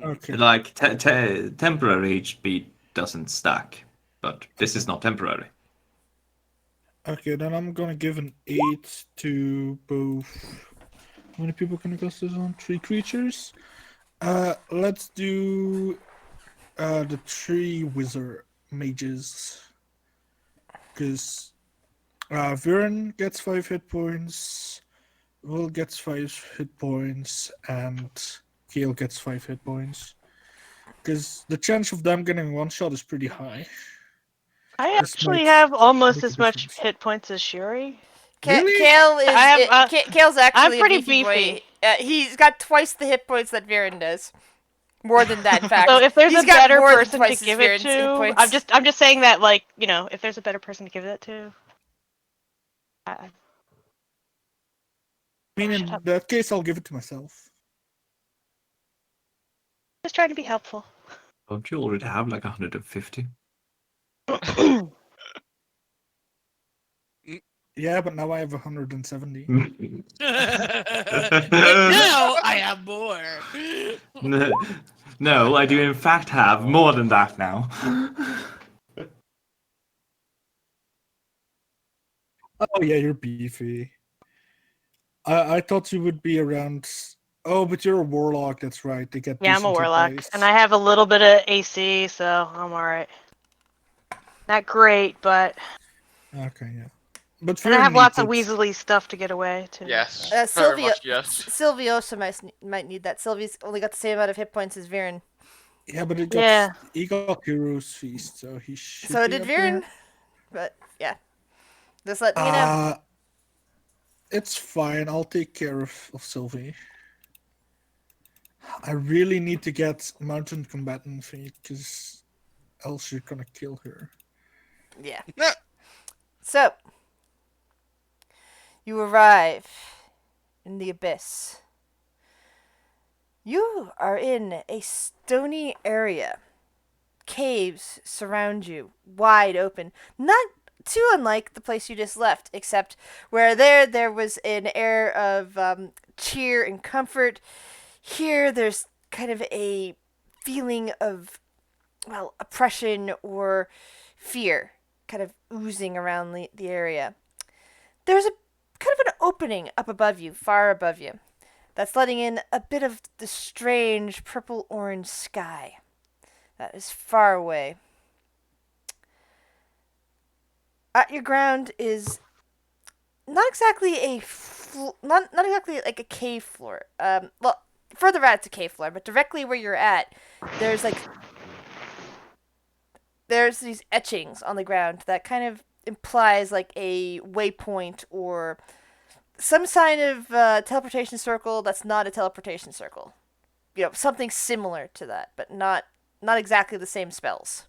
Okay. Like temporary HP doesn't stack, but this is not temporary. Okay, then I'm gonna give an 8 to both. How many people can I cast this on? 3 creatures. Let's do the 3 wizard mages. Because Viren gets 5 hit points, Will gets 5 hit points, and Kale gets 5 hit points. Because the chance of them getting one shot is pretty high. I This actually might have almost make a as much difference. hit points as Shuri. Really? Kale is I have, Kale's actually I'm pretty a beefy boy. beefy. He's got twice the hit points that Viren does. More than that, in fact. So if there's He's a got better more than person to twice his give it Viren's hit to, points. I'm just saying that, like, you know, if there's a better person to give that to, I, I mean, shut in up. that case, I'll give it to myself. Just trying to be helpful. Don't you already have like 150? Yeah, but now I have 170. But now I have more. No, I do in fact have more than that now. Oh yeah, you're beefy. I thought you would be around. Oh, but you're a warlock. That's right. They get Yeah, I'm a decent hit warlock, dice. and I have a little bit of AC, so I'm alright. Not great, but Okay, yeah. But and I Viren have lots needs of it. Weasley stuff to get away too. Yes, so. very Sylvia, much yes. Sylviosa might need that. Sylvia's only got the same amount of hit points as Viren. Yeah, but Yeah. he got Heroes Feast, so he should So be did up Viren. there. But yeah, just letting you know. It's fine. I'll take care of Sylvie. I really need to get Mountain Combatant feat, because else you're gonna kill her. Yeah. Yeah. So you arrive in the abyss. You are in a stony area. Caves surround you, wide open. Not too unlike the place you just left, except where there was an air of cheer and comfort. Here, there's kind of a feeling of, well, oppression or fear kind of oozing around the area. There's a kind of an opening up above you, far above you, that's letting in a bit of the strange purple orange sky that is far away. At your ground is not exactly not exactly like a cave floor. Well, further out it's a cave floor, but directly where you're at, there's these etchings on the ground that kind of implies like a waypoint or some sign of teleportation circle that's not a teleportation circle. You know, something similar to that, but not exactly the same spells.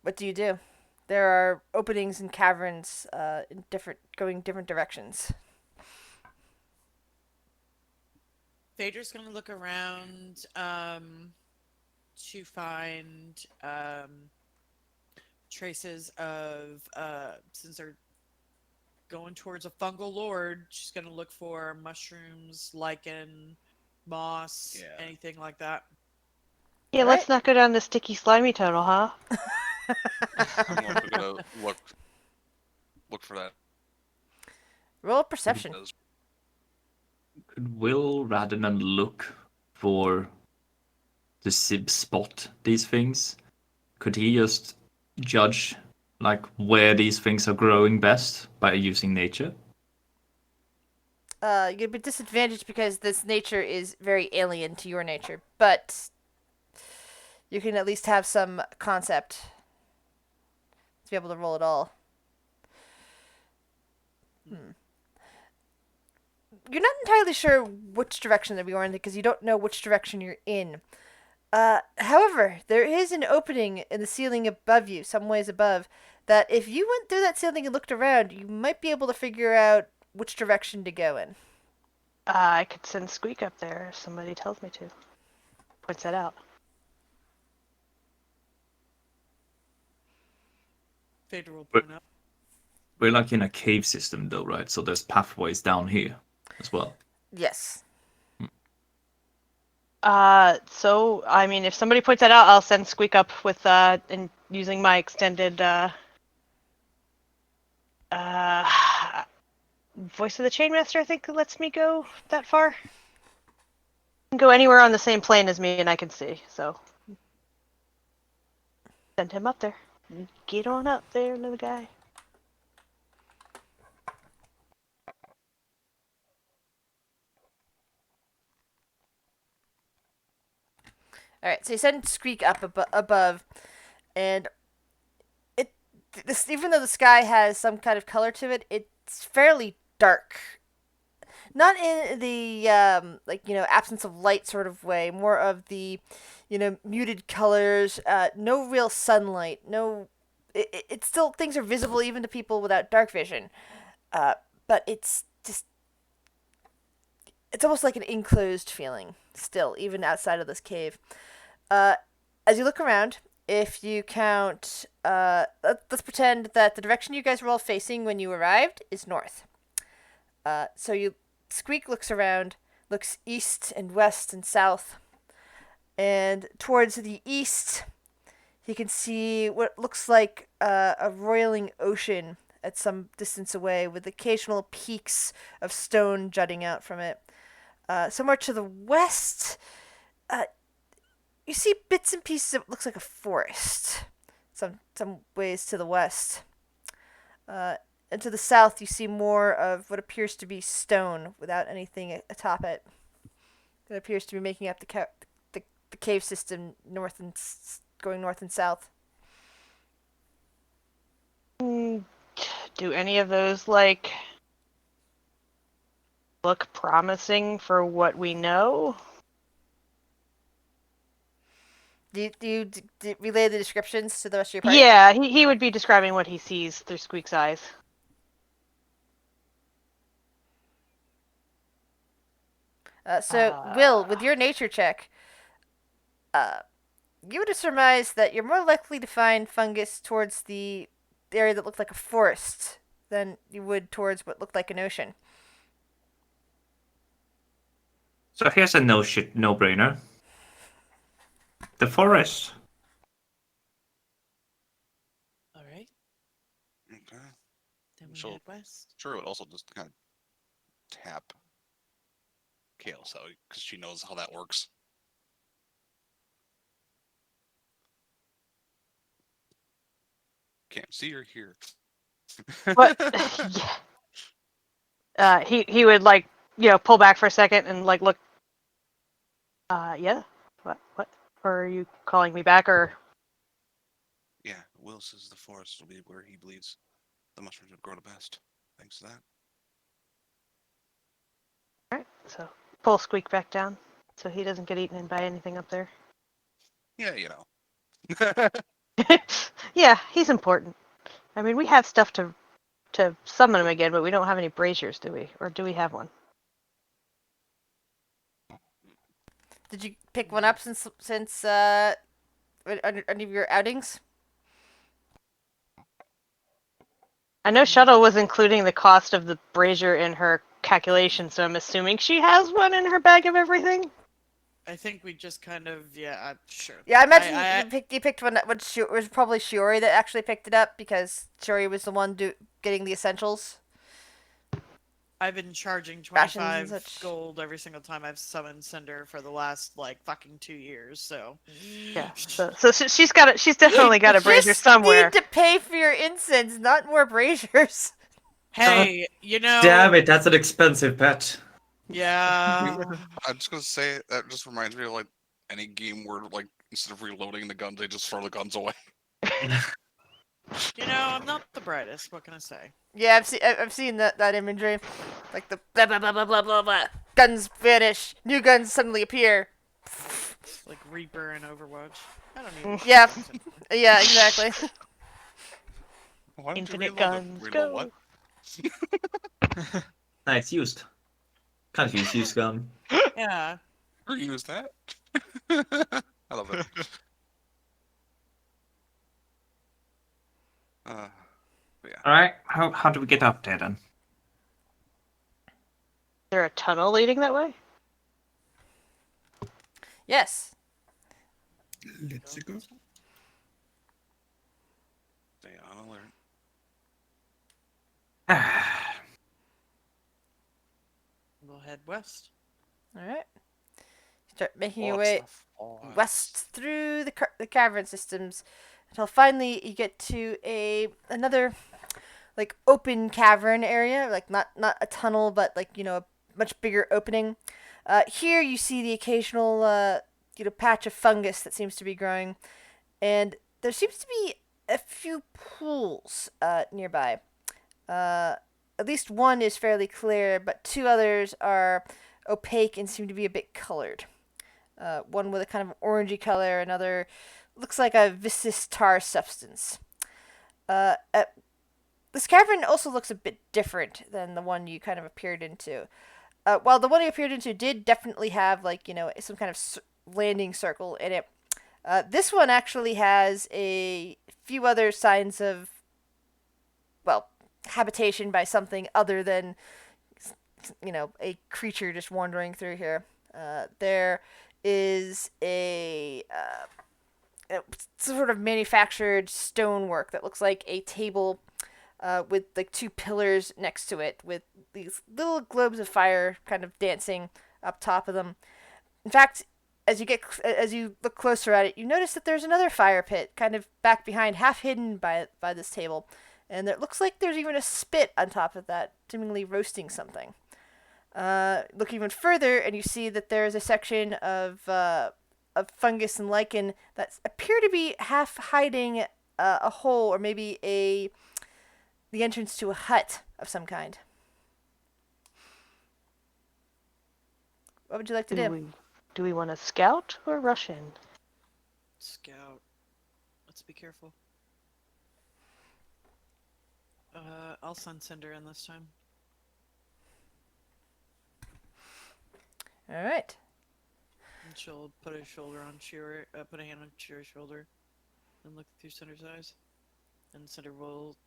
What do you do? There are openings and caverns in going different directions. Phaedra's gonna look around to find traces of since they're going towards a fungal lord, she's gonna look for mushrooms, lichen, moss, Yeah. anything like that. Yeah, Right. let's not go down the sticky slimy tunnel, huh? I'm also gonna look for that. Roll perception. Could Will, rather than look for to spot these things? Could he just judge like where these things are growing best by using nature? You'd be disadvantaged because this nature is very alien to your nature, but you can at least have some concept to be able to roll it all. You're not entirely sure which direction that we are in because you don't know which direction you're in. However, there is an opening in the ceiling above you, some ways above, that if you went through that ceiling and looked around, you might be able to figure out which direction to go in. I could send Squeak up there if somebody tells me to. Points that out. Phaedra will But- point out. We're like in a cave system though, right? So there's pathways down here as well. Yes. So I mean, if somebody points that out, I'll send Squeak up with and using my extended voice of the Chainmaster. I think lets me go that far. Can go anywhere on the same plane as me, and I can see. So send him up there. Get on up there, little guy. All right. So you send Squeak up above, and even though the sky has some kind of color to it, it's fairly dark. Not in the absence of light sort of way, more of the muted colors, no real sunlight, it's still, things are visible even to people without dark vision, but it's almost like an enclosed feeling still, even outside of this cave. As you look around, if you count, let's pretend that the direction you guys were all facing when you arrived is north. So Squeak looks around, looks east and west and south, and towards the east, he can see what looks like a roiling ocean at some distance away, with occasional peaks of stone jutting out from it. Somewhere to the west, you see bits and pieces of what looks like a forest. Some ways to the west. And to the south, you see more of what appears to be stone without anything atop it. It appears to be making up the cave system going north and south. Do any of those look promising for what we know? Do you relay the descriptions to the rest of your party? Yeah, he would be describing what he sees through Squeak's eyes. Will, with your nature check, you would have surmised that you're more likely to find fungus towards the area that looked like a forest than you would towards what looked like an ocean. So here's a no-brainer. The forest. All right, Okay. then we So- head west. Sure, it would also just kind of tap Kale, so because she knows how that works. Can't see or hear. What? Yeah. He would pull back for a second and look. Yeah. What? Or are you calling me back or? Yeah, Will says the forest will be where he believes the mushrooms would grow the best. Thanks to that. Alright, so pull Squeak back down so he doesn't get eaten by anything up there. Yeah, you know. Yeah, he's important. I mean, we have stuff to summon him again, but we don't have any braziers, do we? Or do we have one? Did you pick one up since any of your outings? I know Shuttle was including the cost of the brazier in her calculation, so I'm assuming she has one in her bag of everything. I think we just kind of, sure. Yeah, I imagine I- you picked one that was probably Shiori that actually picked it up because Shiori was the one getting the essentials. I've been charging Rations and 25 such. gold every single time I've summoned Cinder for the last like fucking 2 years. So Yeah. So she's got it. She's definitely got a brazier Just somewhere. need to pay for your incense, not more braziers. hey, you know, Damn it, that's an expensive pet. yeah. I'm just gonna say that just reminds me of like any game where like instead of reloading the guns, they just throw the guns away. You know, I'm not the brightest. What can I say? Yeah, I've seen that imagery, like the blah blah blah blah blah blah blah. Guns vanish, new guns suddenly appear. It's like Reaper and Overwatch. I don't even. Yeah, yeah, exactly. Why don't Infinite you reload guns, reload go. what? Nah, it's used. Can't use used gun. Yeah. Reuse that. I love it. But yeah. Alright, how do we get up there then? Is there a tunnel leading that way? Yes. Let's go. Stay on alert. We'll head west. All right. Start making your What's way the forest? west through the cavern systems until finally you get to another like open cavern area, like not a tunnel, but like a much bigger opening. Here you see the occasional patch of fungus that seems to be growing, and there seems to be a few pools nearby. At least one is fairly clear, but two others are opaque and seem to be a bit colored. One with a kind of orangey color, another looks like a viscous tar substance. This cavern also looks a bit different than the one you kind of appeared into. While the one you appeared into did definitely have some kind of landing circle in it, this one actually has a few other signs of, well, habitation by something other than a creature just wandering through here. There is a sort of manufactured stonework that looks like a table with like two pillars next to it with these little globes of fire kind of dancing up top of them. In fact, as you look closer at it, you notice that there's another fire pit kind of back behind, half hidden by this table. And it looks like there's even a spit on top of that, seemingly roasting something. Look even further, and you see that there's a section of fungus and lichen that appear to be half hiding a hole, or maybe the entrance to a hut of some kind. What would you like to do? Do we want to scout or rush in? Scout. Let's be careful. I'll send Cinder in this time. All right. And she'll put a shoulder on Shira, put a hand on Shira's shoulder, and look through Cinder's eyes. And Cinder will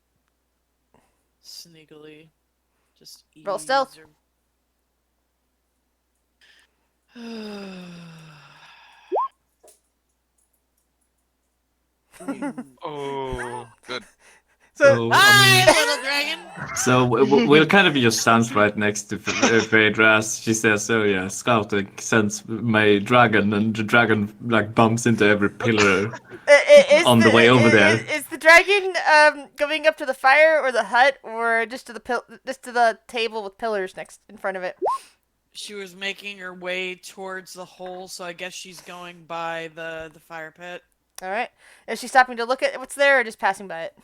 sneakily just Roll stealth. Oh. Good. So, Hi, little dragon! So we'll kind of just stand right next to Phaedra. She says, "Oh yeah, scouting sends my dragon," and the dragon like bumps into every pillar on the way over there. Is the dragon going up to the fire or the hut, or just to the table with pillars next in front of it? She was making her way towards the hole, so I guess she's going by the fire pit. All right. Is she stopping to look at what's there, or just passing by it?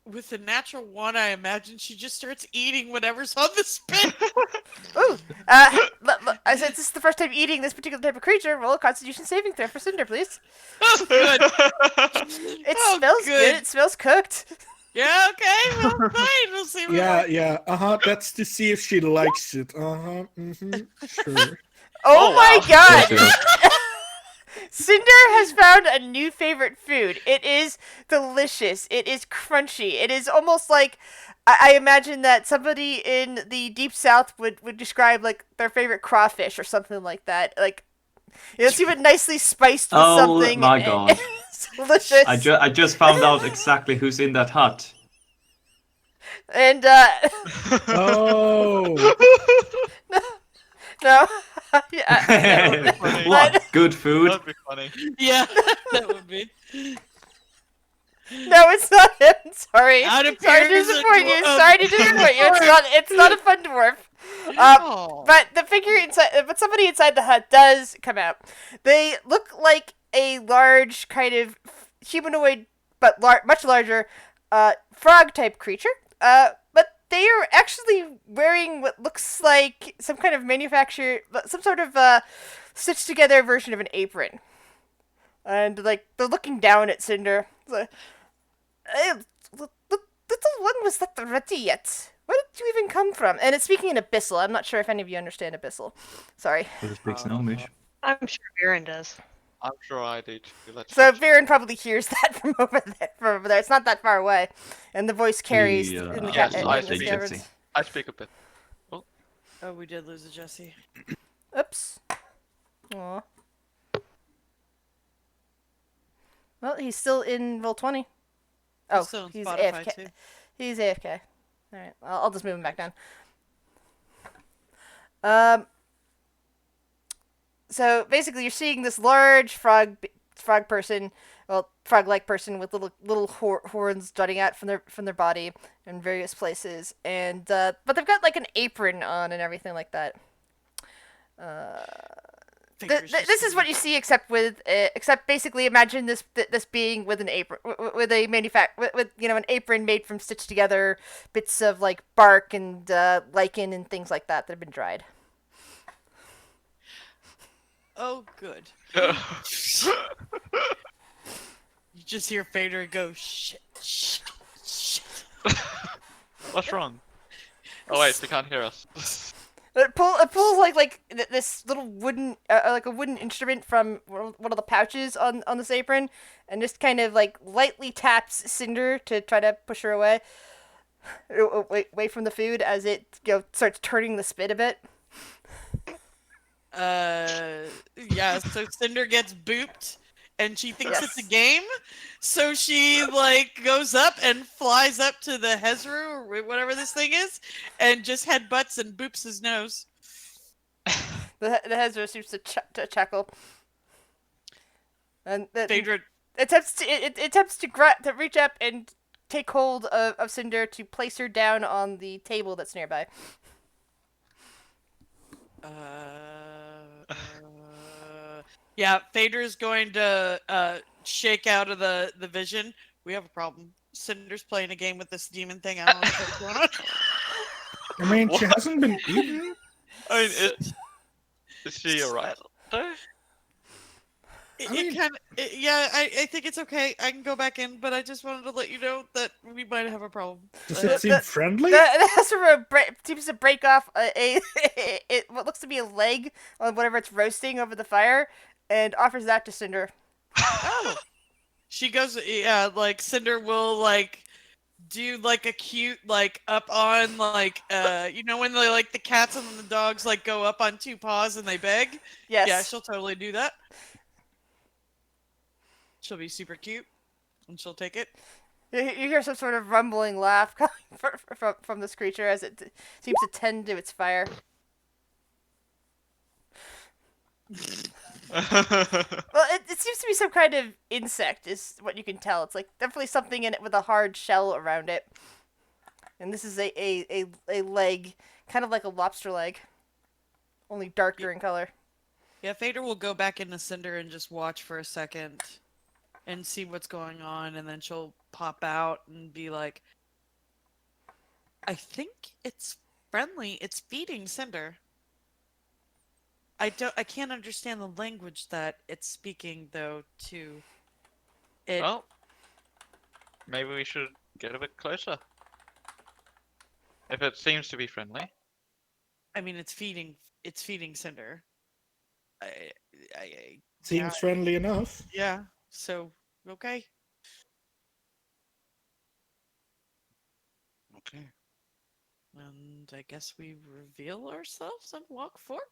With the natural one, I imagine she just starts eating whatever's on the spit. Ooh. I said this is the first time eating this particular type of creature. Roll a Constitution saving throw for Cinder, please. Oh, good. It smells good. It smells cooked. Yeah, okay. Well, fine. We'll see. Yeah. That's to see if she likes it. Sure. Oh my wow. god! Cinder has found a new favorite food. It is delicious. It is crunchy. It is almost like I imagine that somebody in the deep south would describe like their favorite crawfish or something like that. Like it's even nicely spiced with something. Oh my god! It's delicious. I just found out exactly who's in that hut. And Oh, no, yeah, funny. What? Good food? That'd be funny. Yeah, that would be. no, it's not him. Sorry, Out sorry to appears a disappoint you. dwar- Sorry to disappoint you. It's not a fun dwarf. Oh. But the figure inside, but somebody inside the hut does come out. They look like a large kind of humanoid, but much larger, frog type creature. But they are actually wearing what looks like some kind of some sort of stitched together version of an apron, and like they're looking down at Cinder. It's like, "Hey, little one was not ready yet. Where did you even come from?" And it's speaking in Abyssal. I'm not sure if any of you understand Abyssal. Sorry. Who speaks Gnomish? I'm sure Viren does. I'm sure I do too. Let's So just- Viren probably hears that from over there. From over there, it's not that far away, and the voice carries Yeah, in the yes, in I the speak caverns. Gypsy. I speak a bit. Oh, we did lose a Jesse. Oops. Aw. Well, he's still in roll 20. Oh, Still on he's Spotify, AFK. too. He's AFK. All right, I'll just move him back down. Um. So basically, you're seeing this large frog person, well, frog-like person with little horns jutting out from their body in various places, and but they've got like an apron on and everything like that. Fingers just This is what you see, except basically imagine this being with an apron, with a with an apron made from stitched together bits of like bark and lichen and things like that have been dried. Oh, good. You just hear Fader go, shit, shit, shit. What's wrong? Oh wait, they can't hear us. It pulls like this little wooden like a wooden instrument from one of the pouches on this apron, and just kind of like lightly taps Cinder to try to push her away from the food as it starts turning the spit a bit. Yeah, so Cinder gets booped and she thinks it's a Yes. game. So she like goes up and flies up to the Hezru or whatever this thing is and just headbutts and boops his nose. The Hezra seems to chuckle, and Phaedra attempts to reach up and take hold of Cinder to place her down on the table that's nearby. Yeah, Phaedra's going to shake out of the vision. We have a problem. Cinder's playing a game with this demon thing. I don't know what's going on. I mean, she hasn't been eaten. I mean, is she alright though? Yeah, I think it's okay. I can go back in, but I just wanted to let you know that we might have a problem. Does it seem friendly? The Hezra seems to break off what looks to be a leg on whatever it's roasting over the fire, and offers that to Cinder. Oh. She goes, yeah, like Cinder will like do like a cute like up on like when they like the cats and the dogs like go up on two paws and they beg. Yes. Yeah, she'll totally do that. She'll be super cute, and she'll take it. You hear some sort of rumbling laugh coming from this creature as it seems to tend to its fire. Well, it seems to be some kind of insect, is what you can tell. It's like definitely something in it with a hard shell around it. And this is a leg, kind of like a lobster leg, only darker in color. Yeah, Fader will go back into Cinder and just watch for a second and see what's going on, and then she'll pop out and be like, I think it's friendly. It's feeding Cinder. I can't understand the language that it's speaking though to it. Well, maybe we should get a bit closer. If it seems to be friendly. I mean, it's feeding Cinder. Seems friendly enough. Yeah. So okay. Okay. And I guess we reveal ourselves and walk forward.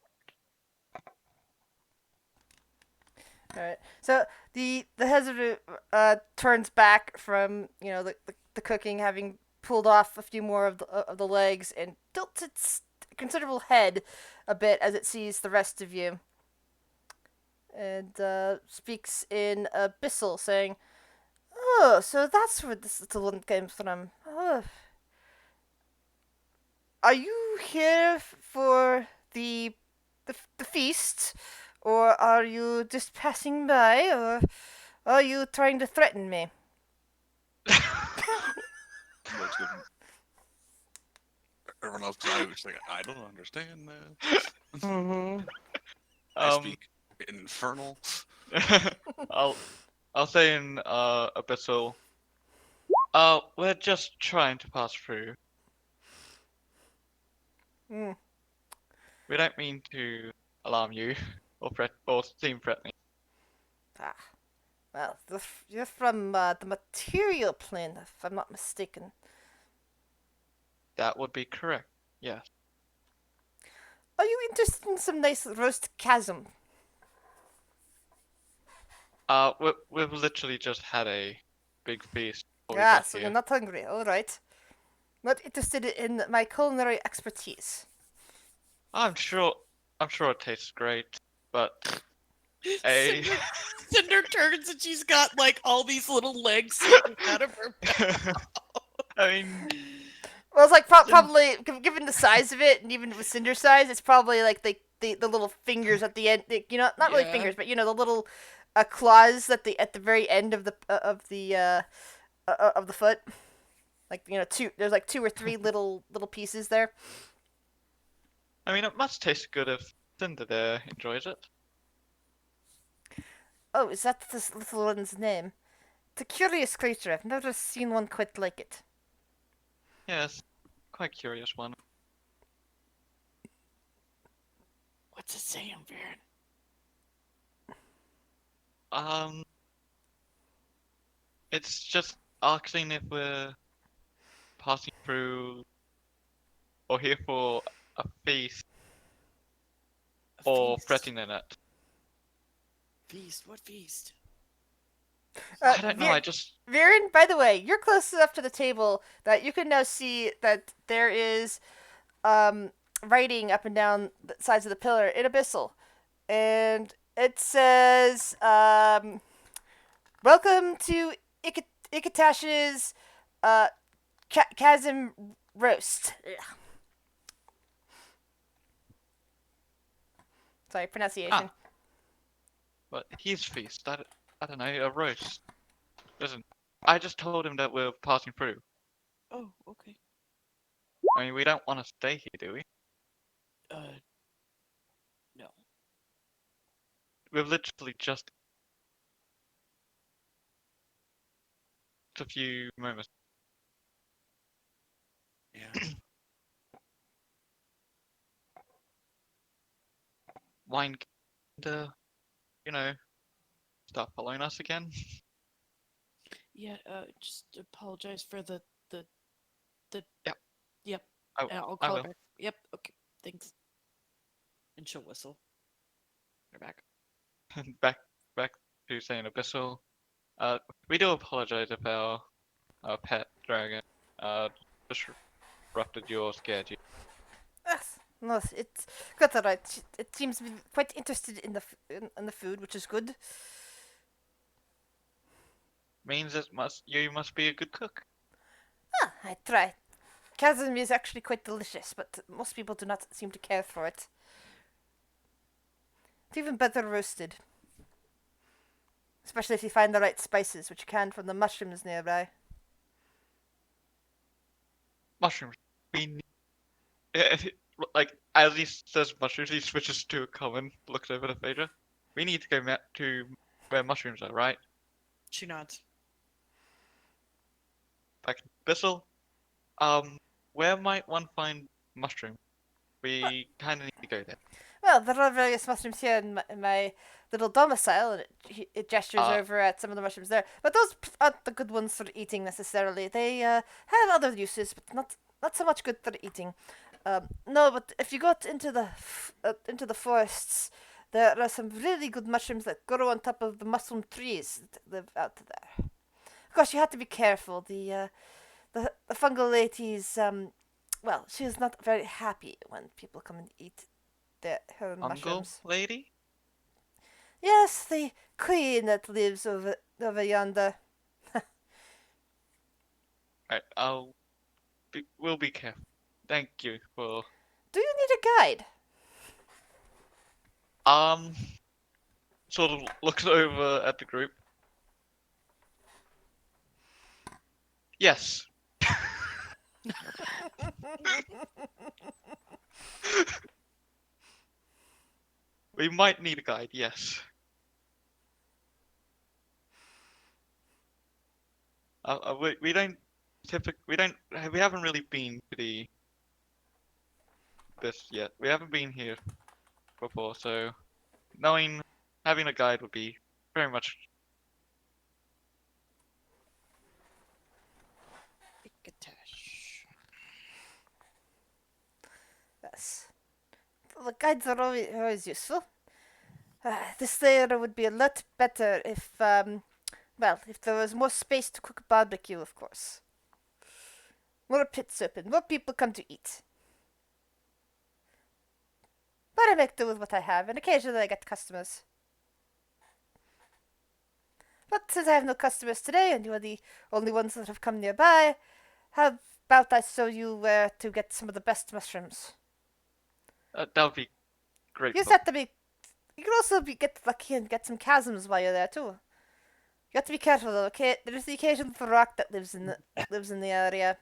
All right. So the Hezra turns back from the cooking, having pulled off a few more of the legs and tilts its considerable head a bit as it sees the rest of you. And speaks in Abyssal, saying, "Oh, so that's where this little one came from. Oh. Are you here for the feast, or are you just passing by, or are you trying to threaten me?" Looks good. Everyone else is like, I don't understand that. Mm-hmm. I speak in infernal. I'll say in Abyssal. We're just trying to pass through. Mm. We don't mean to alarm you or seem threatening. Ah, well, you're from the material plane, if I'm not mistaken. That would be correct. Yes. Are you interested in some nice roast chasm? We've literally just had a big feast before we Ah, got so here. you're not hungry. All right. Not interested in my culinary expertise. I'm sure it tastes great, but a Cinder turns and she's got like all these little legs sticking out of her mouth. I mean, Well, it's like probably given the size of it, and even with Cinder size, it's probably like the little fingers at the end. Not really Yeah. fingers, but the little claws at the very end of the foot. Like there's like two or three little pieces there. I mean, it must taste good if Cinder there enjoys it. Oh, is that this little one's name? It's a curious creature. I've never seen one quite like it. Yes, quite curious one. What's it saying, Baron? It's just asking if we're passing through or here for a feast or Feast. threatening it. Feast? What feast? I don't know. I just Viren, by the way, you're close enough to the table that you can now see that there is writing up and down the sides of the pillar in Abyssal. And it says, "Welcome to Ikatash's Chasm Roast." Ugh. Sorry, pronunciation. but his feast. I don't know. A roast. Listen, I just told him that we're passing through. Oh, okay. I mean, we don't want to stay here, do we? No. We've literally just a few moments. Yeah. Wine, start following us again. Yeah, just apologize for the Yep. Yep. I, I'll I call her will. back. Yep, okay. Thanks. And she'll whistle. Her back. back to saying Abyssal. We do apologize if our pet dragon disrupted you or scared you. Yes. No, it's got all right. It seems to be quite interested in in the food, which is good. Means you must be a good cook. Ah, I try. Chasm is actually quite delicious, but most people do not seem to care for it. It's even better roasted. Especially if you find the right spices, which you can from the mushrooms nearby. Mushrooms. We like as he says mushrooms, he switches to a common, looks over to Phaedra. We need to go to where mushrooms are, right? She nods. Back in Bissell. Where might one find mushrooms? We kind of need to go there. Well, there are various mushrooms here in my little domicile, and it gestures over at some of the mushrooms there. But those aren't the good ones for eating necessarily. They have other uses, but not so much good for eating. No, but if you got into the forests, there are some really good mushrooms that grow on top of the mushroom trees that live out there. Of course, you have to be careful. the fungal lady's well, she's not very happy when people come and eat her Uncle mushrooms. lady? Yes, the queen that lives over yonder. Alright, we'll be careful. Thank you for Do you need a guide? sort of looks over at the group. Yes. We might need a guide, yes. We don't we haven't really been to this yet. We haven't been here before, so having a guide would be very much. Yes. The guides are always useful. This layer would be a lot better if, well, if there was more space to cook a barbecue, of course. More pits open, more people come to eat. But I make do with what I have, and occasionally I get customers. But since I have no customers today, and you are the only ones that have come nearby, how about I show you where to get some of the best mushrooms? That would be great. You just have to be. You can also get lucky and get some chasms while you're there too. You have to be careful though. Okay, there's the occasional rock that lives in the area,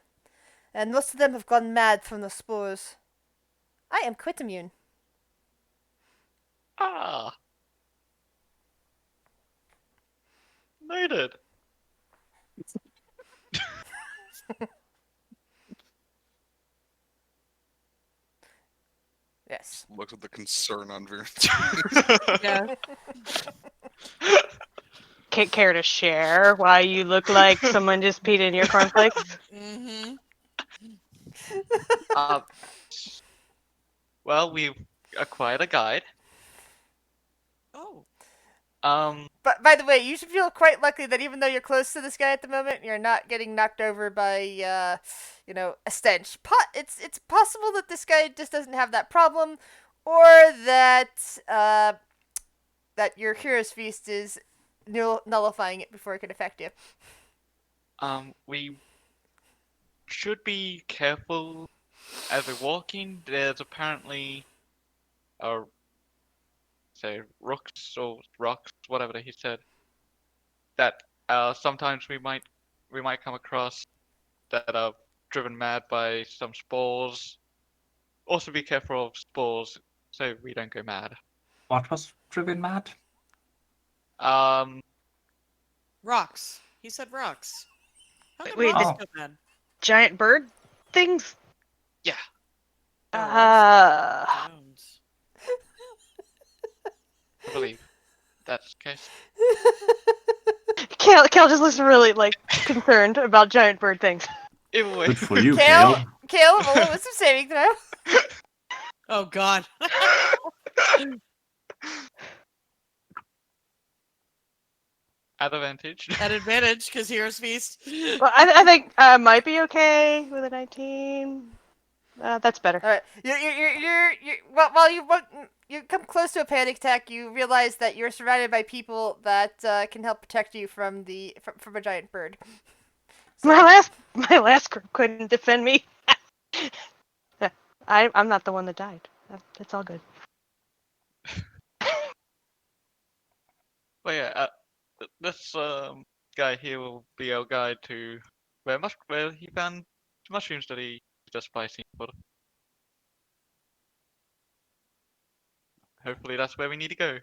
and most of them have gone mad from the spores. I am quite immune. Ah, noted. Yes. Looks at the concern on Vir. Yeah. Care to share why you look like someone just peed in your cornflakes? Mm-hmm. Uh, well, we've acquired a guide. Oh. But by the way, you should feel quite lucky that even though you're close to this guy at the moment, you're not getting knocked over by, a stench. It's possible that this guy just doesn't have that problem, or that that your hero's feast is nullifying it before it can affect you. We should be careful as we're walking. There's apparently rocks, whatever he said, that sometimes we might come across that are driven mad by some spores. Also be careful of spores so we don't go mad. What was driven mad? Rocks. He said rocks. How can Wait, rocks the- go bad? Giant bird things? Yeah. Stones. I believe that's the case. Cal just looks really concerned about giant bird things. Either way. Good for you, Kale, Kale. roll with some saving throw. Oh God. At advantage. At advantage, because hero's feast. Well, I think I might be okay with a 19. That's better. All right, while you come close to a panic attack, you realize that you're surrounded by people that can help protect you from from a giant bird. So, My last group couldn't defend me. I'm not the one that died. It's all good. But yeah, this guy here will be our guide to where he found mushrooms that he just spicing for. Hopefully that's where we need to go.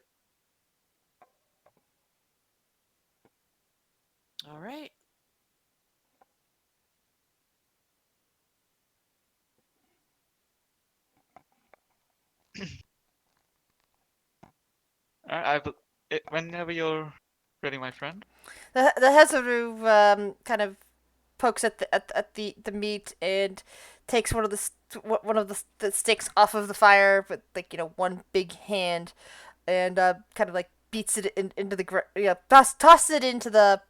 All right. Whenever you're ready, my friend. the Hezaru kind of pokes at the meat and takes one of the sticks off of the fire with one big hand, and kind of beats it into the tosses it into the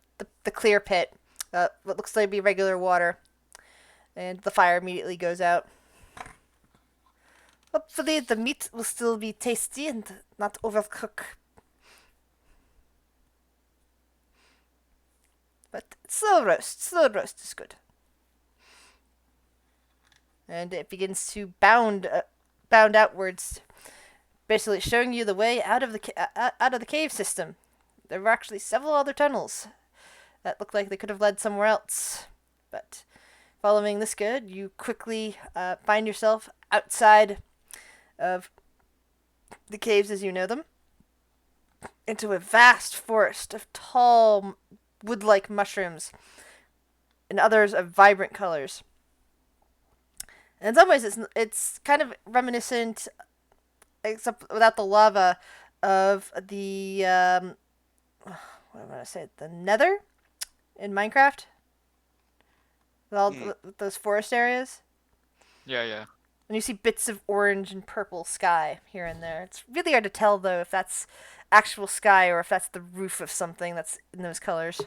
clear pit. What looks like be regular water, And the fire immediately goes out. Hopefully the meat will still be tasty and not overcook. But slow roast is good. And it begins to bound outwards, basically showing you the way out of the cave system. There were actually several other tunnels that looked like they could have led somewhere else, but following this good, you quickly find yourself outside of the caves as you know them, into a vast forest of tall wood-like mushrooms, and others of vibrant colors. And in some ways, it's kind of reminiscent, except without the lava, of the what am I gonna say? The Nether in Minecraft. With all those forest areas. Yeah. And you see bits of orange and purple sky here and there. It's really hard to tell, though, if that's actual sky or if that's the roof of something that's in those colors.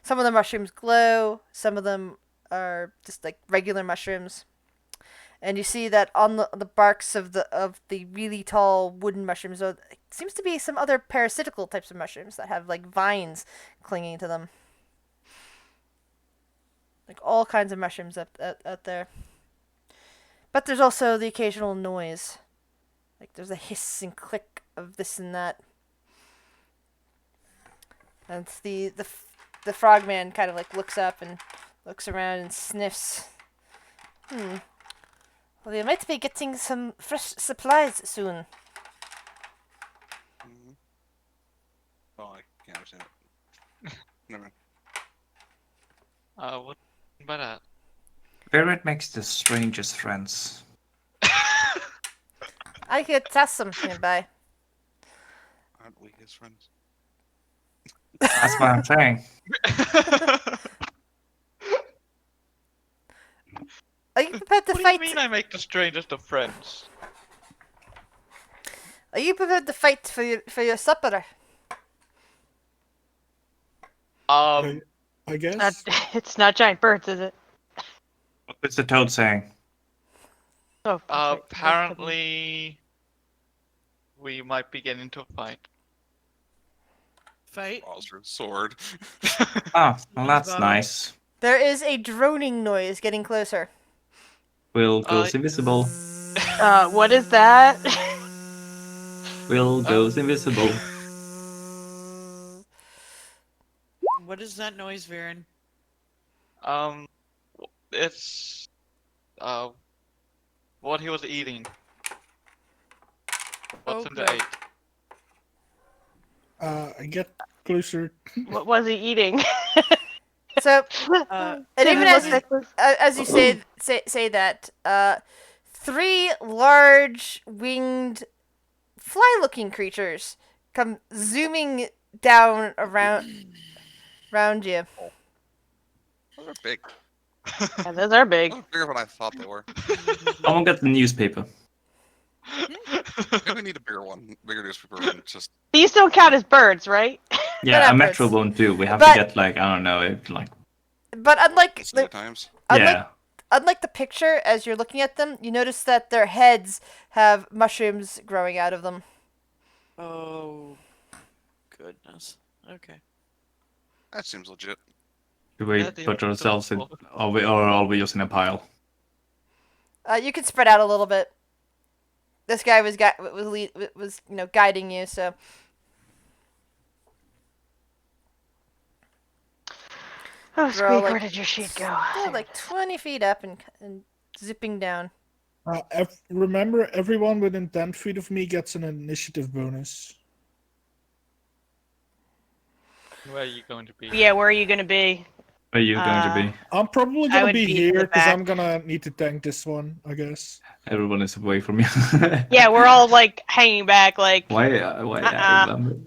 Some of the mushrooms glow. Some of them are just like regular mushrooms. And you see that on the barks of the really tall wooden mushrooms, there seems to be some other parasitical types of mushrooms that have like vines clinging to them. Like all kinds of mushrooms out there. But there's also the occasional noise. Like there's a hiss and click of this and that. And the frogman kind of like looks up and looks around and sniffs. Well, they might be getting some fresh supplies soon. Oh, I can't understand it. Never mind. What about that? Barrett makes the strangest friends. I could test some nearby. Aren't we his friends? That's what I'm saying. Are you prepared to What do fight? you mean I make the strangest of friends? Are you prepared to fight for your supper? I guess. It's not giant birds, is it? What's the toad saying? Oh, that's right. Apparently, we might be getting into a fight. Fight. Oscar's sword. Oh, well that's About- nice. There is a droning noise getting closer. Will goes invisible. What is that? Will goes invisible. What is that noise, Varen? It's what he was eating. What's in the Okay. egg? I get closer. What was he eating? So, Uh, and even What as you, necklace? as you say that, three large winged fly-looking creatures come zooming down around you. Those are big. Yeah, those are big. Those are bigger than I thought they were. Someone get the newspaper. Maybe we need a bigger newspaper one. Just These don't count as birds, right? Yeah, not a metro birds. won't do. We have But- to get like I don't know, like But unlike the times. yeah. unlike the picture, as you're looking at them, you notice that their heads have mushrooms growing out of them. oh, goodness. Okay. That seems legit. Do we Yeah, they put are ourselves in, adorable. or are we just in a pile? You can spread out a little bit. This guy was guiding you, so Oh, They're Squeak, all, like, where did your sheet go? they're like 20 feet up and zipping down. Remember, everyone within 10 feet of me gets an initiative bonus. Where are you going to be? Yeah, where are you gonna be? Are you going to be? I'm probably I gonna would be be in the here because I'm back. gonna need to tank this one, I guess. Everyone is away from you. Yeah, we're all like hanging back, like Why? I remember.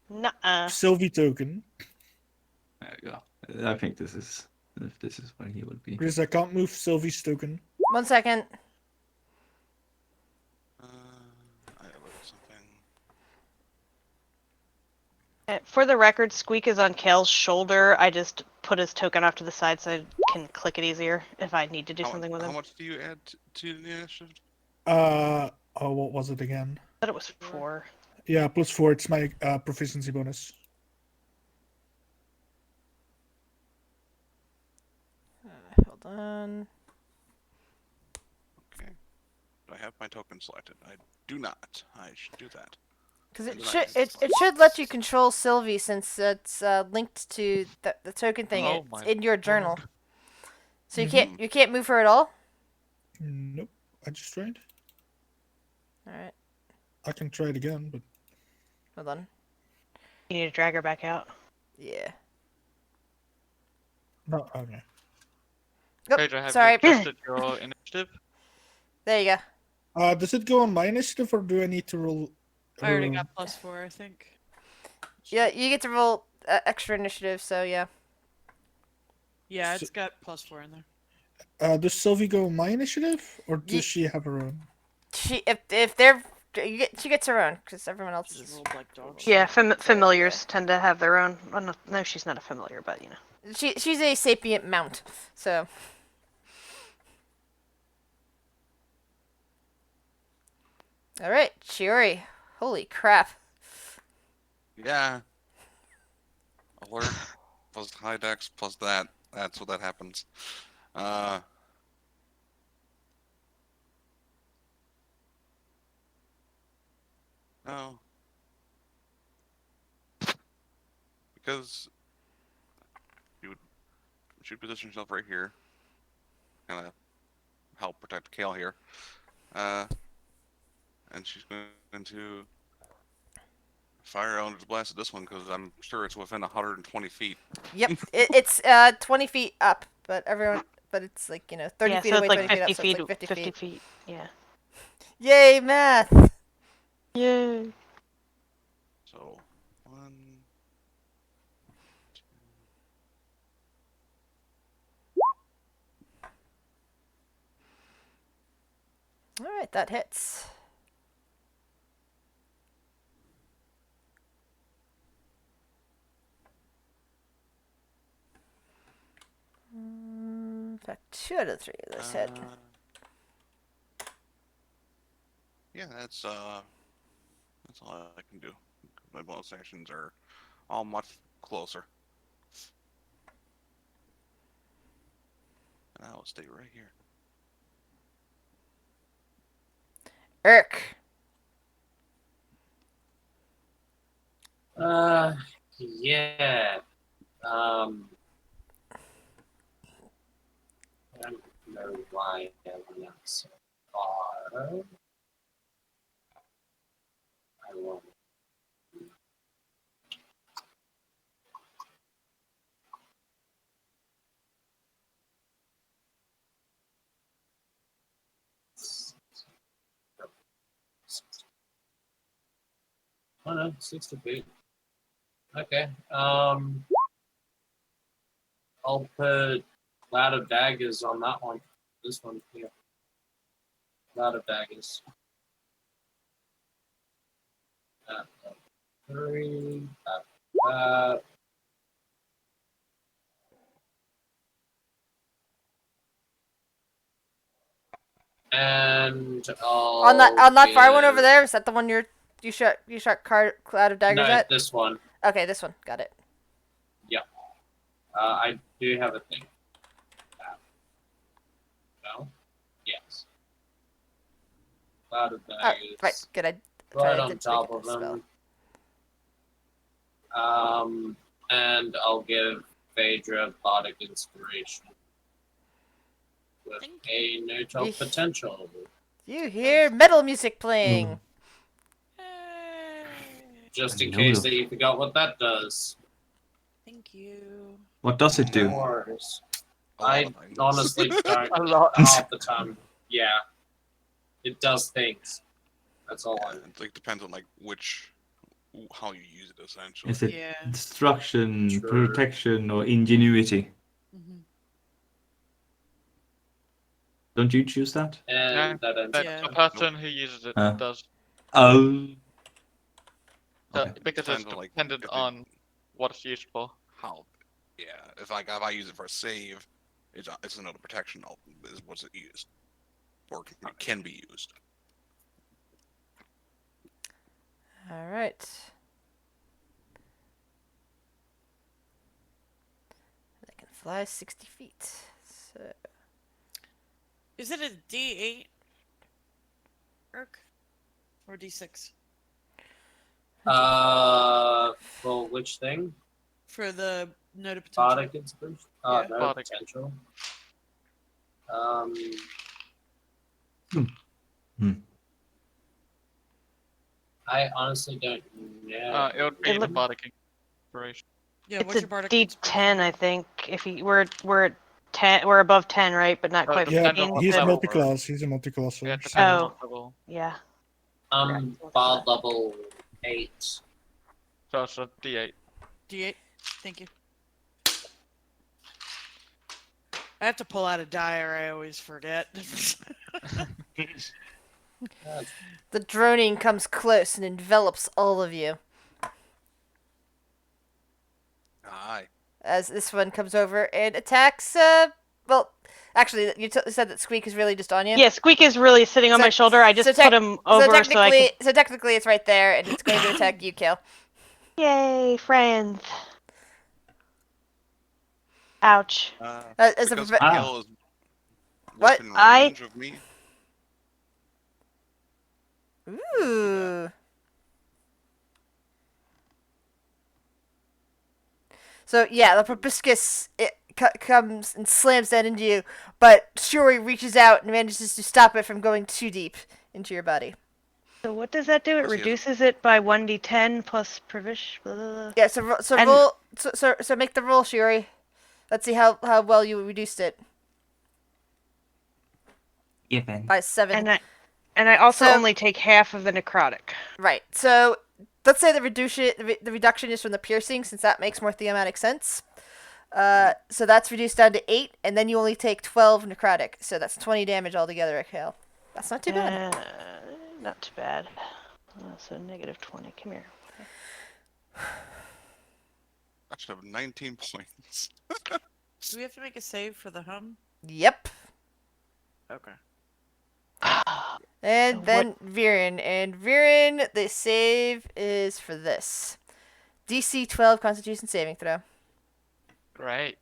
nuh-uh. Sylvie token, There you go. I think this is where he would be. because I can't move Sylvie's token. 1 second. I look at something. For the record, Squeak is on Kale's shoulder. I just put his token off to the side so I can click it easier if I need to do something with How him. much do you add to the initiative? Oh, what was it again? I thought it was 4. Yeah, +4. It's my proficiency bonus. Hold on. Okay. Do I have my token selected? I do not. I should do that. Because And it then I should can it should let you control Sylvie since it's linked to the token thing. Oh It's my in your journal, lord. so you Mhm. can't move her at all. Nope. I just tried. All right, I can try it again, but hold on. You need to drag her back out. Yeah. no. Okay. Oh, Pedro, have sorry. you adjusted your initiative? There you go. Does it go on my initiative, or do I need to roll? I already her got own? +4, I think. Yeah, you get to roll extra initiative. So yeah. Yeah, So- it's got +4 in there. Does Sylvie go on my initiative, or Ye- does she have her own? If they're she gets her own because everyone else Just is. rolled like dog shit. Yeah, familiars tend to have their own. Well, no, she's not a familiar, but you know. She's a sapient mount, so. All right, Chiori. Holy crap. Yeah. Alert plus high dex plus that. That's what that happens. No. Because you would should position yourself right here. Kind of help protect Kale here. And she's going to fire Eldritch Blast at this one because I'm sure it's within 120 feet. Yep, it's 20 feet up, but it's like 30 Yeah, feet so away, it's like 20 feet up, 50 so feet. it's like 50 feet. Yeah. Yay, math! Yay. So 1, 2. All right, that hits. In fact, 2 out of 3 of those hit. Yeah, that's all I can do. My bonus actions are all much closer. And I'll stay right here. Irk. Yeah. I don't know why I went out so far. I won't. Oh no, 60 feet. Okay. I'll put Cloud of Daggers on that one. This one here. Cloud of Daggers. 3. And I'll On that far one over give- there, is that the one you shot Cloud of Daggers No, at? this one. Okay, this one. Got it. I do have a thing. No? Yes. Cloud of Oh, Daggers. right. Good. I Right I on did top break of the spell. them. And I'll give Phaedra Bardic Inspiration. With Thank a neutral Yeesh. potential. You hear metal music playing. Hey. Just in I know case you. that you forgot what that does. Thank you. What does it do? No worries. A lot I of things. honestly don't A lot. half the time. Yeah. It does things. That's all I Yeah, it like depends on like how you use it essentially. Is it Yeah. destruction, Sure. protection, or ingenuity? Hmm. Don't you choose that? And that ends That Yeah. the person who uses it Ah. does. Oh. So, Okay. because it's Depends on, like, dependent if they- on what it's used for. How Yeah, if I use it for a save, it's another protection is what's it used, or it can be used. All right. I can fly 60 feet. So Is it a D8, Rook, or D6 Well, which thing? for the note of potential? Bardic inspiration. Yeah. No Bardic. potential. I honestly don't know. It would be It the look- bardic inspiration. Yeah, It's what's a your bardic D10, inspiration? I think. If you we're at 10, we're above 10, right? But not quite Yeah, Depends on 15. what he's level we're multi-class. He's a multi-class Yeah, it source. depends on Oh. what level. Yeah. Bard level 8. So it's a D8. D8. Thank you. I have to pull out a die, or I always forget. the droning comes close and envelops all of you Aye. as this one comes over and attacks. Well, actually, you said that Squeak is really just on you. Yeah, Squeak is really sitting on So- my shoulder. I just so put him over so I could. So technically, it's right there, and it's going to attack you, Kale. Yay, friends. Ouch. As a Because preve- Kale is What? within I- range of me. Ooh. So yeah, the proboscis comes and slams that into you, but Shuri reaches out and manages to stop it from going too deep into your body. So what does that do? It Plus he has- reduces it by 1d10 plus provision. Blah, blah, blah. Yeah. And- Roll. So make the roll, Shuri. Let's see how well you reduced it Given. by 7. And I also So- only take half of the necrotic. Right. So let's say the reduction is from the piercing, since that makes more thematic sense. So that's reduced down to 8, and then you only take 12 necrotic. So that's 20 damage altogether, Kale. That's not too bad. Not too bad. So negative 20. Come here. I should have 19 points. Do we have to make a save for the hum? Yep. Okay. And So then Viren. And Viren, the save is for this. DC 12 Constitution saving throw. Great.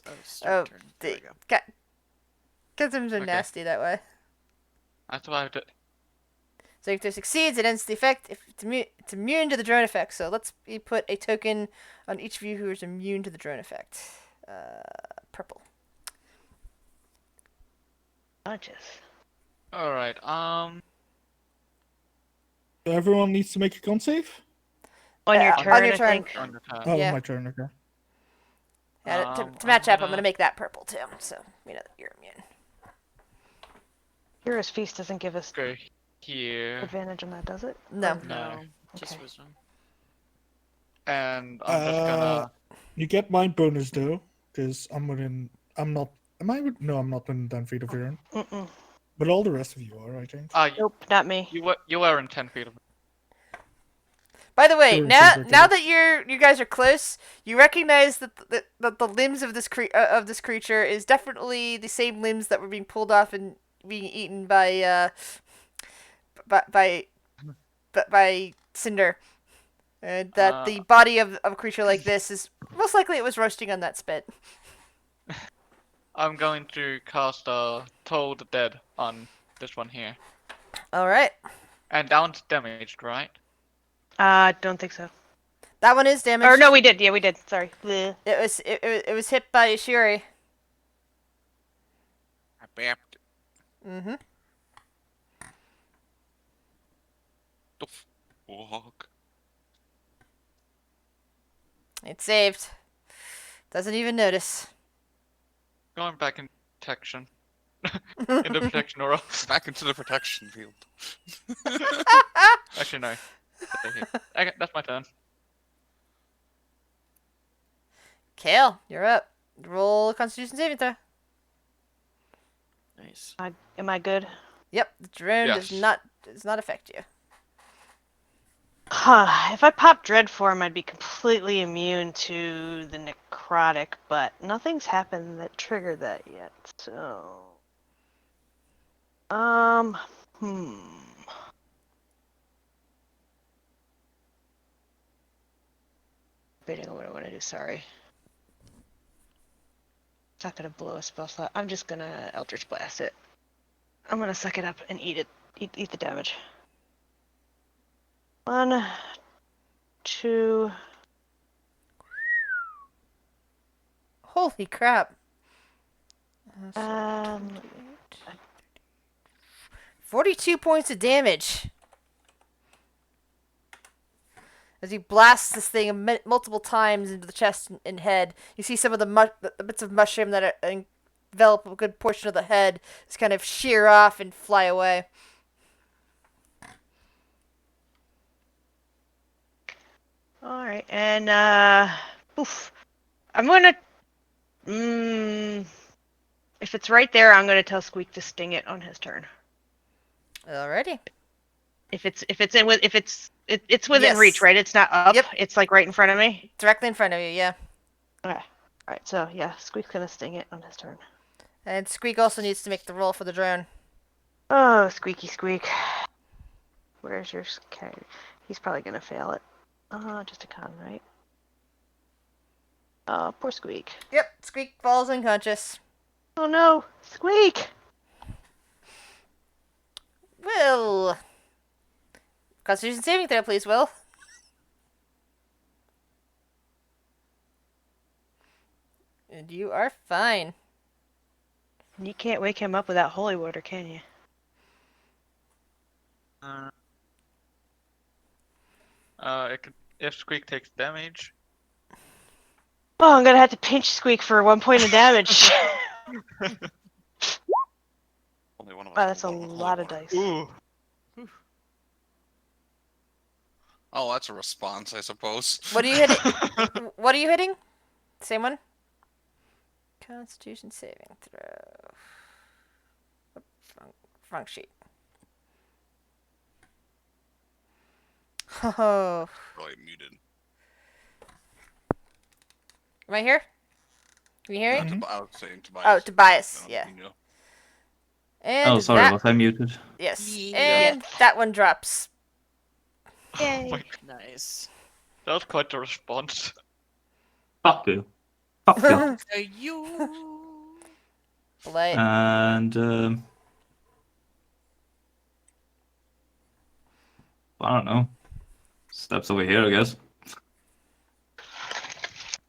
Oh, Turn. There we the go. Customs are Okay. nasty that way. I survived it. Saving throw succeeds, it ends the effect if it's immune to the drone effect. So let's put a token on each of you who is immune to the drone effect. Purple. Bunches. Alright, Everyone needs to make a con save? On your on turn, your I turn. think. on your turn. Oh, Yeah. my turn, okay. Yeah, to I'm match up, I'm gonna- going to make that purple too. So you know that you're immune. Hero's Feast doesn't give us Go here. advantage on that, does it? No. Or- No, just Okay. wisdom. And I'm just gonna. You get my bonus though, because I'm within. I'm not. Am I? No, I'm not within 10 feet of Viren. Mm-mm. But all the rest of you are, I think. Nope, not me. You were in 10 feet of. By the way, Sure, now sure, now sure. that you guys are close, you recognize that the limbs of this creature is definitely the same limbs that were being pulled off and being eaten by Cinder, and that the body of a creature like this is most likely it was roasting on that spit. I'm going to cast Toll the Dead on this one here. All right, And that one's damaged, right? Don't think so. that one is damaged. Or no, we did. Yeah, we did. Sorry. Bleh. It was hit by Ishiri. I bapped it. Mm-hmm. The fuck? It saved. Doesn't even notice. Going back in protection. In the protection aura. Back into the protection field. Actually, no. Stay here. Okay, that's my turn. Kale, you're up. Roll a Constitution saving throw. Nice. Am I good? Yep, the drone Yes. does not affect you. If I pop Dread Form, I'd be completely immune to the necrotic, but nothing's happened that triggered that yet. So, hmm. Debating on what I want to do. Sorry, it's not gonna blow a spell slot. I'm just gonna Eldritch Blast it. I'm gonna suck it up and eat it. Eat the damage. 1, 2. Holy crap. So Um, 28. 42 points of damage. As you blast this thing multiple times into the chest and head, you see some of the bits of mushroom that envelop a good portion of the head just kind of shear off and fly away. all right, and oof. I'm gonna. If it's right there, I'm gonna tell Squeak to sting it on his turn. Alrighty. If it's it's within Yes. reach, right? It's not up. Yep. It's like right in front of me. Directly in front of you, yeah. Okay. All right. So yeah, Squeak's gonna sting it on his turn. And Squeak also needs to make the roll for the drone. Oh, Squeaky Squeak. Where's your okay? He's probably gonna fail it. Just a con, right? Oh, poor Squeak. Yep, Squeak falls unconscious. Oh no, Squeak! Will. Constitution saving throw, please, Will. And you are fine. You can't wake him up without holy water, can you? If Squeak takes damage, Oh, I'm gonna have to pinch Squeak for 1 point of damage. Only one of us. Wow, that's a will holy lot of water. dice. ooh, Oh, that's a response, I suppose. What are you hitting? What are you hitting? Same one? Constitution saving throw. Wrong sheet. Oh. Really muted. Am I here? Can you hear me? Mhm. I was saying Tobias. Oh, Tobias, I don't yeah. think you know. And Oh, sorry, that, was I muted? yes. Yeah. And that one drops. Yay. oh my, Nice. that was quite the response. Fuck you. Fuck you. So you. Blight. And I don't know. Steps over here, I guess.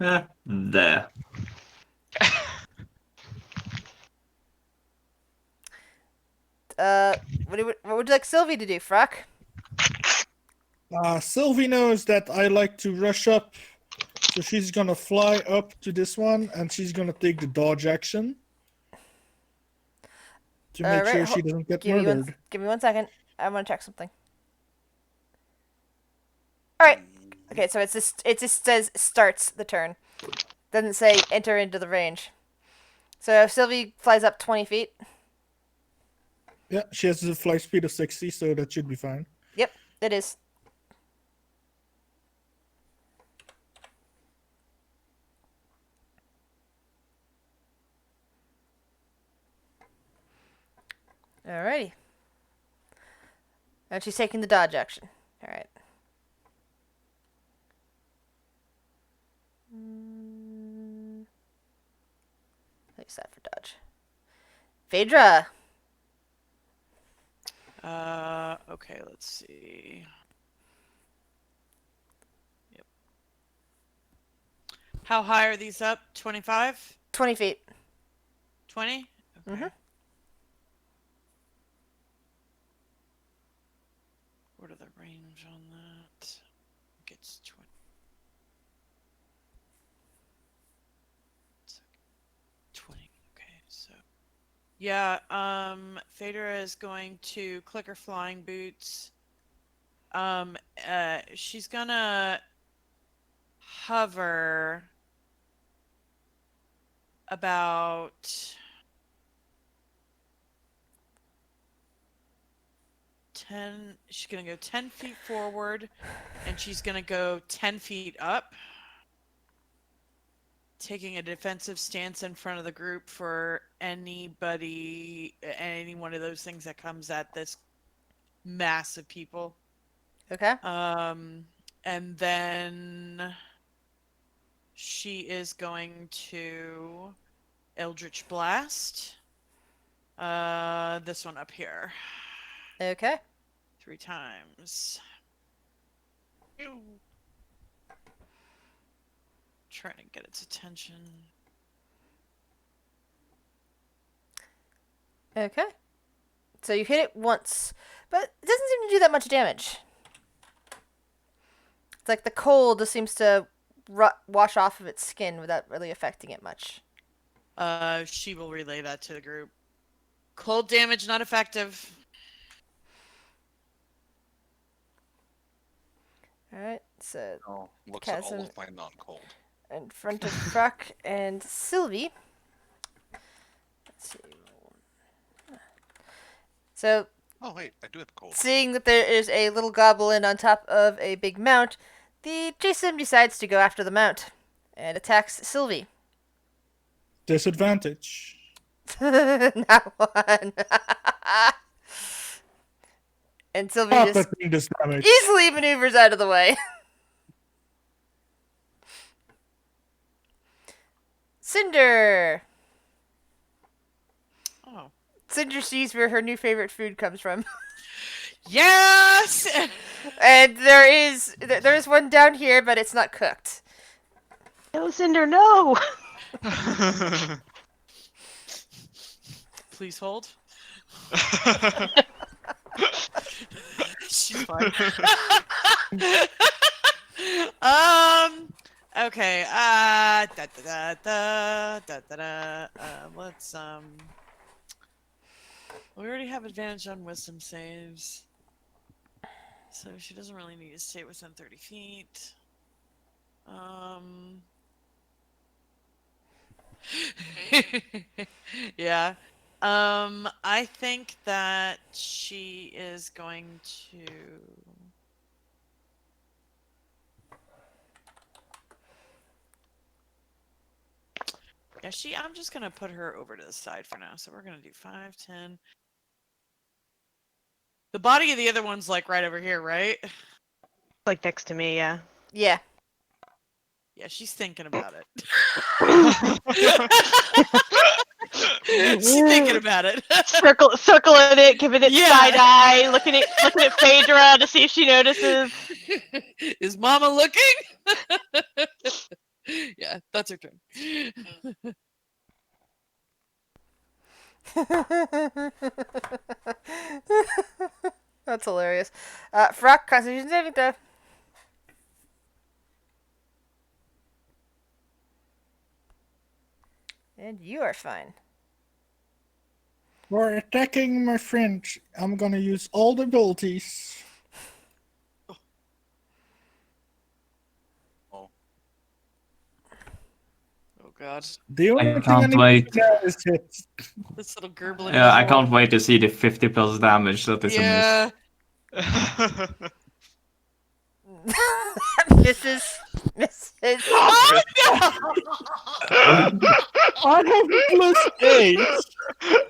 Yeah, there. What would you like Sylvie to do, Frock? Sylvie knows that I like to rush up, so she's gonna fly up to this one, and she's gonna take the dodge action to make Alright, sure she doesn't get give murdered. me 1 second. I want to check something. Alright. Okay, so it just says starts the turn. Doesn't say enter into the range. So Sylvie flies up 20 feet. Yeah, she has a flight speed of 60, so that should be fine. Yep, it is. Alrighty. And she's taking the dodge action. Alright. Use that for dodge. Phaedra. Okay, let's see. Yep. How high are these up? 25? 20 feet. 20? Okay. Mhm. What are the range on that? Gets 20. Okay, so yeah, Phaedra is going to click her flying boots. She's gonna hover about 10. She's gonna go 10 feet forward, and she's gonna go 10 feet up, taking a defensive stance in front of the group for any one of those things that comes at this mass of people. Okay. And then she is going to Eldritch Blast. This one up here. Okay. 3 times. Trying to get its attention. Okay. So you hit it once, but it doesn't seem to do that much damage. It's like the cold just seems to wash off of its skin without really affecting it much. She will relay that to the group. Cold damage not effective. Alright, so Oh, looks at all Chasm. of my non-cold. in front of Fruck and Sylvie. Let's see. So, Oh wait, I do have cold. seeing that there is a little goblin on top of a big mount, the Jason decides to go after the mount and attacks Sylvie. Disadvantage. Not one. And Sylvie Stop just doing this damage. easily maneuvers out of the way. Cinder. Oh. Cinder sees where her new favorite food comes from. Yes! And there's one down here, but it's not cooked. No, Cinder, no! Please hold. She's fine. Okay. Let's we already have advantage on wisdom saves, so she doesn't really need to stay within 30 feet. Yeah. I think that she is going to. Yeah, I'm just gonna put her over to the side for now. So we're gonna do 5, 10. The body of the other one's like right over here, right? Like next to me, yeah. Yeah. Yeah, she's thinking about it. She's thinking about it. Circling it, giving it Yeah. side eye, looking at Phaedra to see if she notices. Is Mama looking? Yeah, that's her turn. That's hilarious. Frock, Constitution saving throw. And you are fine. For attacking my friend, I'm gonna use all the abilities. Oh, Oh God, The only thing can't I need wait. to do is hit. this little gurgling. Yeah, I can't wait to see the 50 plus damage that is Yeah. Mrs. Oh no! I have a +8.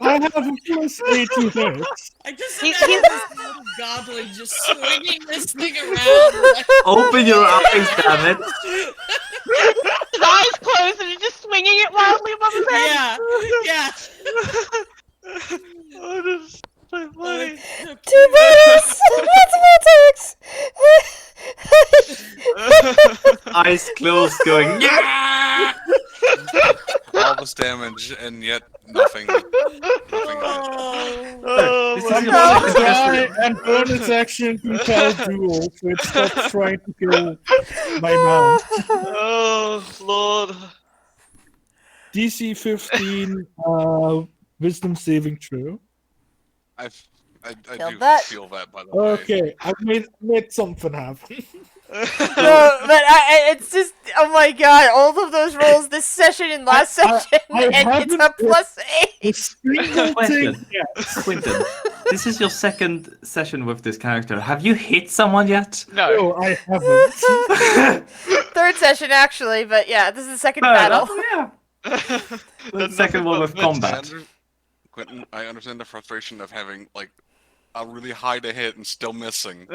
I have a +8 to hit. I just He's- imagine this little goblin just swinging this thing around. Like... Open your eyes, damn it! His eyes closed and he's just swinging it wildly above his head. Yeah, yeah. Oh, this is so funny. Two bonus! Mathematics! Eyes closed, going, yeah! all this damage and yet nothing. Oh, This is my your God. bonus Die action. and bonus action compel duel, so it stops trying to kill my mount. Oh, Lord. DC 15 wisdom saving throw. I Killed do that. feel that, by the way. Okay, I've made something happen. No, but it's just, oh my god, all of those rolls this session and last I session, and it's haven't- a +8. A single thing, Quentin. yes. Quentin, this is your second session with this character. Have you hit someone yet? No. No, I haven't. Third session, actually, but yeah, this is the second Fair battle. enough, yeah. The There's second nothing one but with miss. combat. Quentin, I understand the frustration of having like a really high to hit and still missing.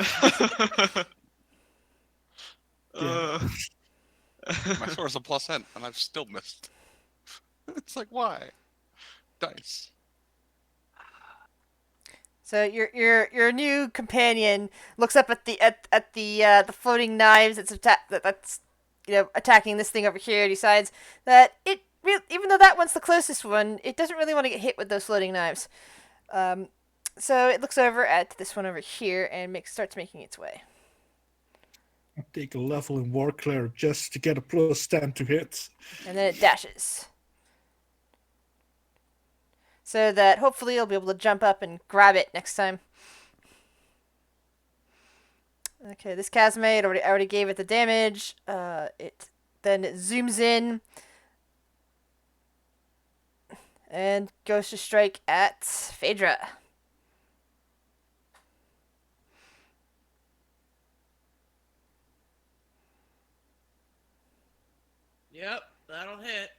Uh, My score is a +10, and I've still missed. It's like, why? Dice. So your new companion looks up at the floating knives that's attacking this thing over here. Decides that even though that one's the closest one, it doesn't really want to get hit with those floating knives. So it looks over at this one over here and starts making its way. I'll take a level in Warclare just to get a +10 to hit. And then it dashes. So that hopefully you'll be able to jump up and grab it next time. Okay, this Chasmate, I already gave it the damage. It zooms in and goes to strike at Phaedra. Yep, that'll hit.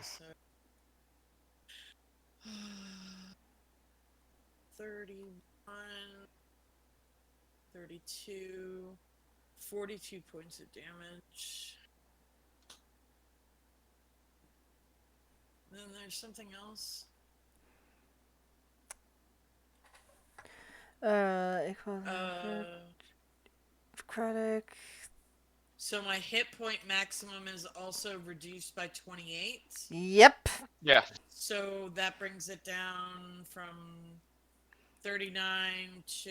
So 31, 32, 42 points of damage. Then there's something else. Necrotic. So my hit point maximum is also reduced by 28. Yep. yeah. So that brings it down from 39 to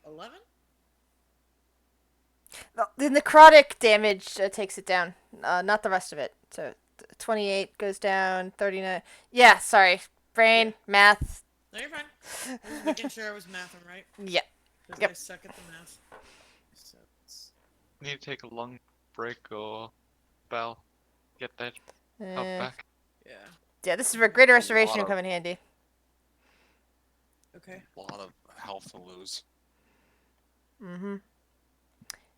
11. No, the necrotic damage takes it down, not the rest of it. So 28 goes down, 39. Yeah, sorry. Brain, math. No, you're fine. I was making sure I was mathing right. Yeah. Because Yep. I suck at the math. So it's... Need to take a long break or spell. Get that health Uh, back. Yeah. yeah, this is where Greater Restoration will of- come in handy. Okay. A lot of health to lose. Mm-hmm.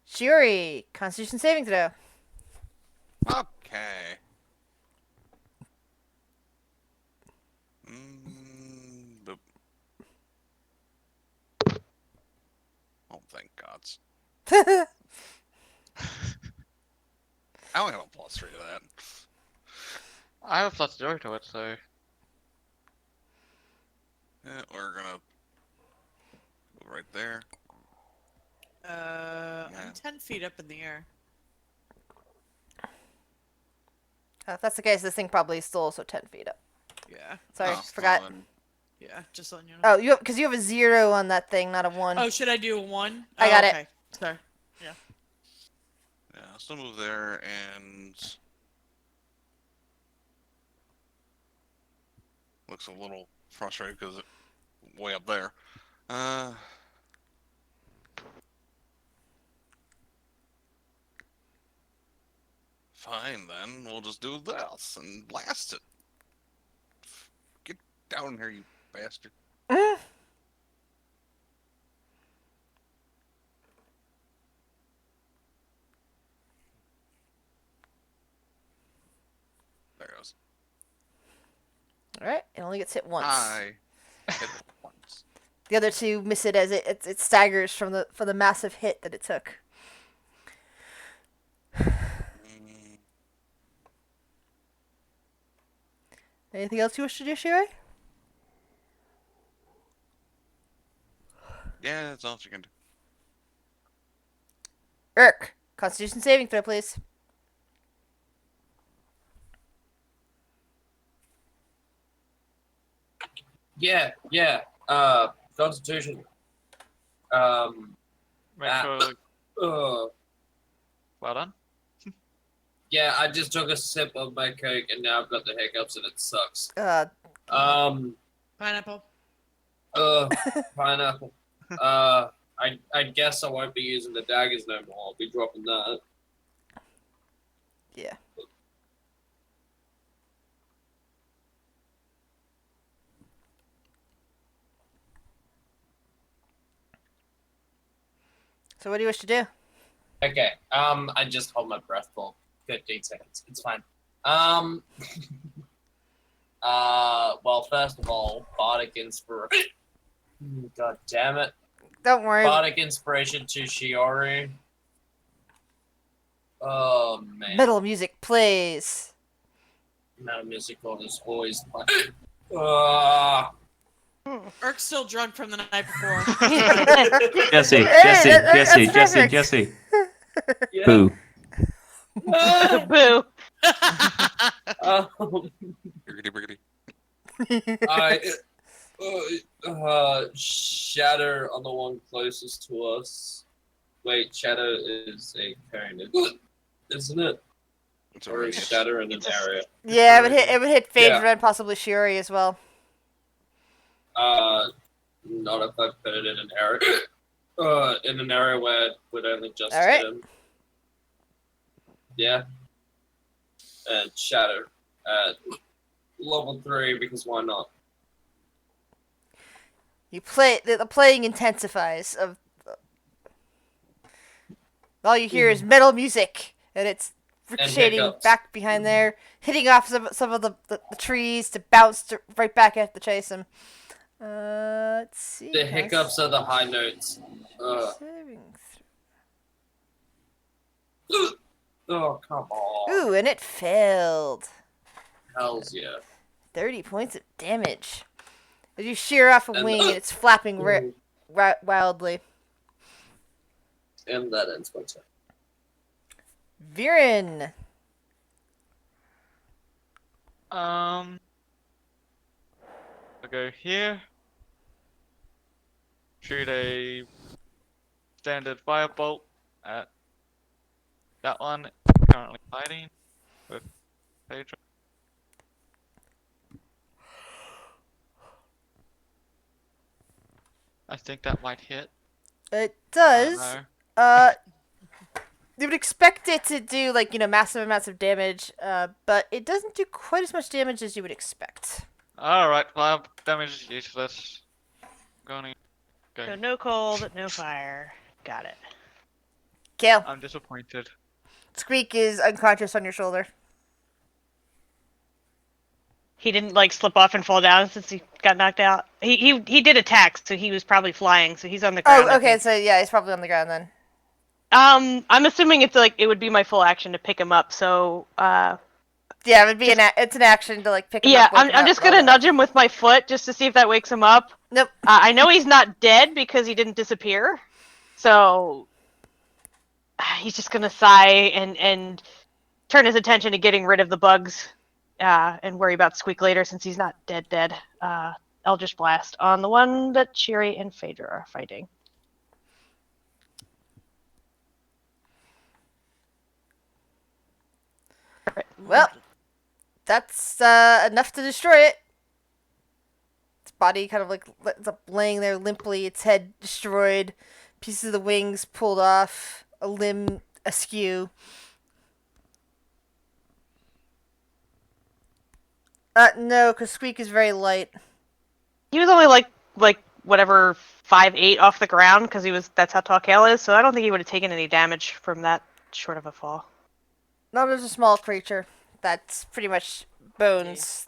Shiori, Constitution saving throw. Okay. Boop. Oh, thank gods. I only have a +3 to that. I have a +0 to it, so We're gonna go right there. I'm 10 feet up in the air. If that's the case, this thing probably is still also 10 feet up. Yeah. Sorry, Oh, forgot. well, then- Yeah, just letting you know. Oh, because you have a 0 on that thing, not a 1. Oh, should I do a 1? I got it. Okay. Sorry. Yeah, I'll still move there and looks a little frustrated because it's way up there. Fine then, we'll just do this and blast it. Get down here, you bastard. There it goes. Alright, it only gets hit once. I hit it once. The other two miss it as it staggers from the massive hit that it took. Anything else you wish to do, Shiori? Yeah, that's all you can do. Urk, Constitution saving throw, please. Yeah. Constitution. make Ah. sure. Uh, Well done. yeah, I just took a sip of my Coke and now I've got the hiccups and it sucks. Pineapple. Pineapple. I guess I won't be using the daggers no more. I'll be dropping that. Yeah. So what do you wish to do? Okay. I just hold my breath for 15 seconds. It's fine. Well, first of all, bardic inspiration. God damn it. Don't worry. Bardic inspiration to Shiori. Oh man. Metal music plays. Metal musical is always fun. Eric's still drunk from the night before. Jesse, Hey, Jesse, that's Jesse, perfect. Jesse. Yeah. Boo. Boo. Briggity. I Shatter on the one closest to us. Wait, Shatter is a parent, isn't it? It's Or is already Shatter in an area? Yeah, it would hit Phaedra Yeah. and possibly Shiori as well. Not if I put it in an area. In an area where it would only just All right. hit him. Yeah. And Shatter at level 3 because why not? You play the playing intensifies. All you hear is metal music, and it's ricocheting hiccups. back behind there, hitting off some of the trees to bounce right back at to chase him. Let's see. The hiccups are the high notes. Saving Oh, come on. Ooh, and it failed. Hells yeah. 30 points of damage. As you shear off a wing, and it's flapping wildly. And that ends my turn. Viren. I'll go here. Shoot a standard firebolt at that one. Currently hiding with Phaedra. I think that might hit. It I does. don't know. You would expect it to do, like, massive amounts of damage, but it doesn't do quite as much damage as you would expect. Alright, fire damage is useless. Gonna go. So no cold, no fire. Got it. Kale, I'm disappointed. Squeak is unconscious on your shoulder. He didn't like slip off and fall down since he got knocked out. He did attack, so he was probably flying, so he's on the ground. Oh, I okay, think. so yeah, he's probably on the ground then. I'm assuming it's like it would be my full action to pick him up. So Yeah, it would be it's an action to like pick him yeah, up. wake him I'm up, just all gonna that. nudge him with my foot just to see if that wakes him up. Nope. I know he's not dead because he didn't disappear, so he's just gonna sigh and turn his attention to getting rid of the bugs, and worry about Squeak later since he's not dead. Eldritch Blast on the one that Shiri and Phaedra are fighting. Well, that's enough to destroy it. Its body kind of like ends up laying there limply, its head destroyed, pieces of the wings pulled off, a limb askew. No, because Squeak is very light. He was only like whatever 5'8" off the ground because that's how tall Kale is. So I don't think he would have taken any damage from that short of a fall. Not as a small creature. That's pretty much bones.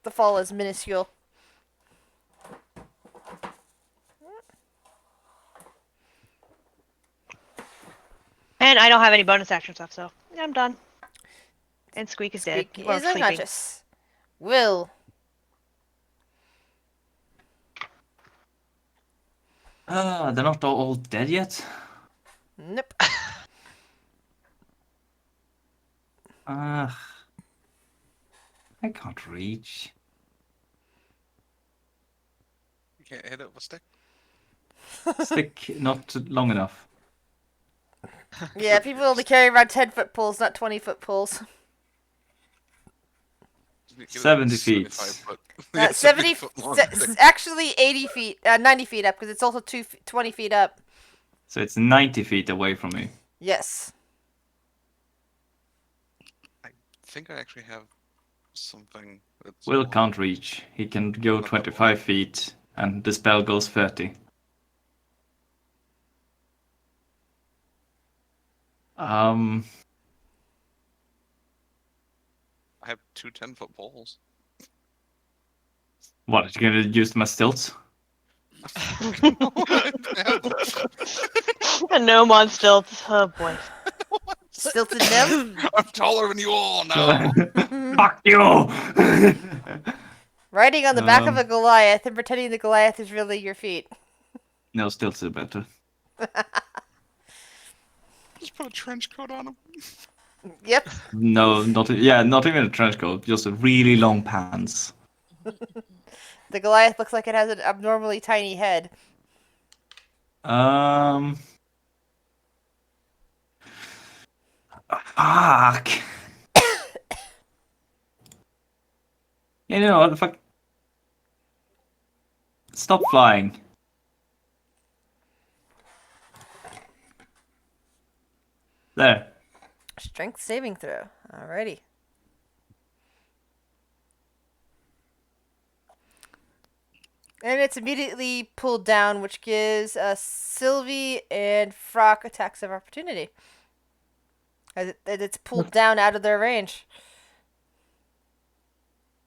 The fall is minuscule. And I don't have any bonus actions left, so I'm done. And Squeak is dead. Squeak Or is sleeping. unconscious. Will. They're not all dead yet. Nope. I can't reach. You can't hit it with a stick. Stick not long enough. Yeah, people only carry around 10-foot poles, not 20-foot poles. Get it 70 feet. 75 foot. Yeah, 70 foot long stick. actually 80 feet, 90 feet up, because it's also 20 feet up. So it's 90 feet away from me. Yes. I think I actually have something that's Will can't reach. He can go 25 feet, and the spell goes 30. Um, I have two 10-foot poles. what? You're gonna use them as stilts? A gnome on stilts. Oh boy. Stilted nymph? I'm taller than you all now. Fuck you! Riding on the back of Um, a Goliath and pretending the Goliath is really your feet. No, stilts are better. Just put a trench coat on him. Yep. No, not even a trench coat. Just really long pants. The Goliath looks like it has an abnormally tiny head. Fuck. You know what the fuck? Stop flying. There. Strength saving throw. Alrighty. And it's immediately pulled down, which gives Sylvie and Frock attacks of opportunity. As it's pulled down out of their range.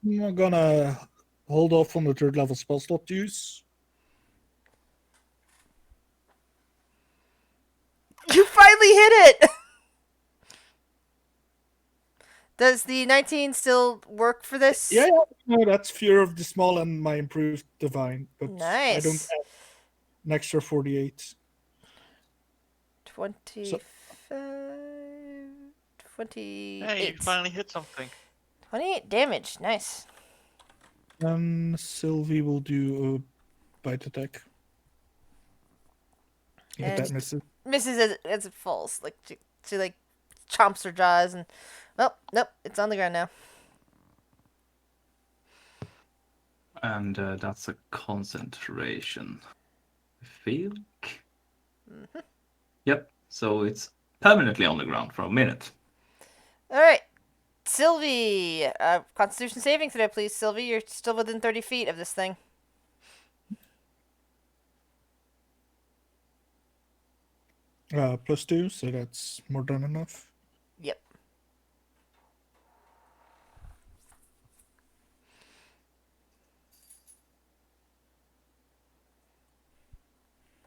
I'm gonna hold off on the third level spell slot use. You finally hit it! Does the 19 still work for this? Yeah, no, that's Fear of the Small and my improved Divine, but I don't Nice. have an extra 48. 25, 28. Hey, you finally hit something. 28 damage. Nice. And Sylvie will do a bite attack. If And- that misses. Misses as it falls. Like she like chomps her jaws and nope, it's on the ground now. And that's a concentration. I think. Mm-hmm. Yep. So it's permanently on the ground for a minute. All right, Sylvie. Constitution saving throw, please. Sylvie, you're still within 30 feet of this thing. +2, so that's more than enough. Yep.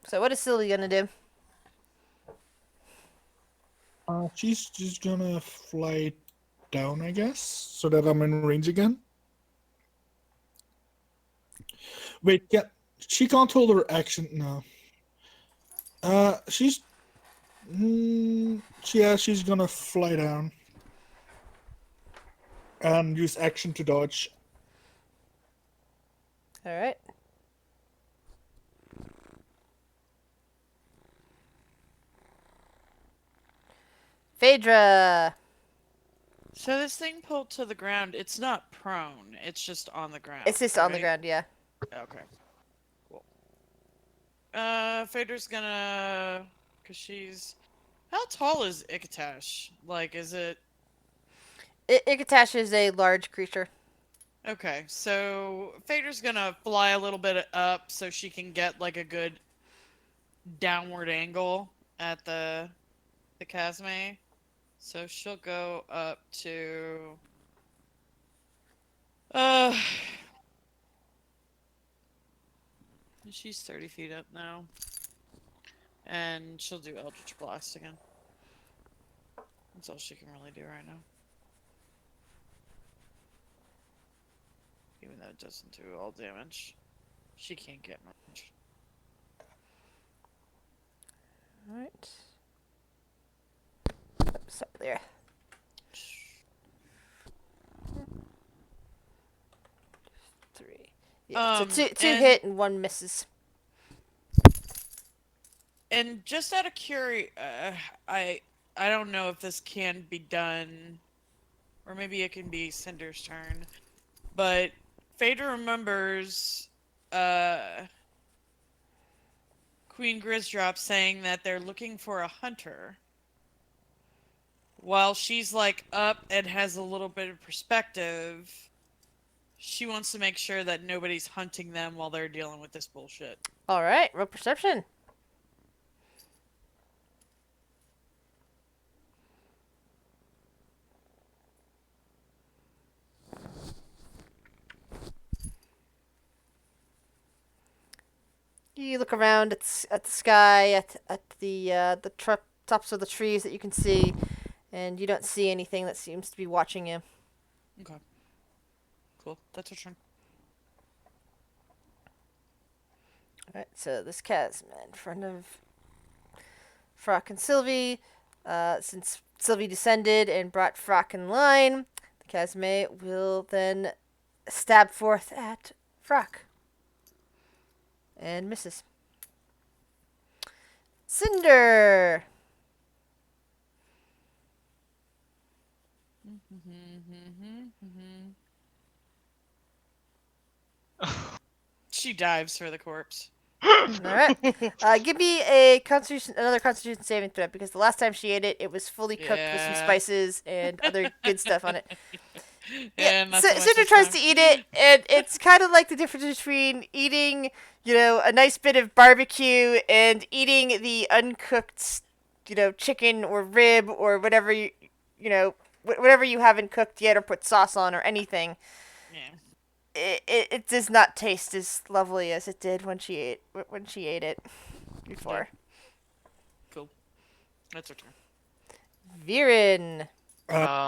So what is Sylvie gonna do? She's just gonna fly down, I guess, so that I'm in range again. Wait, yeah, she can't hold her action now. She's gonna fly down and use action to dodge. All right. Phaedra. So this thing pulled to the ground, it's not prone, it's just on the ground. It's just on the right? ground, yeah. Okay. Cool. Phaedra's gonna... Cause she's... How tall is Ikatash? Like, is it... Ikatash is a large creature. Okay, so Phaedra's gonna fly a little bit up so she can get, like, a good downward angle at the Casme. So she'll go up to... She's 30 feet up now. And she'll do Eldritch Blast again. That's all she can really do right now. Even though it doesn't do all damage. She can't get much. Alright. So there. Three. Yeah, so two and- hit and one misses. And just out of curiosity, I don't know if this can be done, or maybe it can be Cinder's turn, but Phaedra remembers Queen Grisdrop saying that they're looking for a hunter. While she's like up and has a little bit of perspective, she wants to make sure that nobody's hunting them while they're dealing with this bullshit. Alright, roll perception. you look around at the sky, at the tops of the trees that you can see, and you don't see anything that seems to be watching you. Okay. Cool. That's her turn. All right, so this chasm in front of Frock and Sylvie. Since Sylvie descended and brought Frock in line, the Casme will then stab forth at Frock. And misses. Cinder! She dives for the corpse. All right. Give me another Constitution saving throw, because the last time she ate it, it was fully cooked with some Yeah. spices and other good stuff on it. Yeah, not so much Cinder this tries time. to eat it, and it's kind of like the difference between eating, a nice bit of barbecue and eating the uncooked, chicken or rib or whatever whatever you haven't cooked yet or put sauce on or anything. Yeah. It does not taste as lovely as it did when she ate it before. Cool. That's her turn. Viren.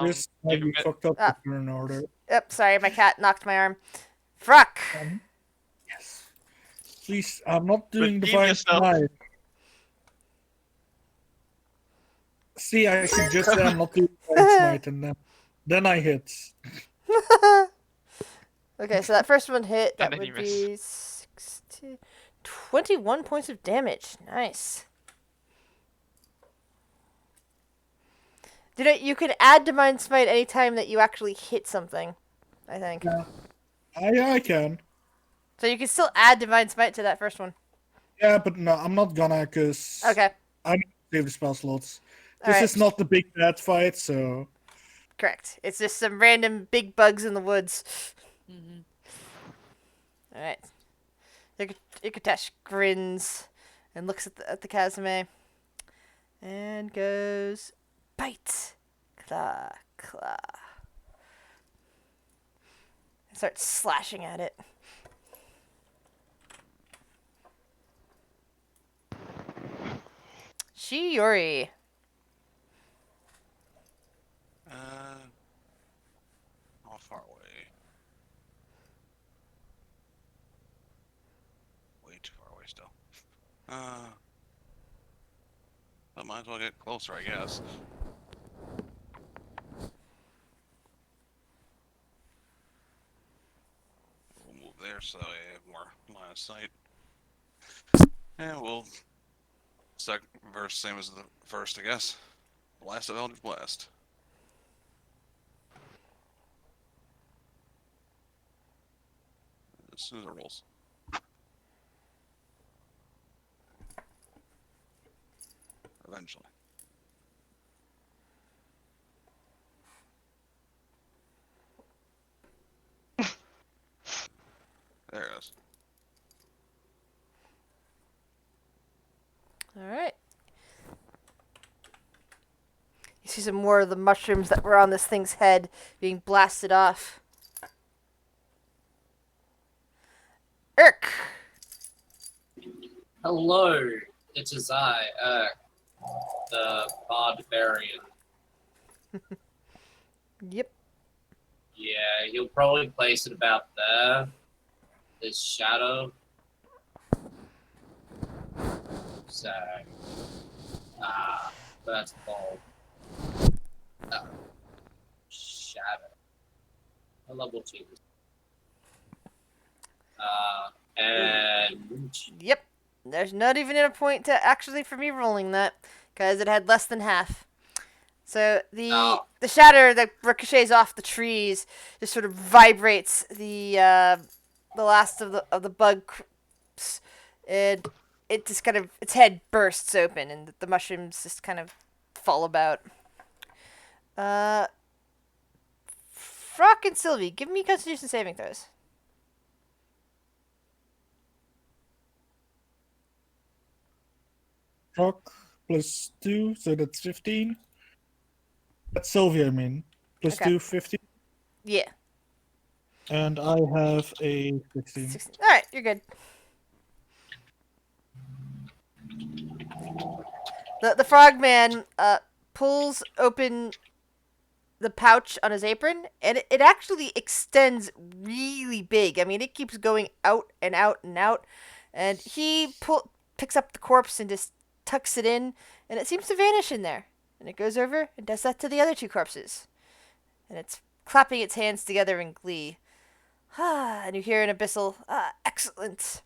Chris, have give you it- fucked up Ah. the turn order? Sorry, my cat knocked my arm. Fruck. Yes. Please, I'm not doing Redeem divine yourself. smite. See, I should just say I'm not doing divine smite, and then I hit. Okay, so that first one hit. That And then you would be 21 points of damage. Nice. You can add Divine Smite anytime that you actually hit something, I think. Yeah, I can. So you can still add Divine Smite to that first one. Yeah, but no, I'm not gonna, because Okay. I need to save the spell slots. This Alright. is not the big bad fight, so... Correct. It's just some random big bugs in the woods. Mm-hmm. Alright. Ikatesh grins and looks at the Kazame and goes, bite, claw, claw. And starts slashing at it. Shiori. How far away? Way too far away still. I might as well get closer, I guess. We'll move there so I have more line of sight. And we'll second verse same as the first, I guess. Blast of Eldritch Blast. As soon as it rolls. Eventually. There it is. Alright. You see some more of the mushrooms that were on this thing's head being blasted off. Irk! Hello, it is I, the Barbarian. Yep. Yeah, he'll probably place it about there. This shadow. So, that's called shadow. A level 2. And Yep. There's not even a point to actually for me rolling that, because it had less than half. So the shatter that ricochets off the trees just sort of vibrates the last of the bug, and it just kind of, its head bursts open, and the mushrooms just kind of fall about. Frock and Sylvie, give me Constitution saving throws. Rock plus 2, so that's 15. That's Sylvia, I mean. Plus Okay. 2, 15. Yeah. And I have a 16. All right, you're good. The frogman pulls open the pouch on his apron, and it actually extends really big. I mean, it keeps going out and out and out, and he picks up the corpse and just tucks it in, and it seems to vanish in there. And it goes over and does that to the other two corpses, and it's clapping its hands together in glee. And you hear an abyssal, excellent.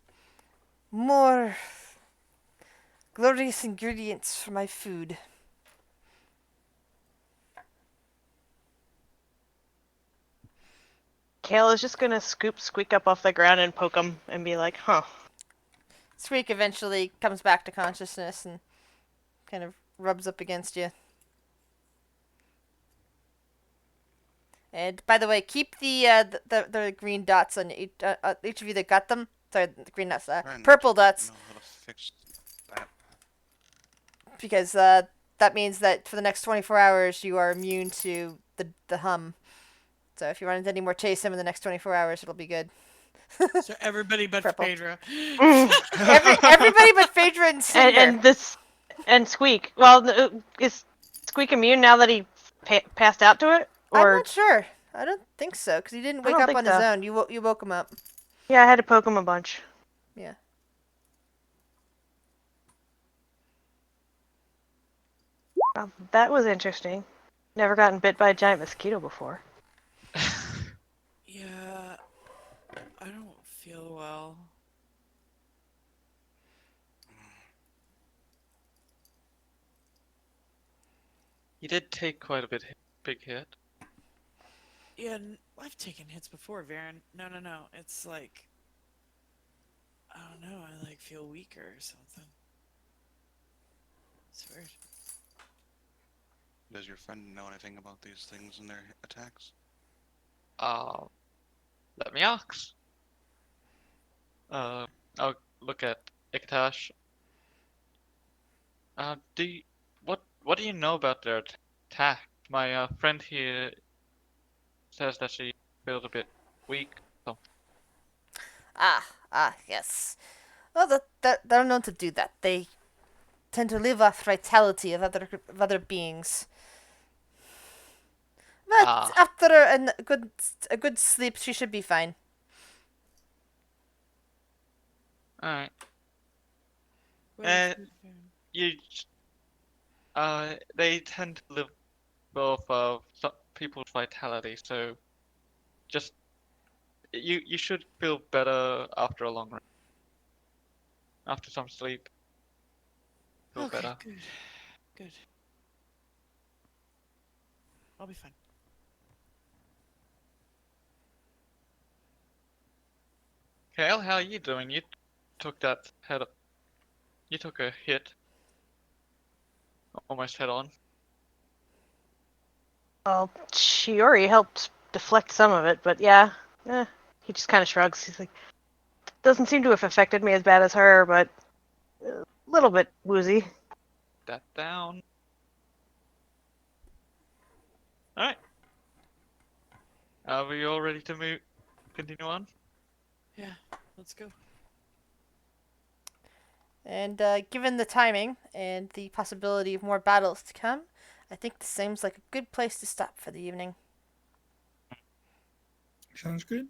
More glorious ingredients for my food. Kale is just gonna scoop Squeak up off the ground and poke him and be like, huh. Squeak eventually comes back to consciousness and kind of rubs up against you. And by the way, keep the green dots on each of you that got them. Sorry, the green dots, Friend, purple dots, know how to fix that. because that means that for the next 24 hours you are immune to the hum. So if you run into any more chase him in the next 24 hours, it'll be good. So everybody but Purple. Phaedra. Everybody but Phaedra and Cinder. And Squeak. Well, is Squeak immune now that he passed out to it? I'm Or not sure. I don't think so, because he didn't I wake don't up think on his so. own. You woke him up. yeah, I had to poke him a bunch. Yeah. Well, that was interesting. Never gotten bit by a giant mosquito before. Yeah, I don't feel well. You did take quite a big hit. Yeah, I've taken hits before, Varen. No. It's like, I don't know. I like feel weaker or something. It's weird. Does your friend know anything about these things and their attacks? Let me ask. I'll look at Iktash. What do you know about their attack? My friend here says that she feels a bit weak. So Yes. Well, they're known to do that. They tend to live off vitality of other beings. But after a good sleep, she should be fine. alright. Where's They tend to live off of people's vitality, so just you should feel better after a long rest. After some sleep. Feel Okay, better. good. I'll be fine. Kale, how are you doing? You took that head. You took a hit. Almost head on. Well, Shiori helped deflect some of it, but yeah. He just kind of shrugs. He's like, doesn't seem to have affected me as bad as her, but a little bit woozy. That down. Alright. Are we all ready to continue on? Yeah, let's go. And given the timing and the possibility of more battles to come, I think this seems like a good place to stop for the evening. Sounds good.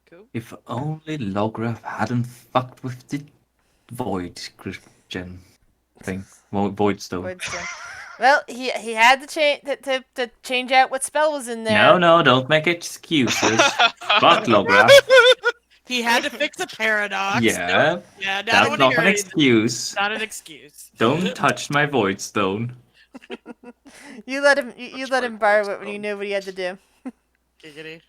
Cool. If only Lograf hadn't fucked with the void Christian thing. Void stone. Voidstone. Well, he had to change out what spell was in there. No, don't make excuses. Fuck Lograf. He had to fix a paradox. Yeah, Yeah, that's not an excuse. Not an excuse. Don't touch my void stone. You let him borrow it when you knew what he had to do. Giggity.